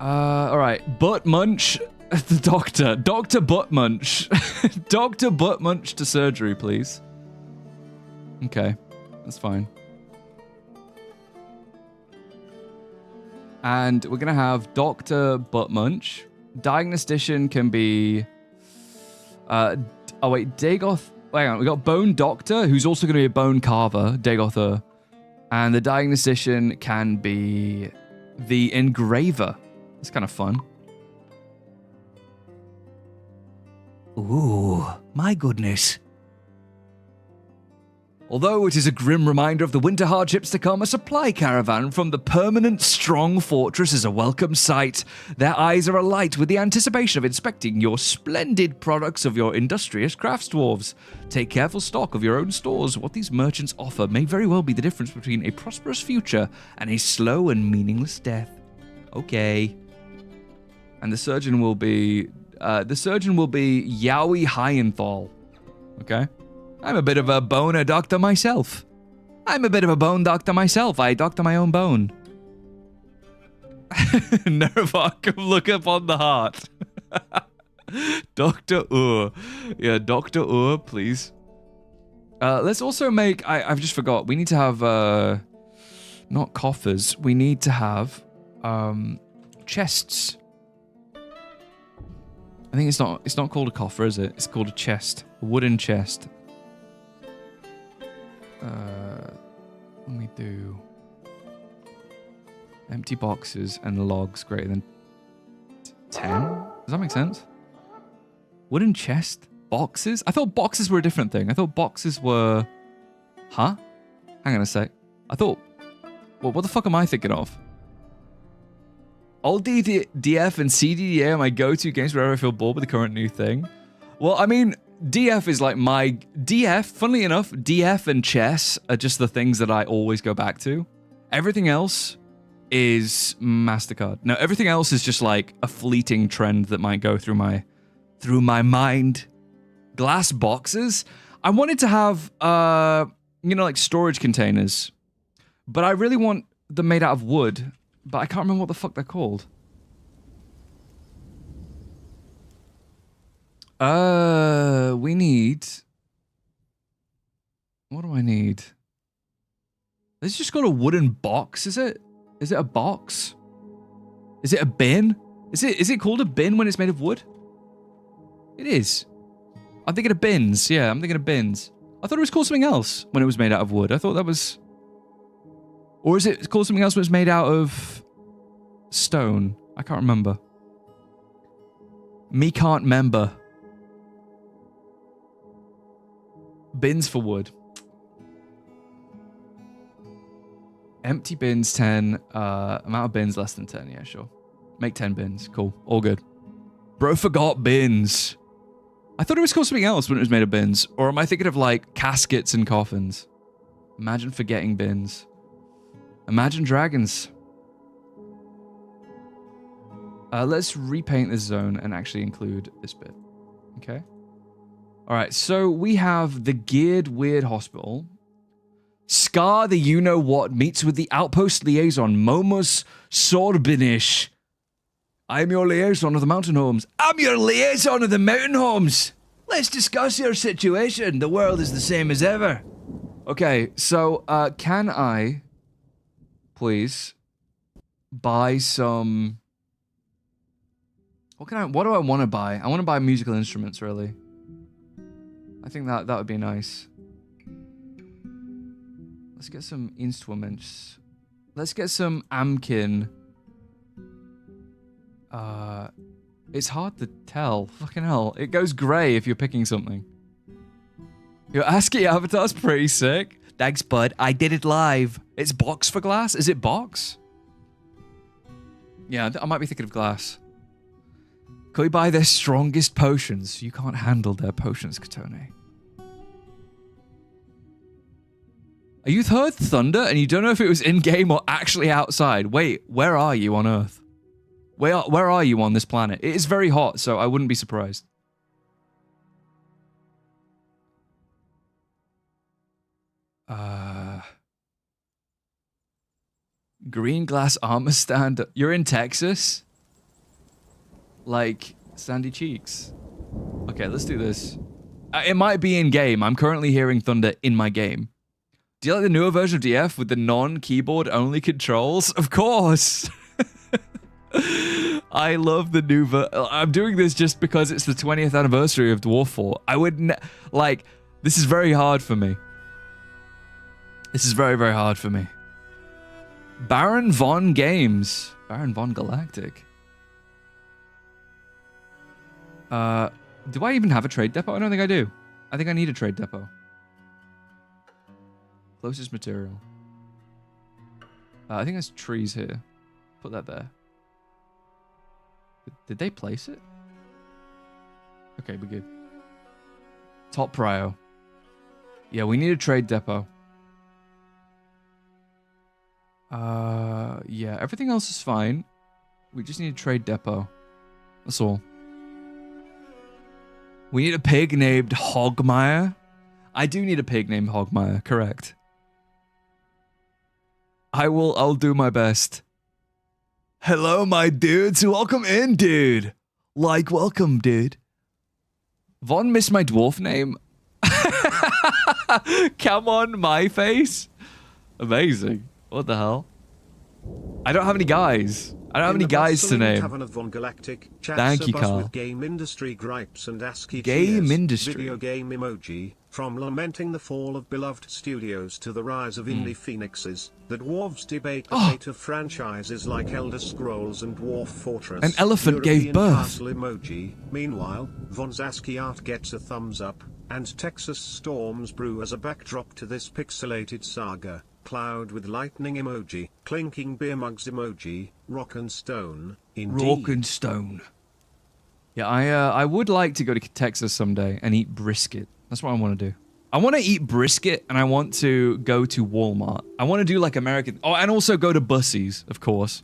Alright. Butt Munch, the doctor. Dr. Butt Munch. Dr. Butt Munch to surgery, please. Okay, that's fine. And we're gonna have Dr. Butt Munch. Diagnostician can be... oh wait, Dagoth... Hang on, we got Bone Doctor, who's also going to be a Bone Carver, Dagother. And the Diagnostician can be the Engraver. It's kind of fun. Ooh, my goodness. Although it is a grim reminder of the winter hardships to come, a supply caravan from the permanent strong fortress is a welcome sight. Their eyes are alight with the anticipation of inspecting your splendid products of your industrious crafts dwarves. Take careful stock of your own stores. What these merchants offer may very well be the difference between a prosperous future and a slow and meaningless death. Okay. And the surgeon will be Yowie Hyenthal. Okay? I'm a bit of a boner doctor myself. I'm a bit of a bone doctor myself. I doctor my own bone. Nervok, look up on the heart. Dr. Ur. Yeah, Dr. Ur, please. Let's also make... I've just forgot. We need to have... not coffers. We need to have... chests. I think it's not called a coffer, is it? It's called a chest. A wooden chest. Let me do empty boxes and logs greater than 10. Does that make sense? Wooden chest boxes? I thought boxes were a different thing. I thought boxes were... Huh? Hang on a sec. I thought... What the fuck am I thinking of? Old DF and CDDA are my go-to games whenever I feel bored with the current new thing. Well, I mean... DF is like my... DF, funnily enough, DF and chess are just the things that I always go back to. Everything else is MasterCard. No, everything else is just like a fleeting trend that might go through my mind. Glass boxes? I wanted to have, like storage containers. But I really want them made out of wood. But I can't remember what the fuck they're called. We need... What do I need? It's just got a wooden box, is it? Is it a box? Is it a bin? Is it called a bin when it's made of wood? It is. I'm thinking of bins. Yeah, I'm thinking of bins. I thought it was called something else when it was made out of wood. I thought that was... Or is it called something else when it's made out of stone? I can't remember. Me can't remember. Bins for wood. Empty bins, 10. Amount of bins, less than 10. Yeah, sure. Make 10 bins. Cool. All good. Bro forgot bins. I thought it was called something else when it was made of bins. Or am I thinking of, like, caskets and coffins? Imagine forgetting bins. Imagine dragons. Let's repaint this zone and actually include this bit. Okay. Alright, so we have the Geared Weird Hospital. Scar the you-know-what meets with the Outpost Liaison, Momus Sorbinish. I'm your liaison of the mountain homes. I'm your liaison of the mountain homes. Let's discuss your situation. The world is the same as ever. Okay, so, can I, please, buy some... What do I want to buy? I want to buy musical instruments, really. I think that would be nice. Let's get some instruments. Let's get some Amkin. It's hard to tell. Fucking hell. It goes grey if you're picking something. Your ASCII avatar's pretty sick. Thanks, bud. I did it live. It's box for glass? Is it box? Yeah, I might be thinking of glass. Can we buy their strongest potions? You can't handle their potions, Katone. You've heard thunder and you don't know if it was in-game or actually outside. Wait, where are you on Earth? Where are you on this planet? It is very hot, so I wouldn't be surprised. Green glass armor stand. You're in Texas? Like, sandy cheeks. Okay, let's do this. It might be in-game. I'm currently hearing thunder in my game. Do you like the newer version of DF with the non-keyboard only controls? Of course! I love the new I'm doing this just because it's the 20th anniversary of Dwarf 4. I wouldn't... Like, this is very hard for me. This is very, very hard for me. Baron Von Games. Baron VonGalactic. Do I even have a trade depot? I don't think I do. I think I need a trade depot. Closest material. I think there's trees here. Put that there. Did they place it? Okay, we're good. Top prio. Yeah, we need a trade depot. Yeah, everything else is fine. We just need a trade depot. That's all. We need a pig named Hogmire. I do need a pig named Hogmire, correct. I'll do my best. Hello, my dudes. Welcome in, dude. Like, welcome, dude. Von missed my dwarf name. Come on, my face. Amazing. What the hell? I don't have any guys. I don't have any guys to name. Tavern of VonGalactic, Thank you, Carl. with game industry gripes and ASCII Game cheers, industry. Video game emoji. From lamenting the fall of beloved studios to the rise of indie phoenixes, the dwarves debate the fate of franchises like Elder Scrolls and Dwarf Fortress. An elephant European gave birth. Castle emoji. Meanwhile, Von's ASCII art gets a thumbs up, and Texas storms brew as a backdrop to this pixelated saga. Cloud with lightning emoji, clinking beer mugs emoji, rock and stone, indeed. Rock and stone. Yeah, I would like to go to Texas someday and eat brisket. That's what I want to do. I want to eat brisket and I want to go to Walmart. I want to do like American... Oh, and also go to Bussies, of course.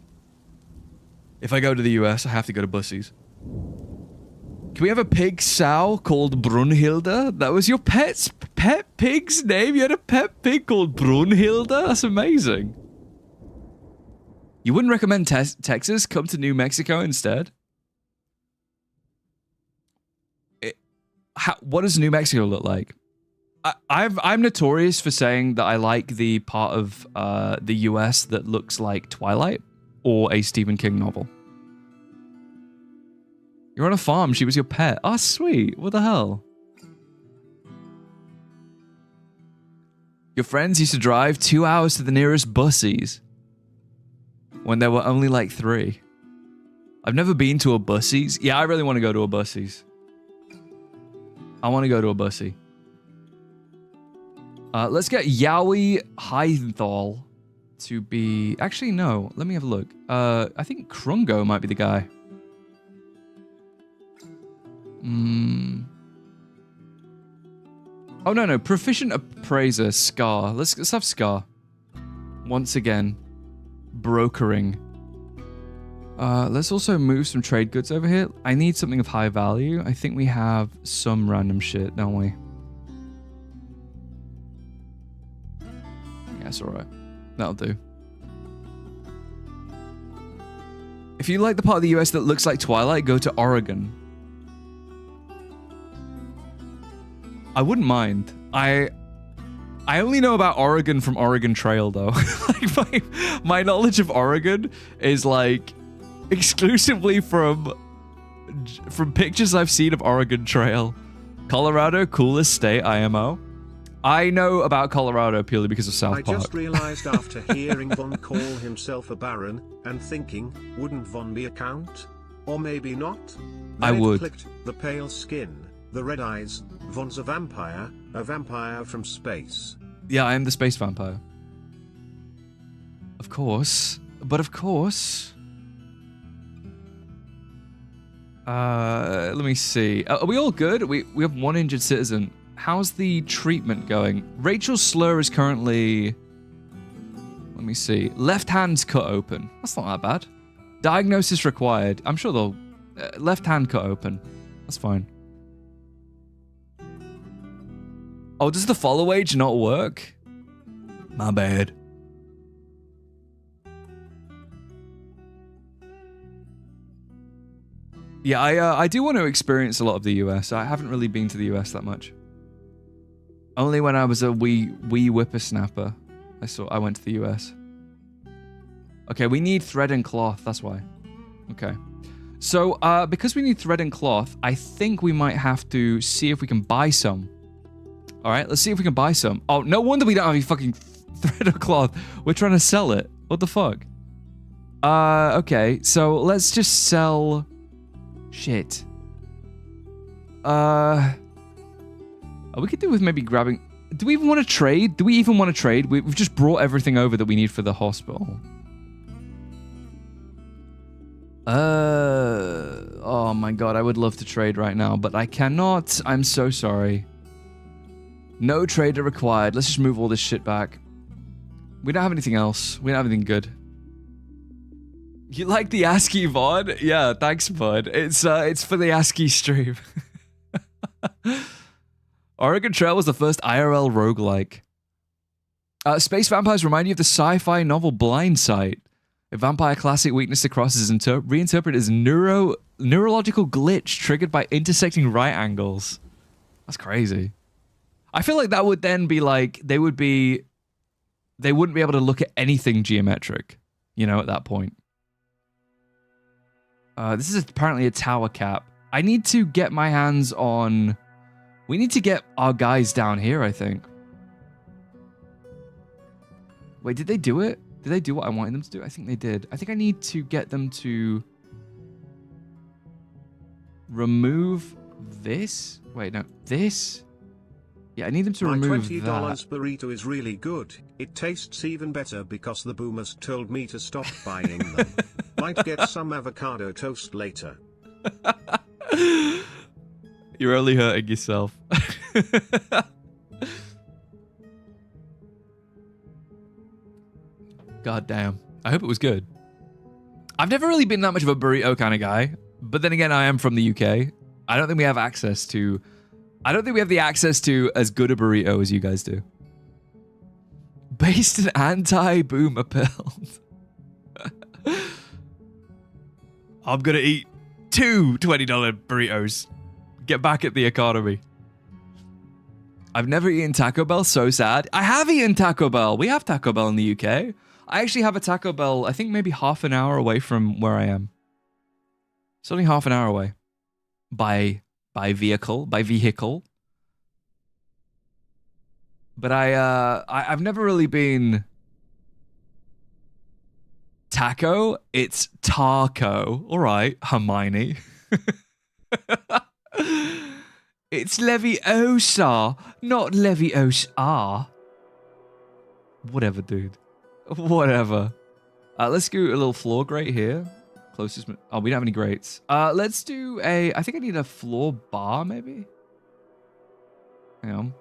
If I go to the US, I have to go to Bussies. Can we have a pig sow called Brunhilde? That was your pet pig's name? You had a pet pig called Brunhilde? That's amazing. You wouldn't recommend Texas? Come to New Mexico instead? What does New Mexico look like? I'm notorious for saying that I like the part of the US that looks like Twilight or a Stephen King novel. You're on a farm. She was your pet. Oh, sweet. What the hell? Your friends used to drive 2 hours to the nearest Bussies when there were only like 3. I've never been to a Bussies. Yeah, I really want to go to a Bussies. I want to go to a Bussie. Let's get Yowie Heidenthal to be... Actually, no. Let me have a look. I think Krungo might be the guy. Oh, no. Proficient appraiser, Scar. Let's have Scar. Once again. Brokering. Let's also move some trade goods over here. I need something of high value. I think we have some random shit, don't we? Yeah, it's alright. That'll do. If you like the part of the US that looks like Twilight, go to Oregon. I wouldn't mind. I only know about Oregon from Oregon Trail, though. Like my knowledge of Oregon is like exclusively from pictures I've seen of Oregon Trail. Colorado, coolest state, IMO. I know about Colorado purely because of South Park. I just realized after hearing Von call himself a baron, and thinking, wouldn't Von be a count? Or maybe not? Then I would. Clicked, the pale skin, the red eyes, Von's a vampire from space. Yeah, I am the space vampire. Of course. But of course... let me see. Are we all good? We have one injured citizen. How's the treatment going? Rachel's slur is currently... Let me see. Left hand's cut open. That's not that bad. Diagnosis required. I'm sure they'll... left hand cut open. That's fine. Oh, does the follow age not work? My bad. Yeah, I do want to experience a lot of the US. I haven't really been to the US that much. Only when I was a wee whippersnapper, I went to the US. Okay, we need thread and cloth, that's why. Okay. So, because we need thread and cloth, I think we might have to see if we can buy some. Alright, let's see if we can buy some. Oh, no wonder we don't have any fucking thread or cloth. We're trying to sell it. What the fuck? Okay, so let's just sell... Shit. We could do with maybe grabbing... Do we even want to trade? Do we even want to trade? We've just brought everything over that we need for the hospital. Oh my god, I would love to trade right now, but I cannot. I'm so sorry. No trader required. Let's just move all this shit back. We don't have anything else. We don't have anything good. You like the ASCII VOD? Yeah, thanks, bud. It's for the ASCII stream. Oregon Trail was the first IRL roguelike. Space vampires remind you of the sci-fi novel Blind Sight. A vampire classic weakness to cross is reinterpreted as neurological glitch triggered by intersecting right angles. That's crazy. I feel like that would then be like, they wouldn't be able to look at anything geometric, you know, at that point. This is apparently a tower cap. I need to get my hands on... We need to get our guys down here, I think. Wait, did they do it? Did they do what I wanted them to do? I think they did. I think I need to get them to... remove this? Wait, no. This? Yeah, I need them to remove that. My $20 burrito is really good. It tastes even better because the boomers told me to stop buying them. Might get some avocado toast later. You're only hurting yourself. God damn. I hope it was good. I've never really been that much of a burrito kind of guy, but then again, I am from the UK. I don't think we have access to... I don't think we have the access to as good a burrito as you guys do. Based in anti-boomer pills. I'm gonna eat 2 $20 burritos. Get back at the economy. I've never eaten Taco Bell, so sad. I have eaten Taco Bell. We have Taco Bell in the UK. I actually have a Taco Bell, I think maybe half an hour away from where I am. It's only half an hour away. By vehicle. But I've never really been taco. It's taco. All right, Hermione. It's Leviosa, not Leviosa. Whatever, dude. Whatever. Let's do a little floor grate here. Closest. Oh, we don't have any grates. Let's do a... I think I need a floor bar, maybe? Hang on.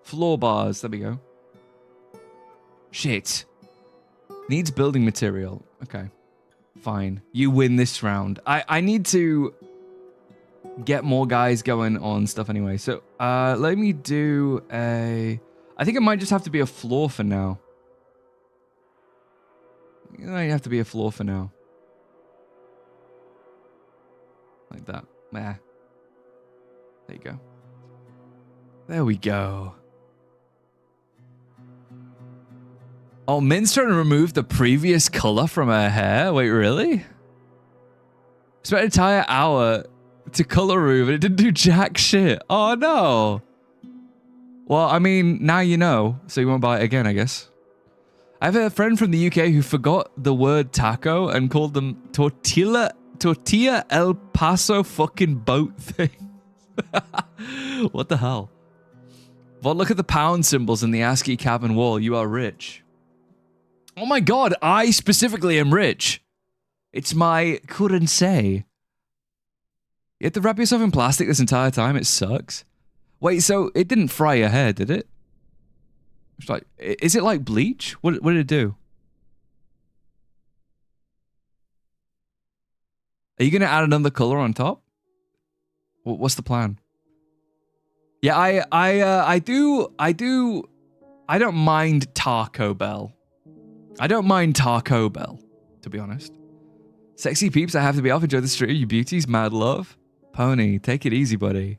Floor bars. There we go. Shit. Needs building material. Okay. Fine. You win this round. I need to get more guys going on stuff anyway. So, let me do a... I think it might just have to be a floor for now. It might have to be a floor for now. Like that. There you go. There we go. Oh, Min's trying to remove the previous color from her hair? Wait, really? Spent an entire hour to color remove and it didn't do jack shit. Oh, no. Well, I mean, now you know, so you won't buy it again, I guess. I have a friend from the UK who forgot the word taco and called them tortilla El Paso fucking boat thing. What the hell? Well, look at the pound symbols in the ASCII cabin wall. You are rich. Oh my god, I specifically am rich. It's my currency. You had to wrap yourself in plastic this entire time? It sucks. Wait, so it didn't fry your hair, did it? It's like, is it like bleach? What did it do? Are you gonna add another color on top? What's the plan? Yeah, I don't mind Taco Bell. I don't mind Taco Bell, to be honest. Sexy peeps, I have to be off. Enjoy the stream. You beauties, mad love. Pony, take it easy, buddy.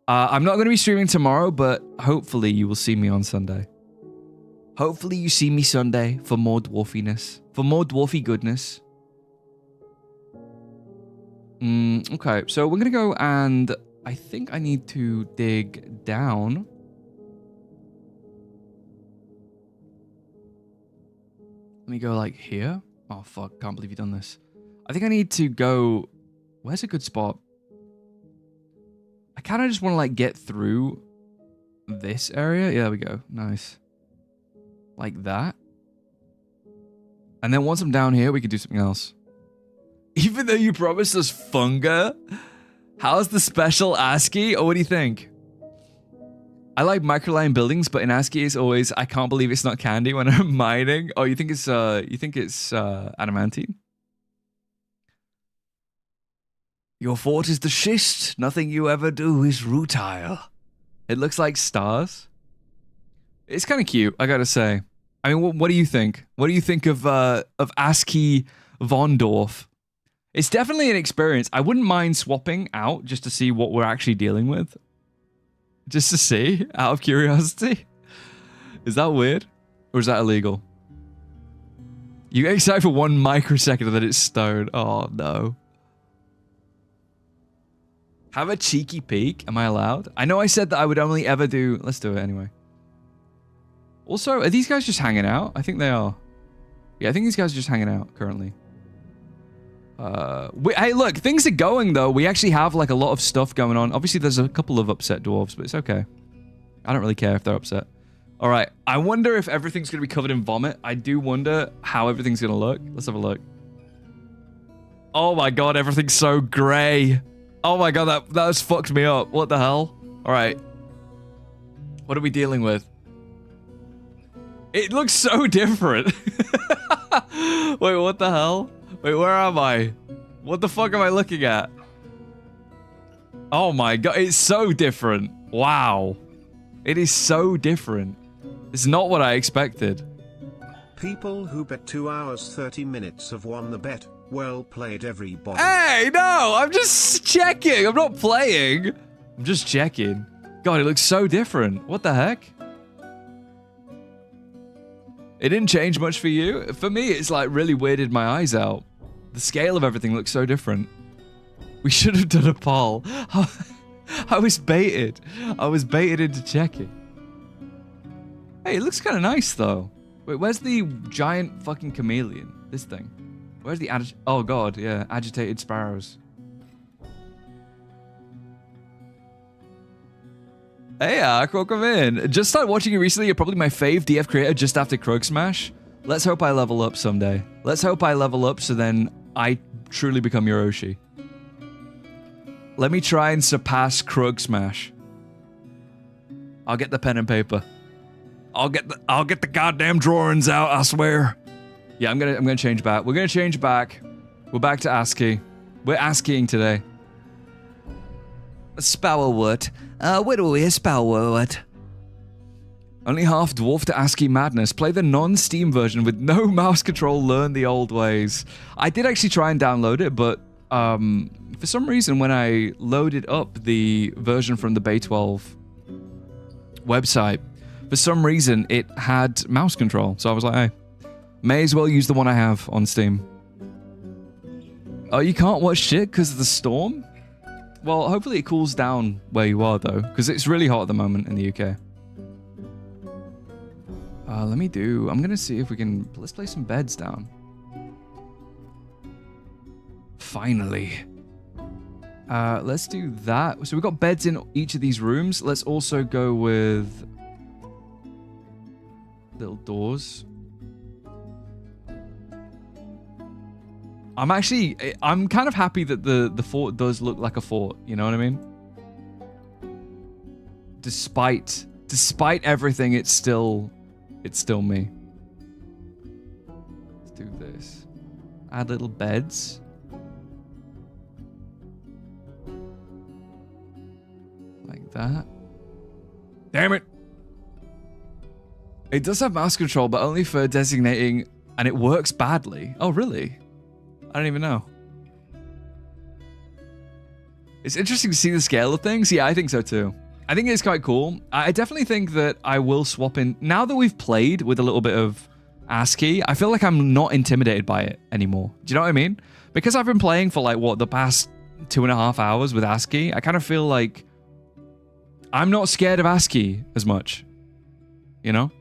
I'm not going to be streaming tomorrow, but hopefully you will see me on Sunday. Hopefully you see me Sunday for more dwarfiness. For more dwarfy goodness. Okay, so we're going to go and I think I need to dig down. Let me go like here. Oh, fuck. Can't believe you've done this. I think I need to go... Where's a good spot? kind of just want to like get through this area. Yeah, there we go. Nice. Like that. And then once I'm down here, we can do something else. Even though you promised us funga, how's the special ASCII? Or what do you think? I like microline buildings, but in ASCII it's always, I can't believe it's not candy when I'm mining. Oh, you think it's adamantine? Your fort is the schist. Nothing you ever do is rutile. It looks like stars. It's kind of cute, I gotta say. I mean, what do you think? What do you think of ASCII Dwarf? It's definitely an experience. I wouldn't mind swapping out just to see what we're actually dealing with. Just to see, out of curiosity. Is that weird? Or is that illegal? You get excited for 1 microsecond and then it's stone. Oh, no. Have a cheeky peek. Am I allowed? I know I said that I would only ever do... Let's do it anyway. Also, are these guys just hanging out? I think they are. Yeah, I think these guys are just hanging out currently. Hey, look, things are going, though. We actually have, like, a lot of stuff going on. Obviously, there's a couple of upset dwarves, but it's okay. I don't really care if they're upset. All right. I wonder if everything's going to be covered in vomit. I do wonder how everything's going to look. Let's have a look. Oh, my God. Everything's so gray. Oh, my God. That has fucked me up. What the hell? All right. What are we dealing with? It looks so different. Wait, what the hell? Wait, where am I? What the fuck am I looking at? Oh my God, it's so different. Wow. It is so different. It's not what I expected. People who bet 2 hours 30 minutes have won the bet. Well played, everybody. Hey, no, I'm just checking. I'm not playing. I'm just checking. God, it looks so different. What the heck? It didn't change much for you. For me, it's like really weirded my eyes out. The scale of everything looks so different. We should have done a poll. I was baited. I was baited into checking. Hey, it looks kind of nice though. Wait, where's the giant fucking chameleon? This thing. Where's the oh God, yeah, agitated sparrows. Hey, welcome in. Just started watching you recently. You're probably my fave DF creator just after Krug Smash. Let's hope I level up someday. Let's hope I level up so then I truly become Yoroshi. Let me try and surpass Krug Smash. I'll get the pen and paper. I'll get the goddamn drawings out, I swear. Yeah, I'm gonna change back. We're gonna change back. We're back to ASCII. We're ASCIIing today. Spowerwood. Where do we Spowerwood? Only half dwarf to ASCII madness. Play the non-Steam version with no mouse control. Learn the old ways. I did actually try and download it, but for some reason when I loaded up the version from the Bay 12 website, for some reason it had mouse control. So I was like, hey, may as well use the one I have on Steam. Oh, you can't watch shit because of the storm? Well, hopefully it cools down where you are, though, because it's really hot at the moment in the UK. I'm going to see if we can... Let's play some beds down. Finally. Let's do that. So we've got beds in each of these rooms. Let's also go with... little doors. I'm kind of happy that the fort does look like a fort, you know what I mean? Despite everything, it's still me. Let's do this. Add little beds. Like that. Damn it! It does have mouse control, but only for designating, and it works badly. Oh, really? I don't even know. It's interesting to see the scale of things. Yeah, I think so too. I think it's quite cool. I definitely think that I will swap in. Now that we've played with a little bit of ASCII, I feel like I'm not intimidated by it anymore. Do you know what I mean? Because I've been playing for like, what, the past 2.5 hours with ASCII, I kind of feel like I'm not scared of ASCII as much. You know?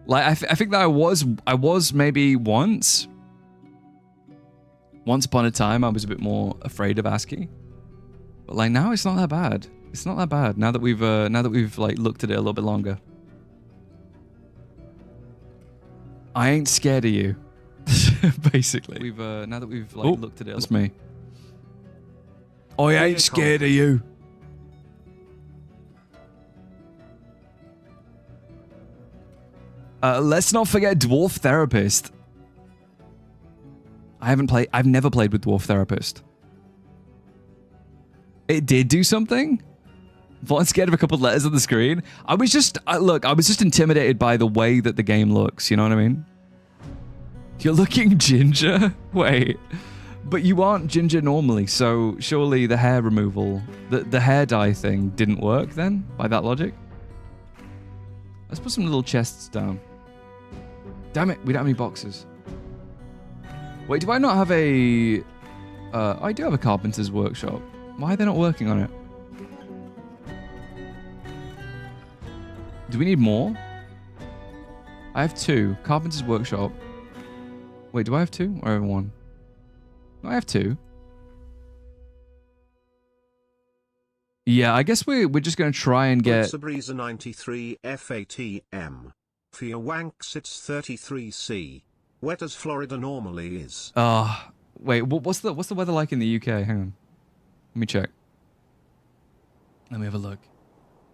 Like, I think that I was maybe once. Once upon a time, I was a bit more afraid of ASCII. But like now it's not that bad. It's not that bad now that we've like looked at it a little bit longer. I ain't scared of you. Basically. We've now that we've like looked at it. That's me. I ain't scared of you. Let's not forget Dwarf Therapist. I've never played with Dwarf Therapist. It did do something? Vaughn's scared of a couple of letters on the screen. I was just intimidated by the way that the game looks, you know what I mean? You're looking ginger? Wait. But you aren't ginger normally, so surely the hair removal, the hair dye thing didn't work then, by that logic? Let's put some little chests down. Damn it, we don't have any boxes. Wait, do I not have a... I do have a carpenter's workshop. Why are they not working on it? Do we need more? I have 2. Carpenter's workshop. Wait, do I have 2? Or I have 1? No, I have 2. Yeah, I guess we're just going to try and get... Sabrisa 93 FATM. Fia Wanks it's 33C. Wet as Florida normally is. Wait, what's the weather like in the UK? Hang on. Let me check. Let me have a look.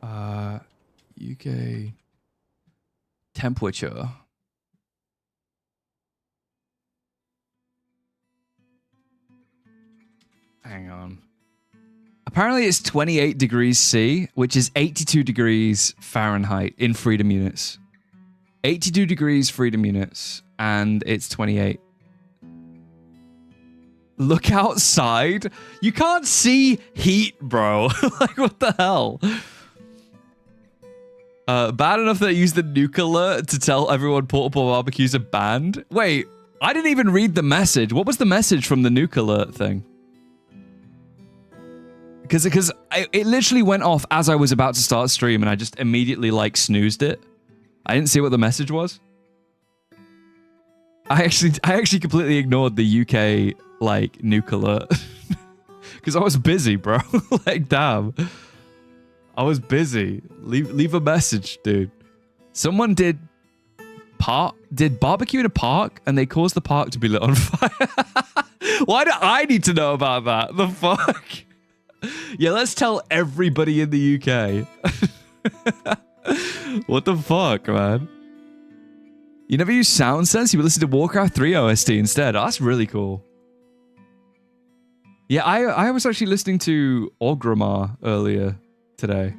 UK temperature. Hang on. Apparently it's 28 degrees C, which is 82 degrees Fahrenheit in freedom units. 82 degrees freedom units, and it's 28. Look outside. You can't see heat, bro. Like, what the hell? Bad enough that I used the nuke alert to tell everyone portable barbecues are banned. Wait, I didn't even read the message. What was the message from the nuke alert thing? Because it literally went off as I was about to start stream, and I just immediately like snoozed it. I didn't see what the message was. I actually completely ignored the UK like nuke alert because I was busy, bro. Like, damn, I was busy. Leave a message, dude. Someone did barbecue in a park, and they caused the park to be lit on fire. Why do I need to know about that? The fuck? Yeah, let's tell everybody in the UK. What the fuck, man? You never use sound sense? You would listen to Warcraft 3 OST instead. Oh, that's really cool. Yeah, I was actually listening to Orgrimmar earlier today.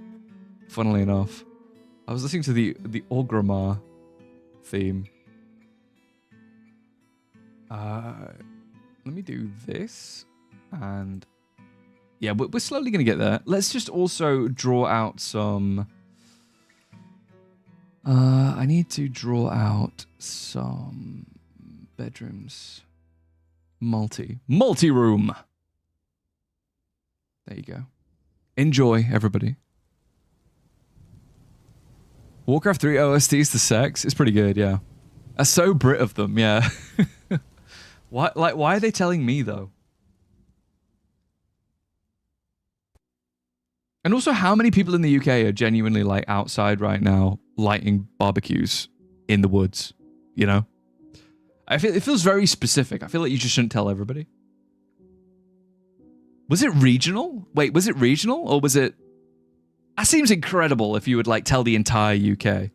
Funnily enough. I was listening to the Orgrimmar theme. Let me do this. And... yeah, we're slowly going to get there. Let's just also draw out some... I need to draw out some bedrooms. Multi-room. There you go. Enjoy, everybody. Warcraft 3 OSTs to sex. It's pretty good, yeah. That's so Brit of them, yeah. Why are they telling me, though? And also, how many people in the UK are genuinely, like, outside right now lighting barbecues in the woods? You know? It feels very specific. I feel like you just shouldn't tell everybody. Was it regional? Wait, was it regional? Or was it... that seems incredible if you would, like, tell the entire UK.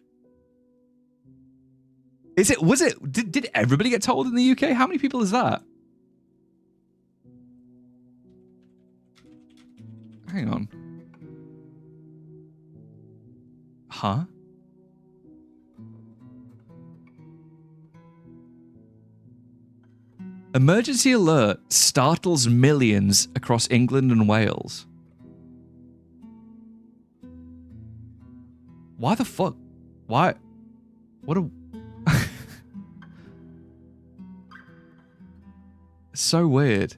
Did everybody get told in the UK? How many people is that? Hang on. Huh? Emergency alert startles millions across England and Wales. Why the fuck? Why? What a... so weird.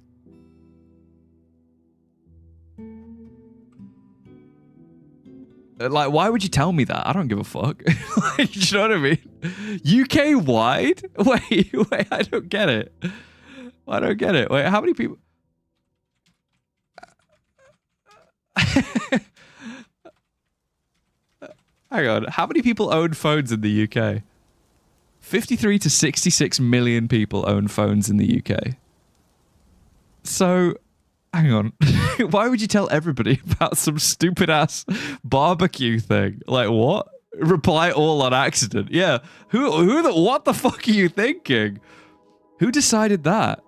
Like, why would you tell me that? I don't give a fuck. Like, you know what I mean? UK wide? Wait, I don't get it. I don't get it. Wait, how many people? Hang on. How many people own phones in the UK? 53 to 66 million people own phones in the UK. So, hang on. Why would you tell everybody about some stupid ass barbecue thing? Like what? Reply all on accident. Yeah. What the fuck are you thinking? Who decided that?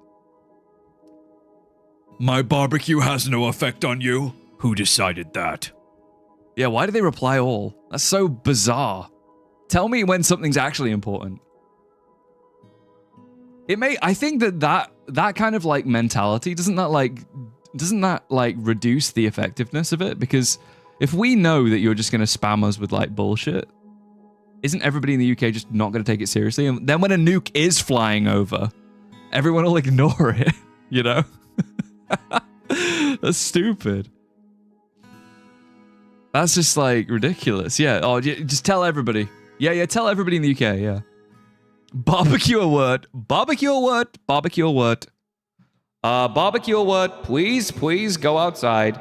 My barbecue has no effect on you. Who decided that? Yeah, why do they reply all? That's so bizarre. Tell me when something's actually important. I think that kind of like mentality, doesn't that like reduce the effectiveness of it? Because if we know that you're just going to spam us with like bullshit, isn't everybody in the UK just not going to take it seriously? And then when a nuke is flying over, everyone will ignore it, you know? That's stupid. That's just like ridiculous. Yeah. Oh, just tell everybody. Yeah. Tell everybody in the UK. Yeah. Barbecue alert. Barbecue alert. Barbecue alert. Barbecue alert. Please go outside.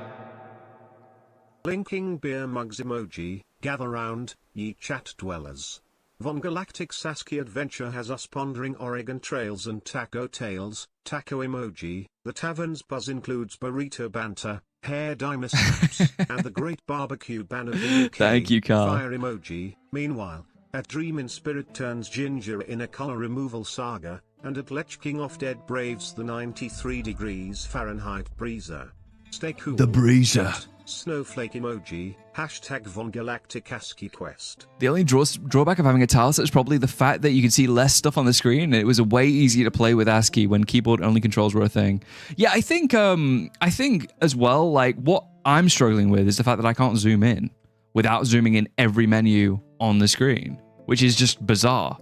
Blinking beer mugs emoji. Gather round, ye chat dwellers. VonGalactic's ASCII adventure has us pondering Oregon trails and taco tales. Taco emoji. The tavern's buzz includes burrito banter, hair dye mishaps, and the great barbecue ban of the UK. Thank you, Carl. Fire emoji. Meanwhile, at Dream in Spirit turns ginger in a color removal saga, and at Lech King of Dead braves the 93 degrees Fahrenheit breezer. Stay cool. The breezer. Snowflake emoji. Hashtag VonGalactic ASCII quest. The only drawback of having a tile set is probably the fact that you can see less stuff on the screen, and it was way easier to play with ASCII when keyboard-only controls were a thing. Yeah, I think as well, like, what I'm struggling with is the fact that I can't zoom in without zooming in every menu on the screen, which is just bizarre.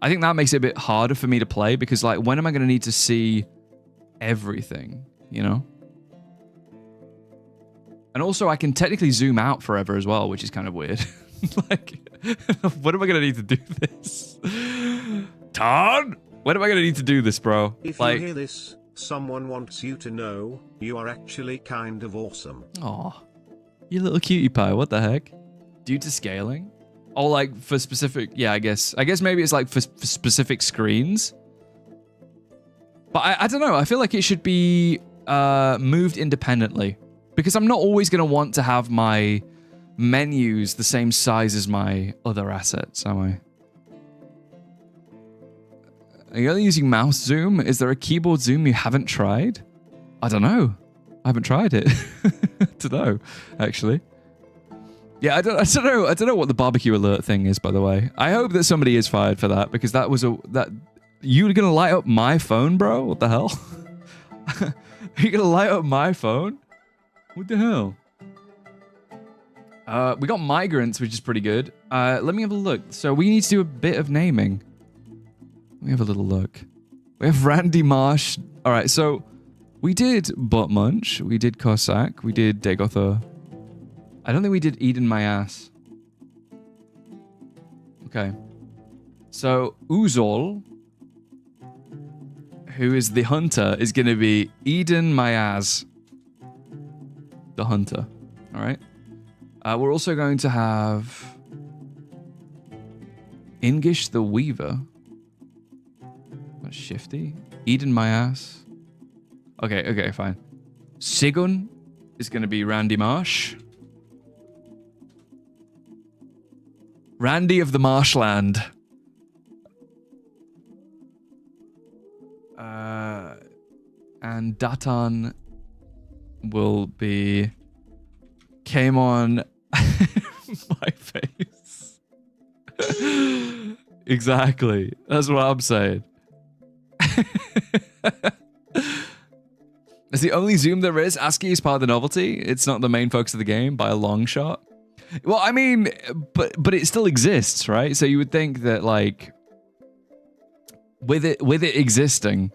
I think that makes it a bit harder for me to play because, like, when am I going to need to see everything, you know? And also, I can technically zoom out forever as well, which is kind of weird. Like, when am I going to need to do this? Todd? When am I going to need to do this, bro? If like, you hear this, someone wants you to know, you are actually kind of awesome. Aw, you little cutie pie, what the heck? Due to scaling? Oh, like, for specific... Yeah, I guess maybe it's like for specific screens. But I don't know, I feel like it should be moved independently. Because I'm not always going to want to have my menus the same size as my other assets, am I? Are you only using mouse zoom? Is there a keyboard zoom you haven't tried? I don't know. I haven't tried it. To know, actually. Yeah, I don't know what the barbecue alert thing is, by the way. I hope that somebody is fired for that, because that was you gonna light up my phone, bro? What the hell? Are you gonna light up my phone? What the hell? We got migrants, which is pretty good. Let me have a look. So we need to do a bit of naming. Let me have a little look. We have Randy Marsh. All right, so we did Butt Munch. We did Cossack. We did Degotha. I don't think we did Eden My Ass. Okay. So Uzol, who is the hunter, is going to be Eden My Ass. The hunter. All right. We're also going to have Ingish the Weaver. What, Shifty? Eden My Ass. Okay, fine. Sigun is going to be Randy Marsh. Randy of the Marshland. And Datan will be... Came on my face. Exactly. That's what I'm saying. It's the only zoom there is. ASCII is part of the novelty. It's not the main focus of the game by a long shot. Well, I mean, but it still exists, right? So you would think that, like, with it existing,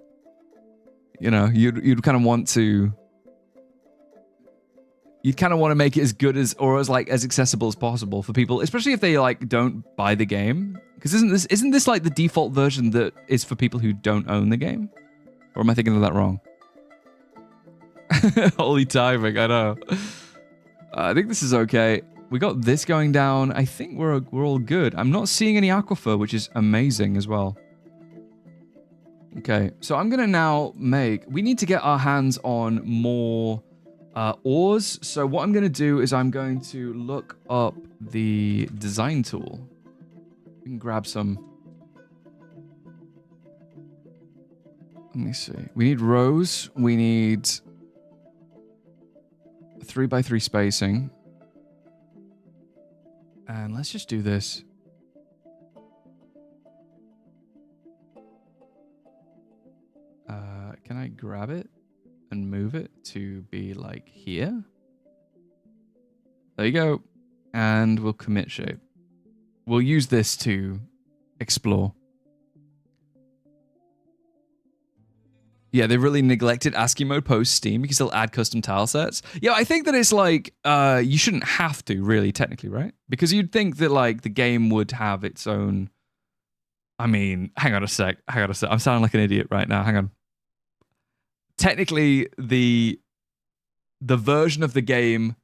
you know, you'd kind of want to... You'd kind of want to make it as good as, or as like as accessible as possible for people, especially if they like don't buy the game. Because isn't this like the default version that is for people who don't own the game? Or am I thinking of that wrong? Holy timing, I know. I think this is okay. We got this going down. I think we're all good. I'm not seeing any aquifer, which is amazing as well. Okay, so I'm gonna now we need to get our hands on more ores. So what I'm gonna do is I'm going to look up the design tool. We can grab some. Let me see. We need rows. We need 3x3 spacing. And let's just do this. Can I grab it and move it to be like here? There you go. And we'll commit shape. We'll use this to explore. Yeah, they really neglected ASCII mode post Steam. You can still add custom tile sets. Yeah, I think that it's like, you shouldn't have to really, technically, right? Because you'd think that like the game would have its own. I mean, hang on a sec. I'm sounding like an idiot right now. Hang on. Technically, the version of the game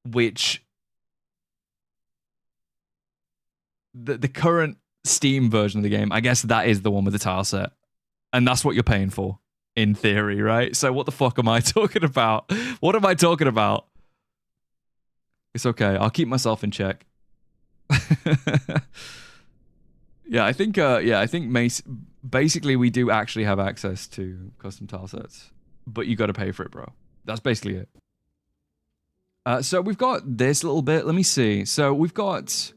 which the current Steam version of the game, I guess that is the one with the tile set. And that's what you're paying for, in theory, right? So what the fuck am I talking about? What am I talking about? It's okay. I'll keep myself in check. I think basically we do actually have access to custom tile sets, but you got to pay for it, bro. That's basically it. So we've got this little bit. Let me see. So we've got,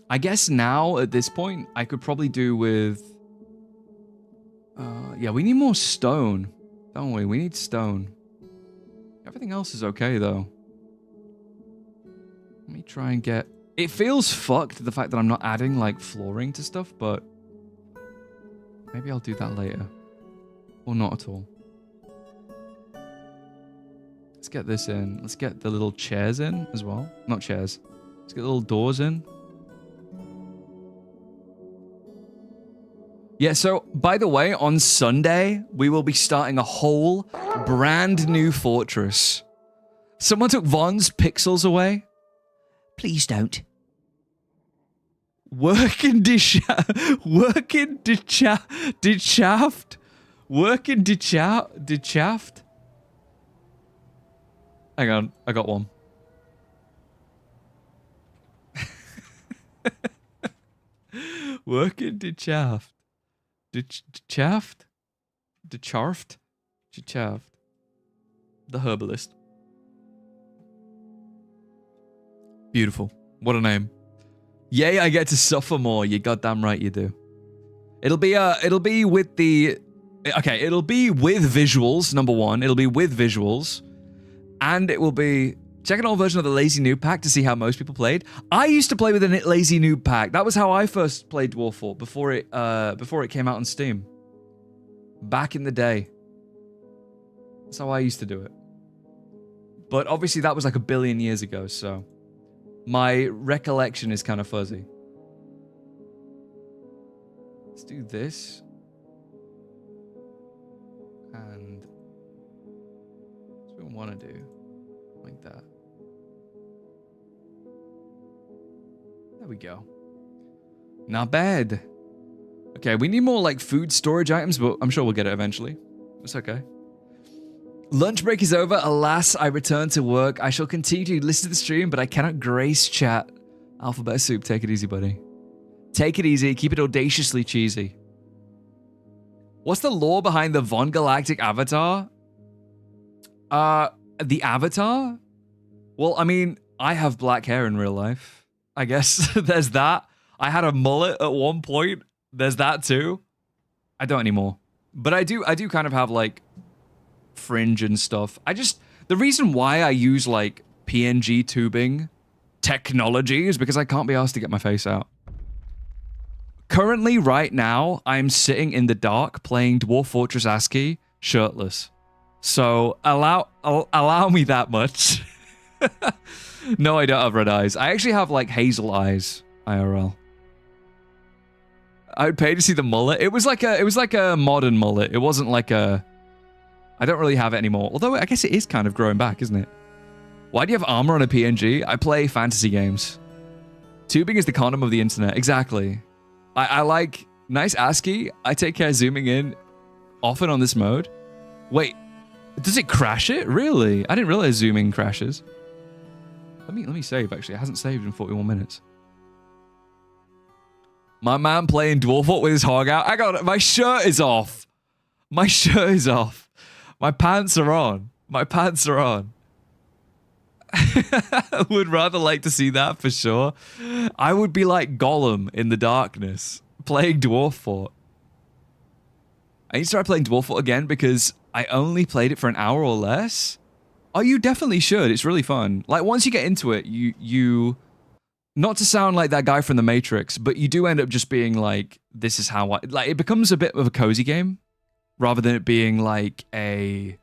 I guess now at this point, I could probably do with, yeah, we need more stone, don't we? We need stone. Everything else is okay, though. Let me try and get... It feels fucked, the fact that I'm not adding, like, flooring to stuff, but... Maybe I'll do that later. Or not at all. Let's get this in. Let's get the little chairs in as well. Not chairs. Let's get the little doors in. Yeah, so, by the way, on Sunday, we will be starting a whole brand new fortress. Someone took Von's pixels away. Please don't. Working shaft. Hang on, I got one. Working shaft. Decharfed? The herbalist. Beautiful. What a name. Yay, I get to suffer more. You goddamn right you do. It'll be with the... Okay, it'll be with visuals, number one. It'll be with visuals. And it will be... Check an old version of the Lazy Noob Pack to see how most people played. I used to play with a Lazy Noob Pack. That was how I first played Dwarf Fort before it came out on Steam. Back in the day. That's how I used to do it. But obviously that was like a billion years ago, so... My recollection is kind of fuzzy. Let's do this. And... That's what we want to do. Like that. There we go. Not bad. Okay, we need more like food storage items, but I'm sure we'll get it eventually. It's okay. Lunch break is over. Alas, I return to work. I shall continue to listen to the stream, but I cannot grace chat. Alphabet Soup, take it easy, buddy. Take it easy. Keep it audaciously cheesy. What's the lore behind the VonGalactic avatar? The avatar? Well, I mean, I have black hair in real life. I guess there's that. I had a mullet at one point. There's that too. I don't anymore. But I do kind of have like fringe and stuff. The reason why I use like PNG tubing technology is because I can't be asked to get my face out. Currently, right now, I'm sitting in the dark playing Dwarf Fortress ASCII shirtless. So allow me that much. No, I don't have red eyes. I actually have like hazel eyes, IRL. I would pay to see the mullet. It was like a modern mullet. It wasn't like a I don't really have it anymore. Although I guess it is kind of growing back, isn't it? Why do you have armor on a PNG? I play fantasy games. Tubing is the condom of the internet. Exactly. I like nice ASCII. I take care of zooming in often on this mode. Wait, does it crash it? Really? I didn't realize zooming crashes. Let me save, actually. It hasn't saved in 41 minutes. My man playing Dwarf with his hog out. My shirt is off. My shirt is off. My pants are on. My pants are on. I would rather like to see that for sure. I would be like Gollum in the darkness playing Dwarf Fort. I need to try playing Dwarf Fort again because I only played it for an hour or less. Oh, you definitely should. It's really fun. Like once you get into it, you not to sound like that guy from The Matrix, but you do end up just being like, this is how like it becomes a bit of a cozy game rather than it being like a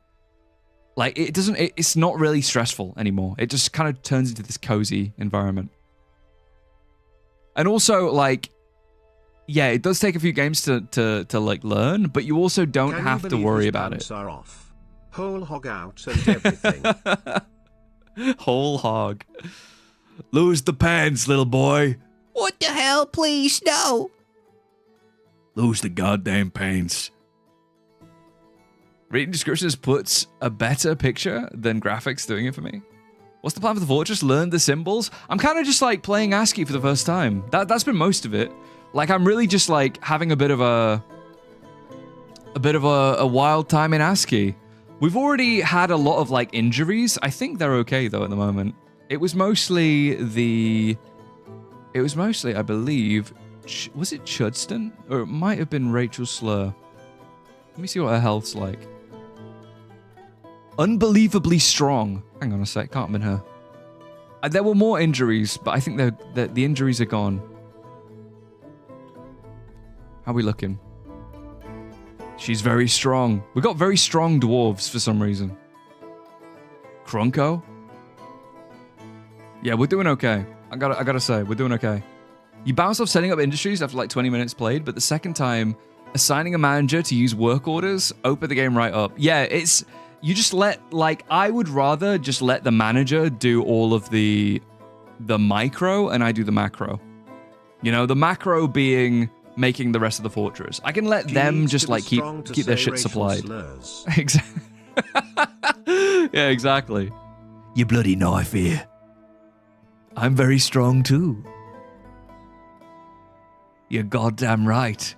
like it's not really stressful anymore. It just kind of turns into this cozy environment. And also like, yeah, it does take a few games to like learn, but you also don't have to worry about it. Are off. Whole hog out and everything. Whole hog. Lose the pants, little boy. What the hell? Please, no. Lose the goddamn pants. Reading descriptions puts a better picture than graphics doing it for me. What's the plan for the fortress? Learn the symbols? I'm kind of just like playing ASCII for the first time. That's been most of it. Like I'm really just like having a bit of a wild time in ASCII. We've already had a lot of like injuries. I think they're okay though at the moment. It was mostly, I believe, was it Chudston? Or it might have been Rachel Slur. Let me see what her health's like. Unbelievably strong. Hang on a sec, can't have been her. There were more injuries, but I think the injuries are gone. How are we looking? She's very strong. We got very strong dwarves for some reason. Krunko? Yeah, we're doing okay. I gotta say, we're doing okay. You bounce off setting up industries after like 20 minutes played, but the second time, assigning a manager to use work orders, open the game right up. Yeah, you just I would rather just let the manager do all of the micro and I do the macro. You know, the macro being making the rest of the fortress. I can let them just like keep their shit supplied. Exactly. Yeah, exactly. You bloody knife here. I'm very strong too. You're goddamn right.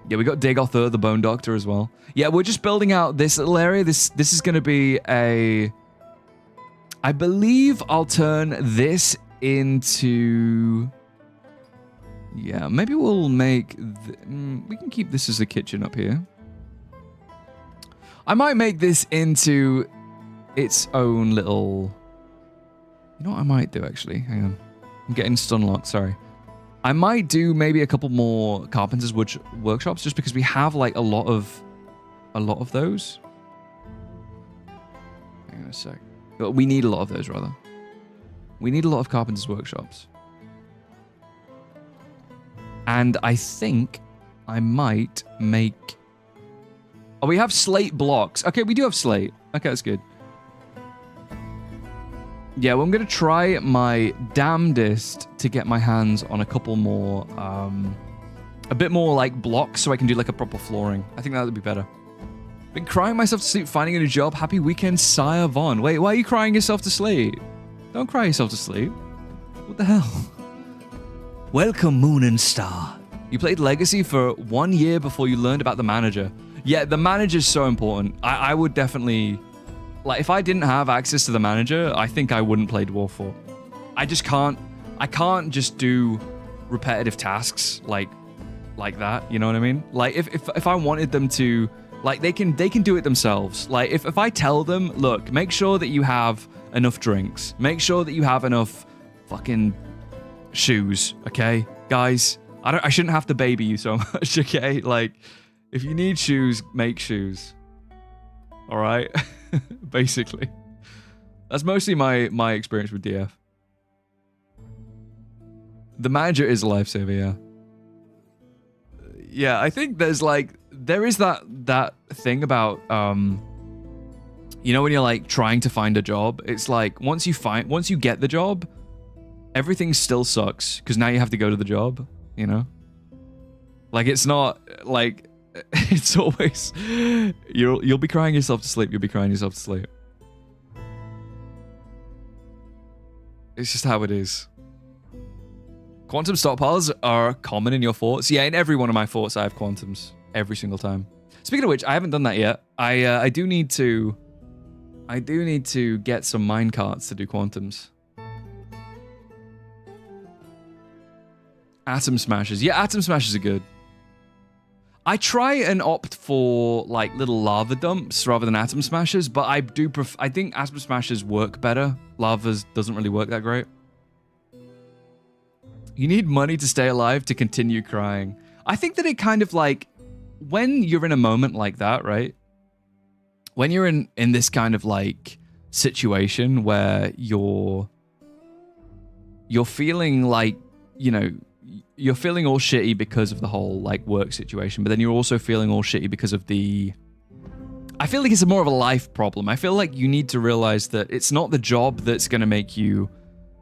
Yeah, we got Dagothur, the Bone Doctor, as well. Yeah, we're just building out this little area. This is going to be a... I believe I'll turn this into... Yeah, maybe we'll make... we can keep this as a kitchen up here. I might make this into its own little... You know what I might do, actually? Hang on. I'm getting stunlocked, sorry. I might do maybe a couple more carpenter's workshops just because we have like a lot of those. Hang on a sec. We need a lot of those, rather. We need a lot of carpenter's workshops. And I think I might make... Oh, we have slate blocks. Okay, we do have slate. Okay, that's good. Yeah, well, I'm going to try my damnedest to get my hands on a couple more, a bit more like blocks so I can do like a proper flooring. I think that would be better. Been crying myself to sleep finding a new job. Happy weekend, Sire Von. Wait, why are you crying yourself to sleep? Don't cry yourself to sleep. What the hell? Welcome, Moon and Star. You played Legacy for 1 year before you learned about the manager. Yeah, the manager's so important. I would definitely... Like, if I didn't have access to the manager, I think I wouldn't play Dwarf 4. I just can't... I can't just do repetitive tasks like that, you know what I mean? Like, if I wanted them to... Like, they can do it themselves. Like, if I tell them, look, make sure that you have enough drinks. Make sure that you have enough fucking shoes, okay? Guys, I shouldn't have to baby you so much, okay? Like, if you need shoes, make shoes. All right? Basically. That's mostly my experience with DF. The manager is a lifesaver, yeah. Yeah, I think there's like there is that thing about you know when you're like trying to find a job, it's like once you get the job, everything still sucks because now you have to go to the job, you know? Like it's not like it's always you'll be crying yourself to sleep, you'll be crying yourself to sleep. It's just how it is. Quantum stockpiles are common in your forts. Yeah, in every one of my forts I have quantums every single time. Speaking of which, I haven't done that yet. I do need to get some mine carts to do quantums. Atom smashers. Yeah, atom smashers are good. I try and opt for like little lava dumps rather than atom smashers, but I think atom smashers work better. Lava's doesn't really work that great. You need money to stay alive to continue crying. I think that it kind of like when you're in a moment like that, right? When you're in this kind of like situation where you're feeling like, you know, you're feeling all shitty because of the whole like work situation, but then you're also feeling all shitty because of I feel like it's more of a life problem. I feel like you need to realize that it's not the job that's going to make you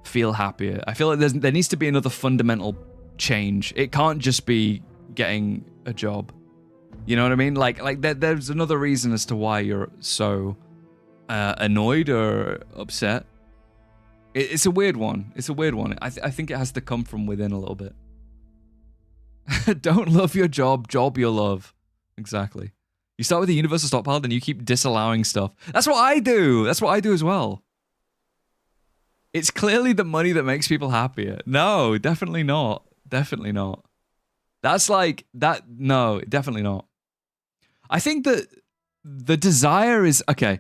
feel happier. I feel like there needs to be another fundamental change. It can't just be getting a job. You know what I mean? Like there's another reason as to why you're so annoyed or upset. It's a weird one. It's a weird one. I think it has to come from within a little bit. Don't love your job your love. Exactly. You start with the universal stockpile, then you keep disallowing stuff. That's what I do. That's what I do as well. It's clearly the money that makes people happier. No, definitely not. Definitely not. That's like, that, no, definitely not. I think that the desire is, okay,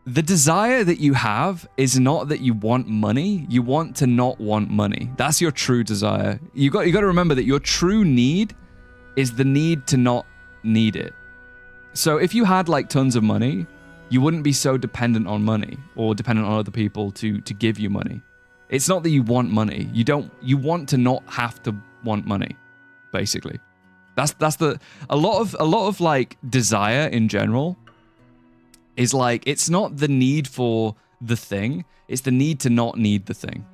the desire that you have is not that you want money. You want to not want money. That's your true desire. You got to remember that your true need is the need to not need it. So if you had like tons of money, you wouldn't be so dependent on money or dependent on other people to give you money. It's not that you want money. You want to not have to want money, basically. That's a lot of like desire in general is like, it's not the need for the thing, it's the need to not need the thing.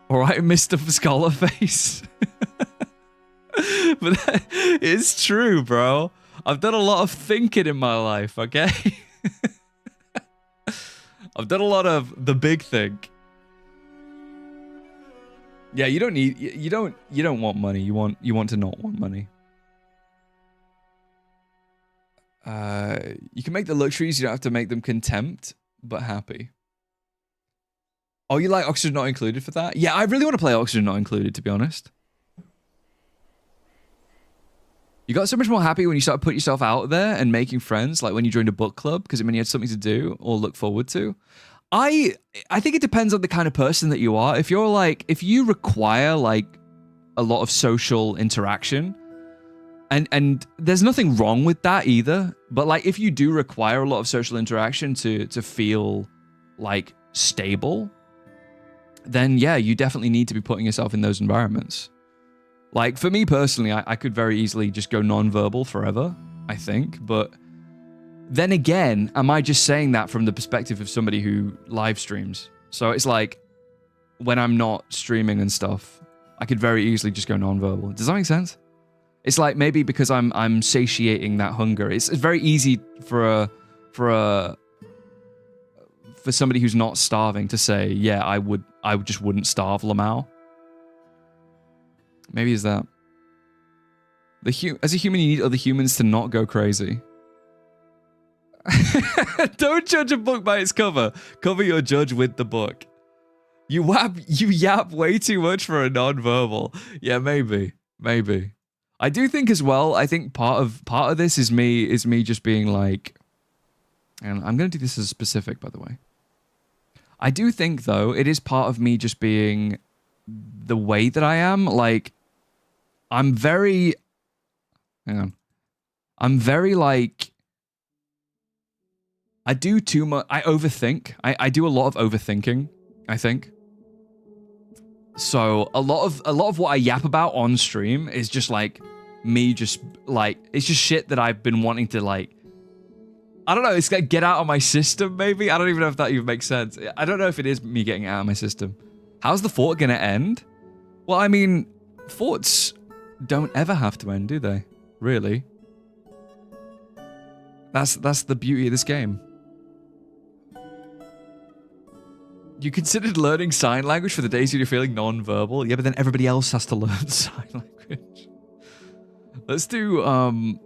All right, Mr. Scholar Face. But it's true, bro. I've done a lot of thinking in my life, okay? I've done a lot of the big think. Yeah, you don't want money. You want to not want money. You can make the luxuries, you don't have to make them contempt, but happy. Oh, you like Oxygen Not Included for that? Yeah, I really want to play Oxygen Not Included, to be honest. You got so much more happy when you started putting yourself out there and making friends, like when you joined a book club, because it meant you had something to do or look forward to. I think it depends on the kind of person that you are. If you require like a lot of social interaction, and there's nothing wrong with that either, but like if you do require a lot of social interaction to feel like stable, then yeah, you definitely need to be putting yourself in those environments. Like for me personally, I could very easily just go non-verbal forever, I think, but then again, am I just saying that from the perspective of somebody who live streams? So it's like when I'm not streaming and stuff, I could very easily just go non-verbal. Does that make sense? It's like maybe because I'm satiating that hunger. It's very easy for somebody who's not starving to say, yeah, I just wouldn't starve Lamau. Maybe it's that. As a human, you need other humans to not go crazy. Don't judge a book by its cover. Cover your judge with the book. You yap way too much for a non-verbal. Yeah, maybe. I do think as well, I think part of this is me just being like, and I'm going to do this as specific, by the way. I do think though, it is part of me just being the way that I am. Like, I'm very like, I do too much. I overthink. I do a lot of overthinking, I think. So a lot of what I yap about on stream is just like me just like, it's just shit that I've been wanting to like, I don't know, it's like get out of my system maybe? I don't even know if that even makes sense. I don't know if it is me getting out of my system. How's the fort gonna end? Well, I mean, forts don't ever have to end, do they? Really? That's the beauty of this game. You considered learning sign language for the days when you're feeling non-verbal? Yeah, but then everybody else has to learn sign language. Let's do, I'm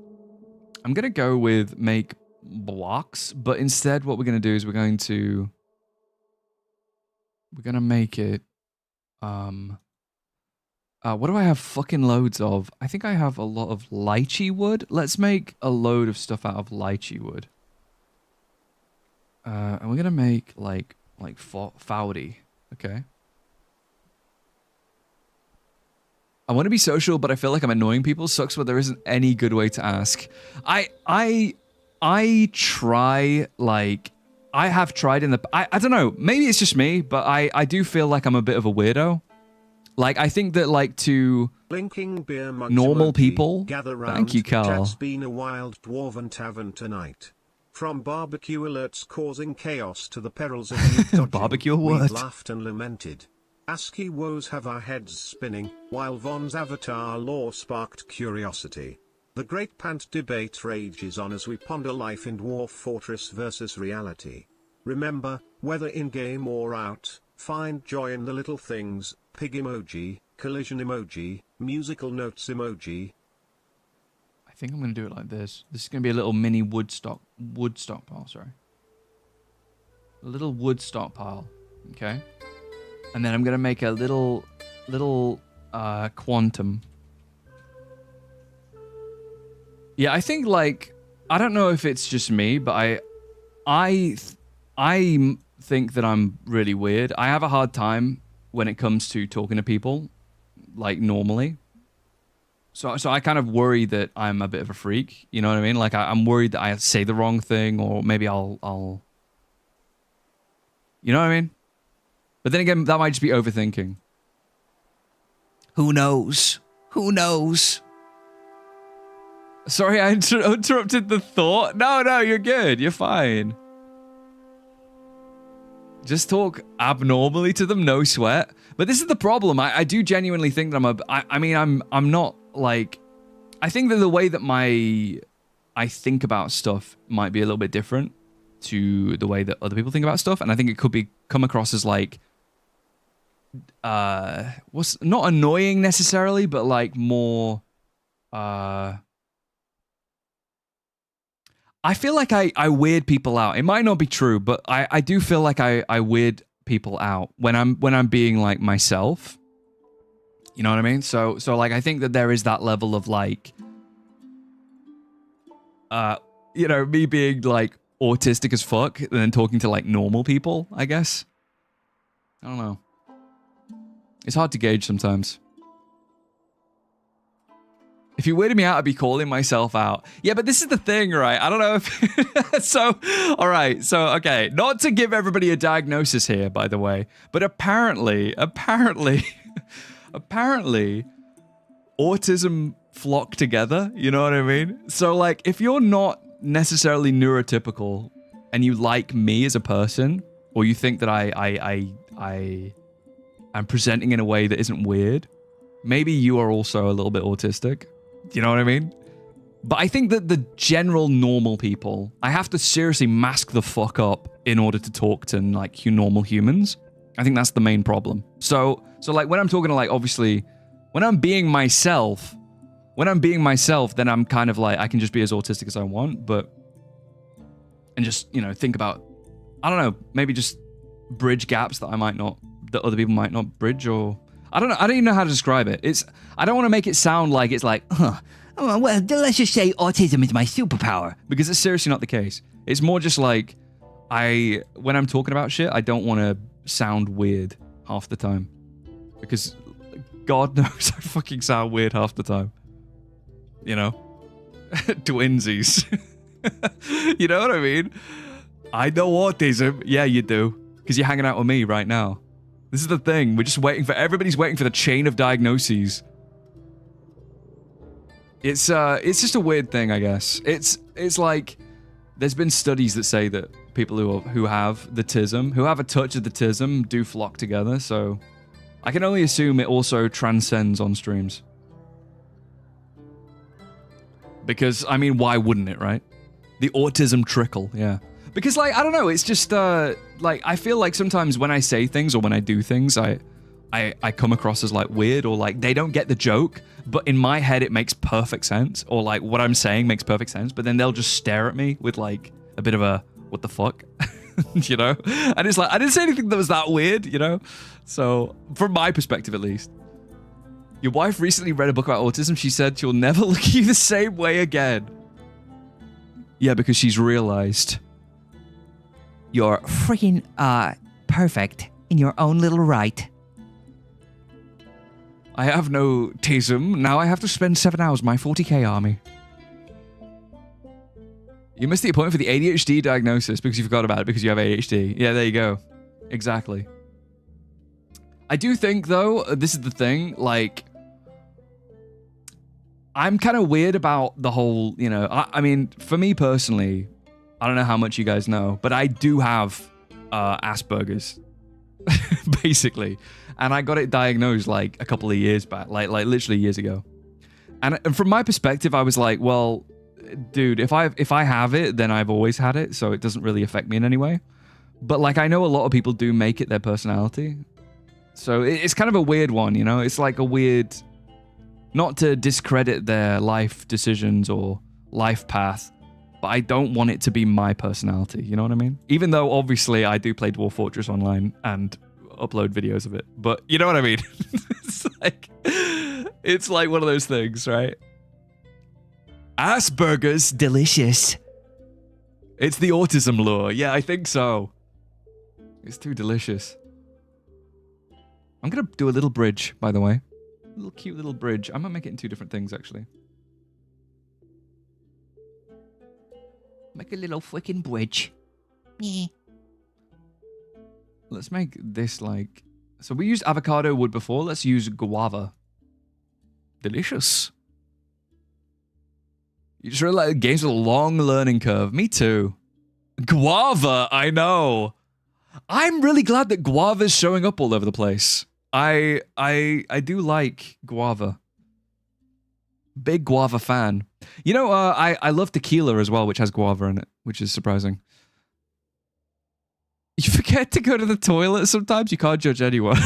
gonna go with make blocks, but instead what we're gonna do is we're gonna make it, what do I have fucking loads of? I think I have a lot of lychee wood. Let's make a load of stuff out of lychee wood. And we're gonna make like foudy, okay? I want to be social, but I feel like I'm annoying people. Sucks, but there isn't any good way to ask. I try, like, I have tried in the... I don't know, maybe it's just me, but I do feel like I'm a bit of a weirdo. Like, I think that, like, to normal people... Thank you, Carl. Chat's been a wild dwarven tavern tonight. From barbecue alerts causing chaos to the perils of youth dodging, barbecue we've alert. laughed and lamented. ASCII woes have our heads spinning, while Von's avatar lore sparked curiosity. The great pant debate rages on as we ponder life in Dwarf Fortress versus reality. Remember, whether in-game or out, find joy in the little things, pig emoji, collision emoji, musical notes emoji. I think I'm going to do it like this. This is going to be a little mini wood stockpile, sorry. A little wood stockpile, okay? And then I'm going to make a little quantum. Yeah, I think, like, I don't know if it's just me, but I think that I'm really weird. I have a hard time when it comes to talking to people, like, normally. So I kind of worry that I'm a bit of a freak, you know what I mean? Like, I'm worried that I say the wrong thing, or maybe I'll... You know what I mean? But then again, that might just be overthinking. Who knows? Who knows? Sorry, I interrupted the thought. No, you're good. You're fine. Just talk abnormally to them, no sweat. But this is the problem. I do genuinely think that I'm not, like... I think that the way that I think about stuff might be a little bit different to the way that other people think about stuff. And I think it could come across as, like... what's not annoying necessarily, but, like, more... I feel like I weird people out. It might not be true, but I do feel like I weird people out when I'm being like myself. You know what I mean? So like I think that there is that level of like you know, me being like autistic as fuck and then talking to like normal people, I guess. I don't know. It's hard to gauge sometimes. If you weirded me out, I'd be calling myself out. Yeah, but this is the thing, right? I don't know if... So, all right. So, okay. Not to give everybody a diagnosis here, by the way. But apparently, autism flock together. You know what I mean? So, like, if you're not necessarily neurotypical and you like me as a person, or you think that I'm presenting in a way that isn't weird, maybe you are also a little bit autistic. Do you know what I mean? But I think that the general normal people, I have to seriously mask the fuck up in order to talk to like normal humans. I think that's the main problem. So like when I'm talking to like, obviously, when I'm being myself, then I'm kind of like, I can just be as autistic as I want, and just, you know, think about, I don't know, maybe just bridge gaps that other people might not bridge, or I don't know. I don't even know how to describe it. I don't want to make it sound like it's like, Oh, well, let's just say autism is my superpower. because it's seriously not the case. It's more just like, when I'm talking about shit, I don't want to sound weird half the time. Because God knows I fucking sound weird half the time. You know? Twinsies. You know what I mean? I know autism. Yeah, you do. Because you're hanging out with me right now. This is the thing. We're just everybody's waiting for the chain of diagnoses. It's just a weird thing, I guess. It's like there's been studies that say that people who have the tism, who have a touch of the tism, do flock together. So I can only assume it also transcends on streams. Because I mean, why wouldn't it, right? The autism trickle, yeah. Because like I don't know, it's just like I feel like sometimes when I say things or when I do things, I come across as like weird or like they don't get the joke, but in my head it makes perfect sense, or like what I'm saying makes perfect sense, but then they'll just stare at me with like a bit of a what the fuck, you know? And it's like I didn't say anything that was that weird, you know? So from my perspective at least. Your wife recently read a book about autism. She said she'll never look at you the same way again. Yeah, because she's realized You're freaking perfect in your own little right. I have no tism. Now I have to spend 7 hours with my 40k army. You missed the appointment for the ADHD diagnosis because you forgot about it because you have ADHD. Yeah, there you go. Exactly. I do think, though, this is the thing, like, I'm kind of weird about the whole, you know, I mean, for me personally, I don't know how much you guys know, but I do have Asperger's, basically. And I got it diagnosed like a couple of years back, like literally years ago. And from my perspective, I was like, well, dude, if I have it, then I've always had it, so it doesn't really affect me in any way. But like, I know a lot of people do make it their personality. So it's kind of a weird one, you know? It's like a weird, not to discredit their life decisions or life path, but I don't want it to be my personality, you know what I mean? Even though obviously I do play Dwarf Fortress online and upload videos of it, but you know what I mean? it's like one of those things, right? Asperger's delicious. It's the autism lure. Yeah, I think so. It's too delicious. I'm gonna do a little bridge, by the way. A little cute little bridge. I might make it in two different things, actually. Make a little freaking bridge. Yeah. Let's make this like... So we used avocado wood before. Let's use guava. Delicious. You just really like games with a long learning curve. Me too. Guava, I know. I'm really glad that guava's showing up all over the place. I do like guava. Big guava fan. You know, I love tequila as well, which has guava in it, which is surprising. You forget to go to the toilet sometimes. You can't judge anyone.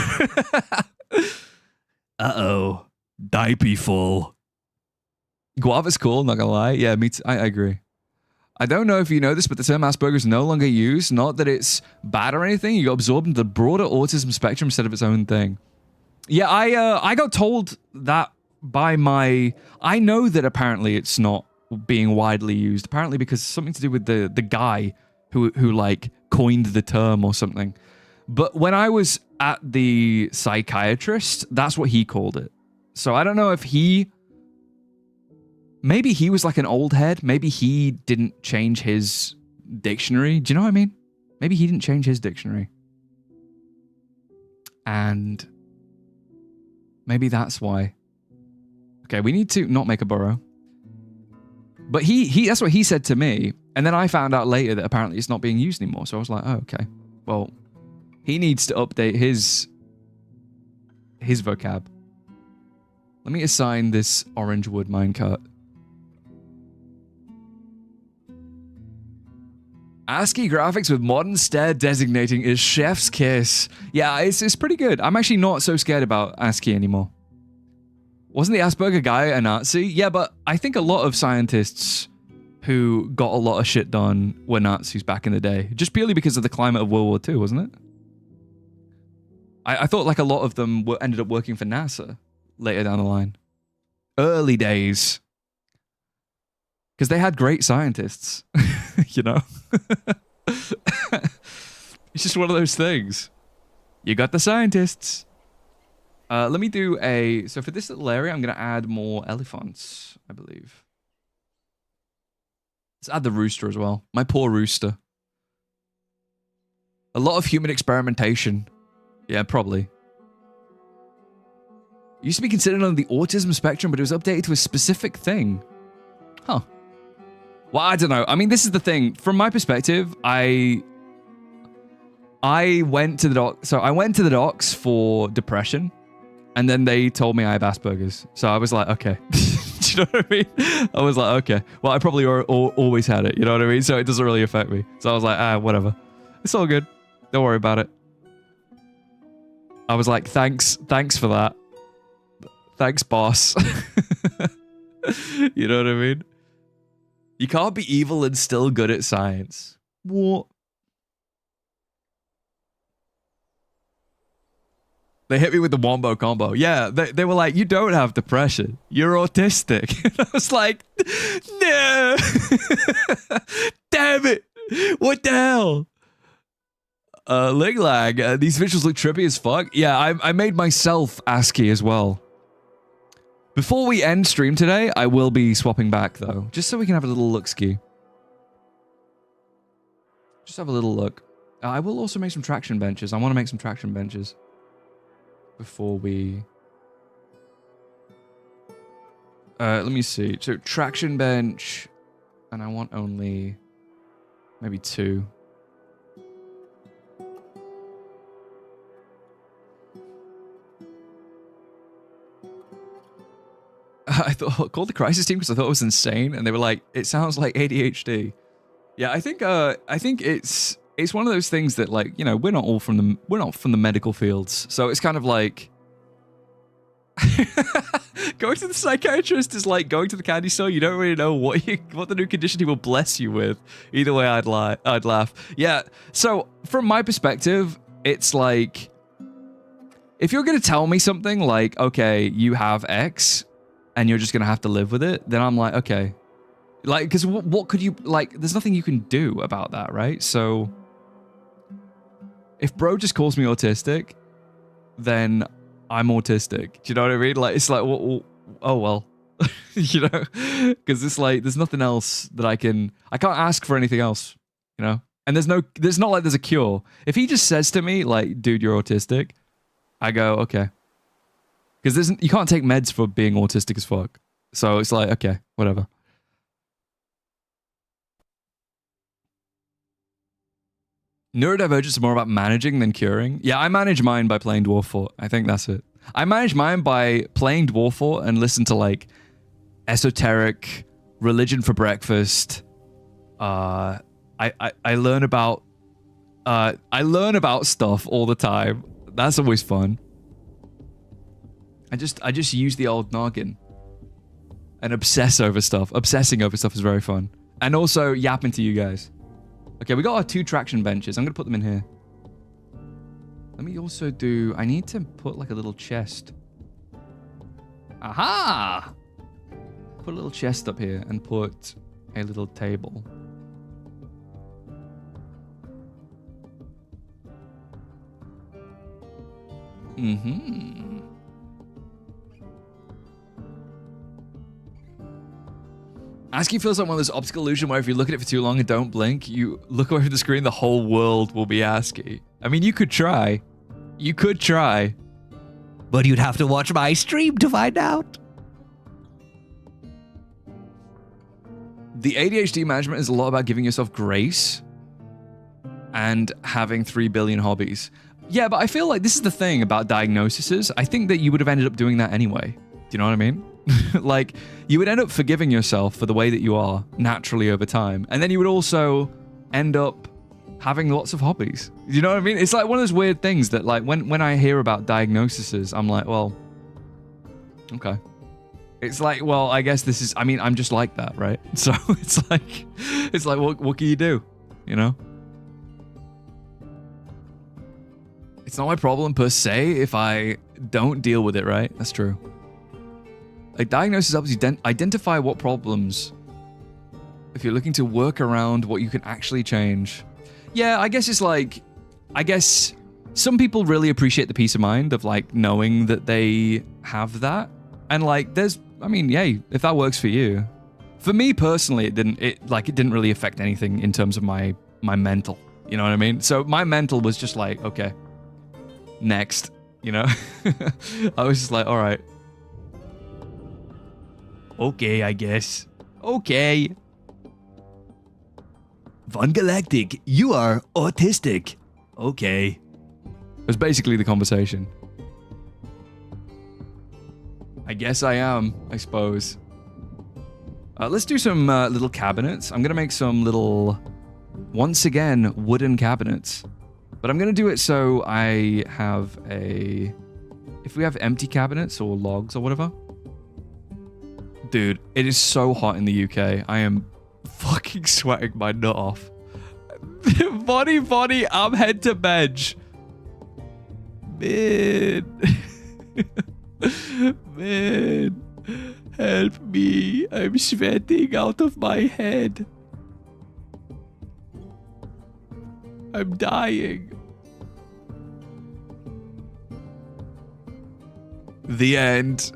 Uh-oh. Diaper full. Guava's cool, not gonna lie. Yeah, me too. I agree. I don't know if you know this, but the term Asperger is no longer used. Not that it's bad or anything. You got absorbed into the broader autism spectrum instead of its own thing. Yeah, I got told that by my... I know that apparently it's not being widely used. Apparently because it's something to do with the guy who like coined the term or something. But when I was at the psychiatrist, that's what he called it. So I don't know if he... Maybe he was like an old head. Maybe he didn't change his dictionary. Do you know what I mean? Maybe he didn't change his dictionary. And maybe that's why. Okay, we need to not make a burrow. But he that's what he said to me. And then I found out later that apparently it's not being used anymore. So I was like, oh, okay. Well, he needs to update his vocab. Let me assign this orange wood minecart. ASCII graphics with modern stare designating is chef's kiss. Yeah, it's pretty good. I'm actually not so scared about ASCII anymore. Wasn't the Asperger guy a Nazi? Yeah, but I think a lot of scientists who got a lot of shit done were Nazis back in the day. Just purely because of the climate of World War II, wasn't it? I thought like a lot of them ended up working for NASA later down the line. Early days. Because they had great scientists, you know? It's just one of those things. You got the scientists. Let me do a... So for this little area, I'm going to add more elephants, I believe. Let's add the rooster as well. My poor rooster. A lot of human experimentation. Yeah, probably. Used to be considered on the autism spectrum, but it was updated to a specific thing. Huh. Well, I don't know. I mean, this is the thing. From my perspective, I went to the doc. So I went to the docs for depression, and then they told me I have Asperger's. So I was like, okay. Do you know what I mean? I was like, okay. Well, I probably always had it. You know what I mean? So it doesn't really affect me. So I was like, whatever. It's all good. Don't worry about it. I was like, thanks for that. Thanks, boss. You know what I mean? You can't be evil and still good at science. What? They hit me with the wombo combo. Yeah, they were like, you don't have depression. You're autistic. And I was like, no. Damn it. What the hell? Ling Lag, these visuals look trippy as fuck. Yeah, I made myself ASCII as well. Before we end stream today, I will be swapping back though, just so we can have a little look-ski. Just have a little look. I will also make some traction benches. I want to make some traction benches before we... let me see. So traction bench, and I want only maybe 2. I called the crisis team because I thought it was insane, and they were like, "It sounds like ADHD." Yeah, I think it's one of those things that, like, you know, we're not from the medical fields, so it's kind of like going to the psychiatrist is like going to the candy store. You don't really know what the new condition he will bless you with. Either way, I'd laugh. Yeah. So from my perspective, it's like, if you're gonna tell me something like, okay, you have X, and you're just gonna have to live with it, then I'm like, okay. Like, because what could you, like, there's nothing you can do about that, right? So, if bro just calls me autistic, then I'm autistic. Do you know what I mean? Like, it's like, oh well. You know? Because it's like, there's nothing else that I can't ask for anything else, you know? And there's not like there's a cure. If he just says to me, like, dude, you're autistic, I go, okay. Because you can't take meds for being autistic as fuck. So it's like, okay, whatever. Neurodivergence is more about managing than curing. Yeah, I manage mine by playing Dwarf Fort. I think that's it. I manage mine by playing Dwarf Fort and listen to, like, esoteric religion for breakfast. I learn about stuff all the time. That's always fun. I just use the old noggin and obsess over stuff. Obsessing over stuff is very fun. And also yapping to you guys. Okay, we got our 2 traction benches. I'm going to put them in here. Let me also do... I need to put like a little chest. Aha! Put a little chest up here and put a little table. Mm-hmm. ASCII feels like one of those optical illusions where if you look at it for too long and don't blink, you look away from the screen, the whole world will be ASCII. I mean, you could try. You could try. But you'd have to watch my stream to find out. The ADHD management is a lot about giving yourself grace and having 3 billion hobbies. Yeah, but I feel like this is the thing about diagnoses. I think that you would have ended up doing that anyway. Do you know what I mean? Like, you would end up forgiving yourself for the way that you are naturally over time. And then you would also end up having lots of hobbies. You know what I mean? It's like one of those weird things that, like, when I hear about diagnoses, I'm like, well, okay. It's like, well, I guess this is, I mean, I'm just like that, right? So it's like what can you do? You know? It's not my problem per se if I don't deal with it, right? That's true. Like, diagnosis helps you identify what problems, if you're looking to work around what you can actually change. Yeah, I guess it's like, I guess some people really appreciate the peace of mind of, like, knowing that they have that. And, like, there's, I mean, yay, if that works for you. For me personally, it didn't really affect anything in terms of my mental. You know what I mean? So my mental was just like, okay, next. You know? I was just like, all right. Okay, I guess. Okay. VonGalactic, you are autistic. Okay. It was basically the conversation. I guess I am, I suppose. Let's do some little cabinets. I'm going to make some little, once again, wooden cabinets. But I'm going to do it so I have a... If we have empty cabinets or logs or whatever. Dude, it is so hot in the UK. I am fucking sweating my nut off. Body, I'm head to bench. Man. Man. Help me. I'm sweating out of my head. I'm dying. The end.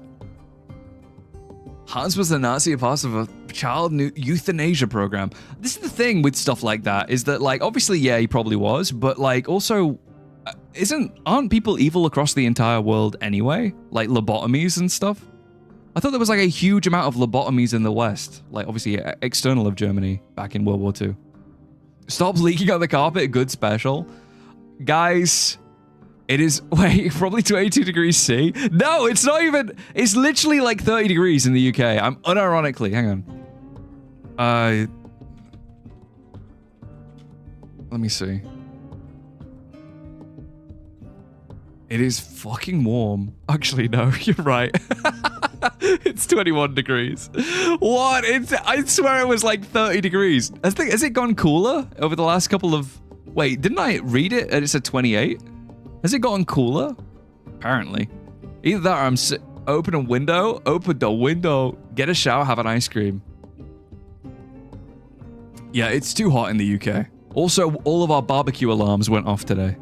Hans was a Nazi, a part of a child euthanasia program. This is the thing with stuff like that, is that, like, obviously, yeah, he probably was, but, like, also, aren't people evil across the entire world anyway? Like, lobotomies and stuff? I thought there was, like, a huge amount of lobotomies in the West. Like, obviously, external of Germany back in World War II. Stop leaking on the carpet, good special. Guys... It is, wait, probably 22 degrees C? No, it's not even, it's literally like 30 degrees in the UK. I'm unironically, hang on. Let me see. It is fucking warm. Actually, no, you're right. It's 21 degrees. What? I swear it was like 30 degrees. Has it gone cooler over the last couple of, wait, didn't I read it and it said 28? Has it gotten cooler? Apparently. Either that or I'm open the window, get a shower, have an ice cream. Yeah, it's too hot in the UK. Also, all of our barbecue alarms went off today.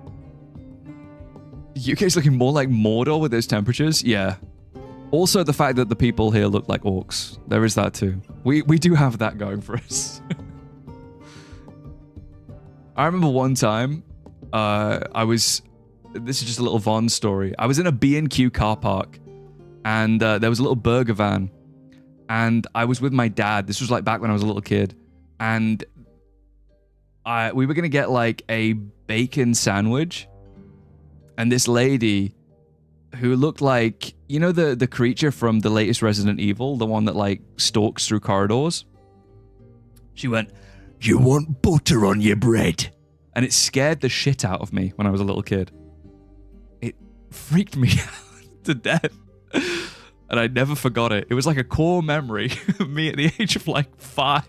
UK's looking more like Mordor with those temperatures. Yeah. Also, the fact that the people here look like orcs. There is that too. We do have that going for us. I remember one time, this is just a little Von story. I was in a B&Q car park, and there was a little burger van, and I was with my dad. This was like back when I was a little kid, and we were gonna get like a bacon sandwich, and this lady, who looked like, you know, the creature from the latest Resident Evil, the one that like stalks through corridors. She went, "You want butter on your bread?" And it scared the shit out of me when I was a little kid. Freaked me out to death, and I never forgot it. It was like a core memory of me at the age of like 5.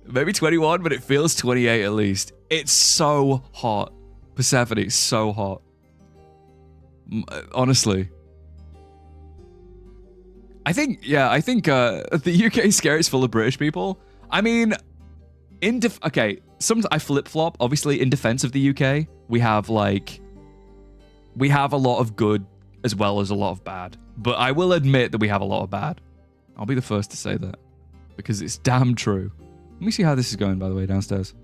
Maybe 21, but it feels 28 at least. It's so hot. Persephone, it's so hot. Honestly. I think the UK scare is full of British people. I mean, sometimes I flip-flop. Obviously, in defense of the UK, we have a lot of good as well as a lot of bad. But I will admit that we have a lot of bad. I'll be the first to say that, because it's damn true. Let me see how this is going, by the way, downstairs.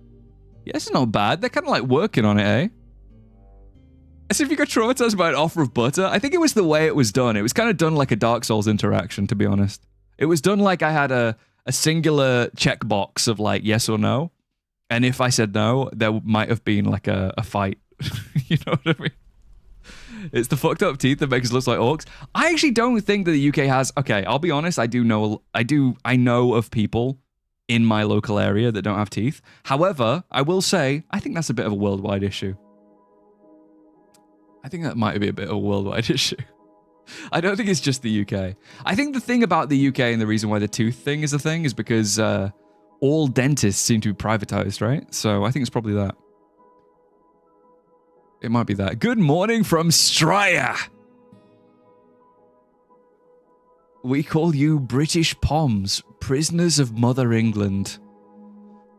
Yeah, this is not bad. They're kind of like working on it, eh? As if you got traumatized by an offer of butter. I think it was the way it was done. It was kind of done like a Dark Souls interaction, to be honest. It was done like I had a singular checkbox of like yes or no. And if I said no, there might have been like a fight. You know what I mean? It's the fucked up teeth that makes us look like orcs. I actually don't think that the UK has... Okay, I'll be honest. I know of people in my local area that don't have teeth. However, I will say, I think that's a bit of a worldwide issue. I think that might be a bit of a worldwide issue. I don't think it's just the UK. I think the thing about the UK and the reason why the tooth thing is a thing is because all dentists seem to be privatized, right? So I think it's probably that. It might be that. Good morning from Straya. We call you British Poms, prisoners of Mother England.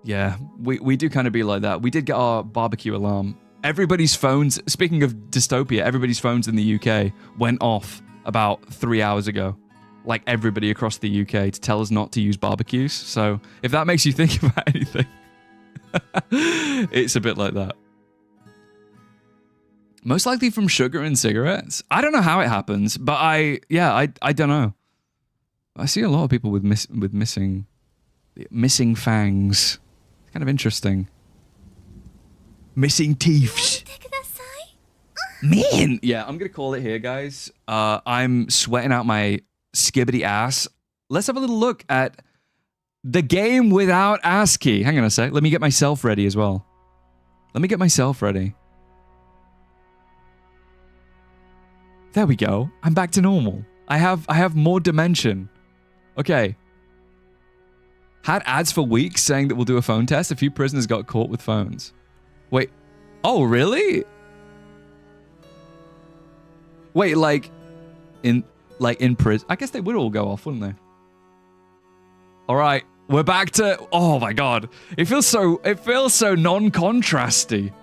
Yeah, we do kind of be like that. We did get our barbecue alarm. Everybody's phones, speaking of dystopia, everybody's phones in the UK went off about 3 hours ago. Like everybody across the UK to tell us not to use barbecues. So if that makes you think about anything, it's a bit like that. Most likely from sugar and cigarettes. I don't know how it happens, but I don't know. I see a lot of people with missing fangs. It's kind of interesting. Missing teeth. Man, yeah, I'm gonna call it here, guys. I'm sweating out my skibbity ass. Let's have a little look at the game without ASCII. Hang on a sec. Let me get myself ready as well. Let me get myself ready. There we go. I'm back to normal. I have more dimension. Okay. Had ads for weeks saying that we'll do a phone test. A few prisoners got caught with phones. Wait. Oh, really? Wait, like in prison. I guess they would all go off, wouldn't they? All right. We're back to, oh my god. It feels so non-contrasty.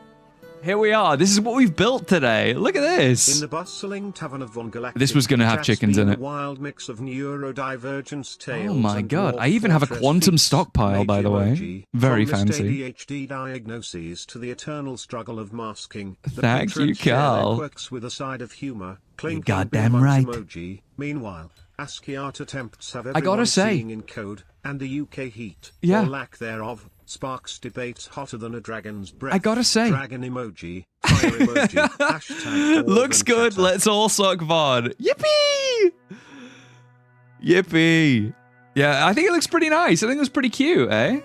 Here we are. This is what we've built today. Look at this. In the bustling tavern of VonGalactic, this was going to have chickens in it. A wild mix of neurodivergence tales. Oh my god. I even have a quantum stockpile, by the way. Very fancy. ADHD diagnoses to the eternal struggle of masking. Thank you, Carl. Quirks with a side of humor. You're goddamn right. Emoji. Meanwhile, ASCII art attempts have I gotta everyone say, seeing in code, and the UK heat, yeah, or lack thereof, sparks debates hotter than a dragon's breath. I gotta say, dragon emoji, fire emoji, hashtag looks good. chatter. Let's all suck VOD. Yippee! Yippee! Yeah, I think it looks pretty nice. I think it was pretty cute, eh?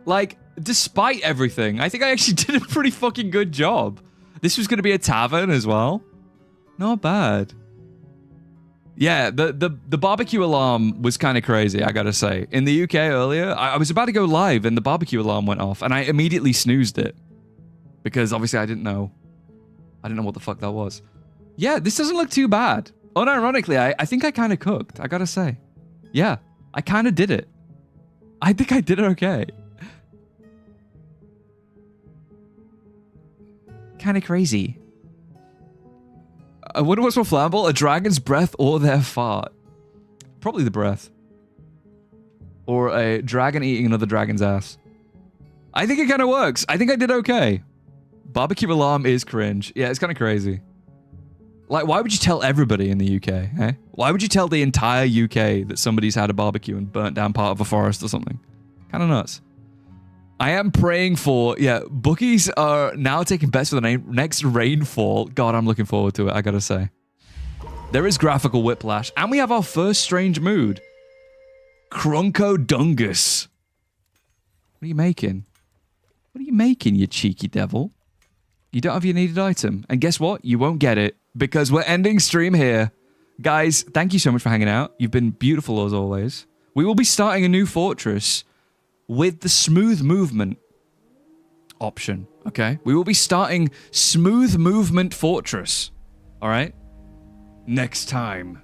Like, despite everything, I think I actually did a pretty fucking good job. This was gonna be a tavern as well. Not bad. Yeah, the barbecue alarm was kind of crazy, I gotta say. In the UK earlier, I was about to go live and the barbecue alarm went off and I immediately snoozed it. Because obviously I didn't know what the fuck that was. Yeah, this doesn't look too bad. Unironically, I think I kind of cooked, I gotta say. Yeah, I kind of did it. I think I did it okay. Kind of crazy. I wonder what's more flammable, a dragon's breath or their fart. Probably the breath. Or a dragon eating another dragon's ass. I think it kind of works. I think I did okay. Barbecue alarm is cringe. Yeah, it's kind of crazy. Like, why would you tell everybody in the UK, eh? Why would you tell the entire UK that somebody's had a barbecue and burnt down part of a forest or something? Kind of nuts. I am praying for, yeah, bookies are now taking bets for the next rainfall. God, I'm looking forward to it, I gotta say. There is graphical whiplash, and we have our first strange mood. Crunkodungus. What are you making? What are you making, you cheeky devil? You don't have your needed item, and guess what? You won't get it, because we're ending stream here. Guys, thank you so much for hanging out. You've been beautiful as always. We will be starting a new fortress with the smooth movement option, okay? We will be starting smooth movement fortress, all right? Next time.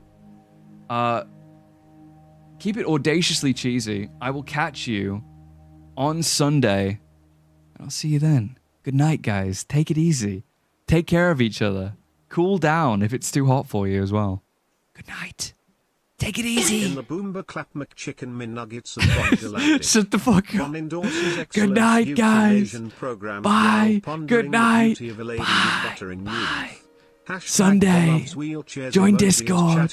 Keep it audaciously cheesy. I will catch you on Sunday. I'll see you then. Good night, guys. Take it easy. Take care of each other. Cool down if it's too hot for you as well. Good night. Take it easy. In the Boomba Clap McChicken McNuggets of VonGalactic. Shut the fuck up. Good night, guys. Bye. Good night. Bye. Bye. Sunday. Join Discord.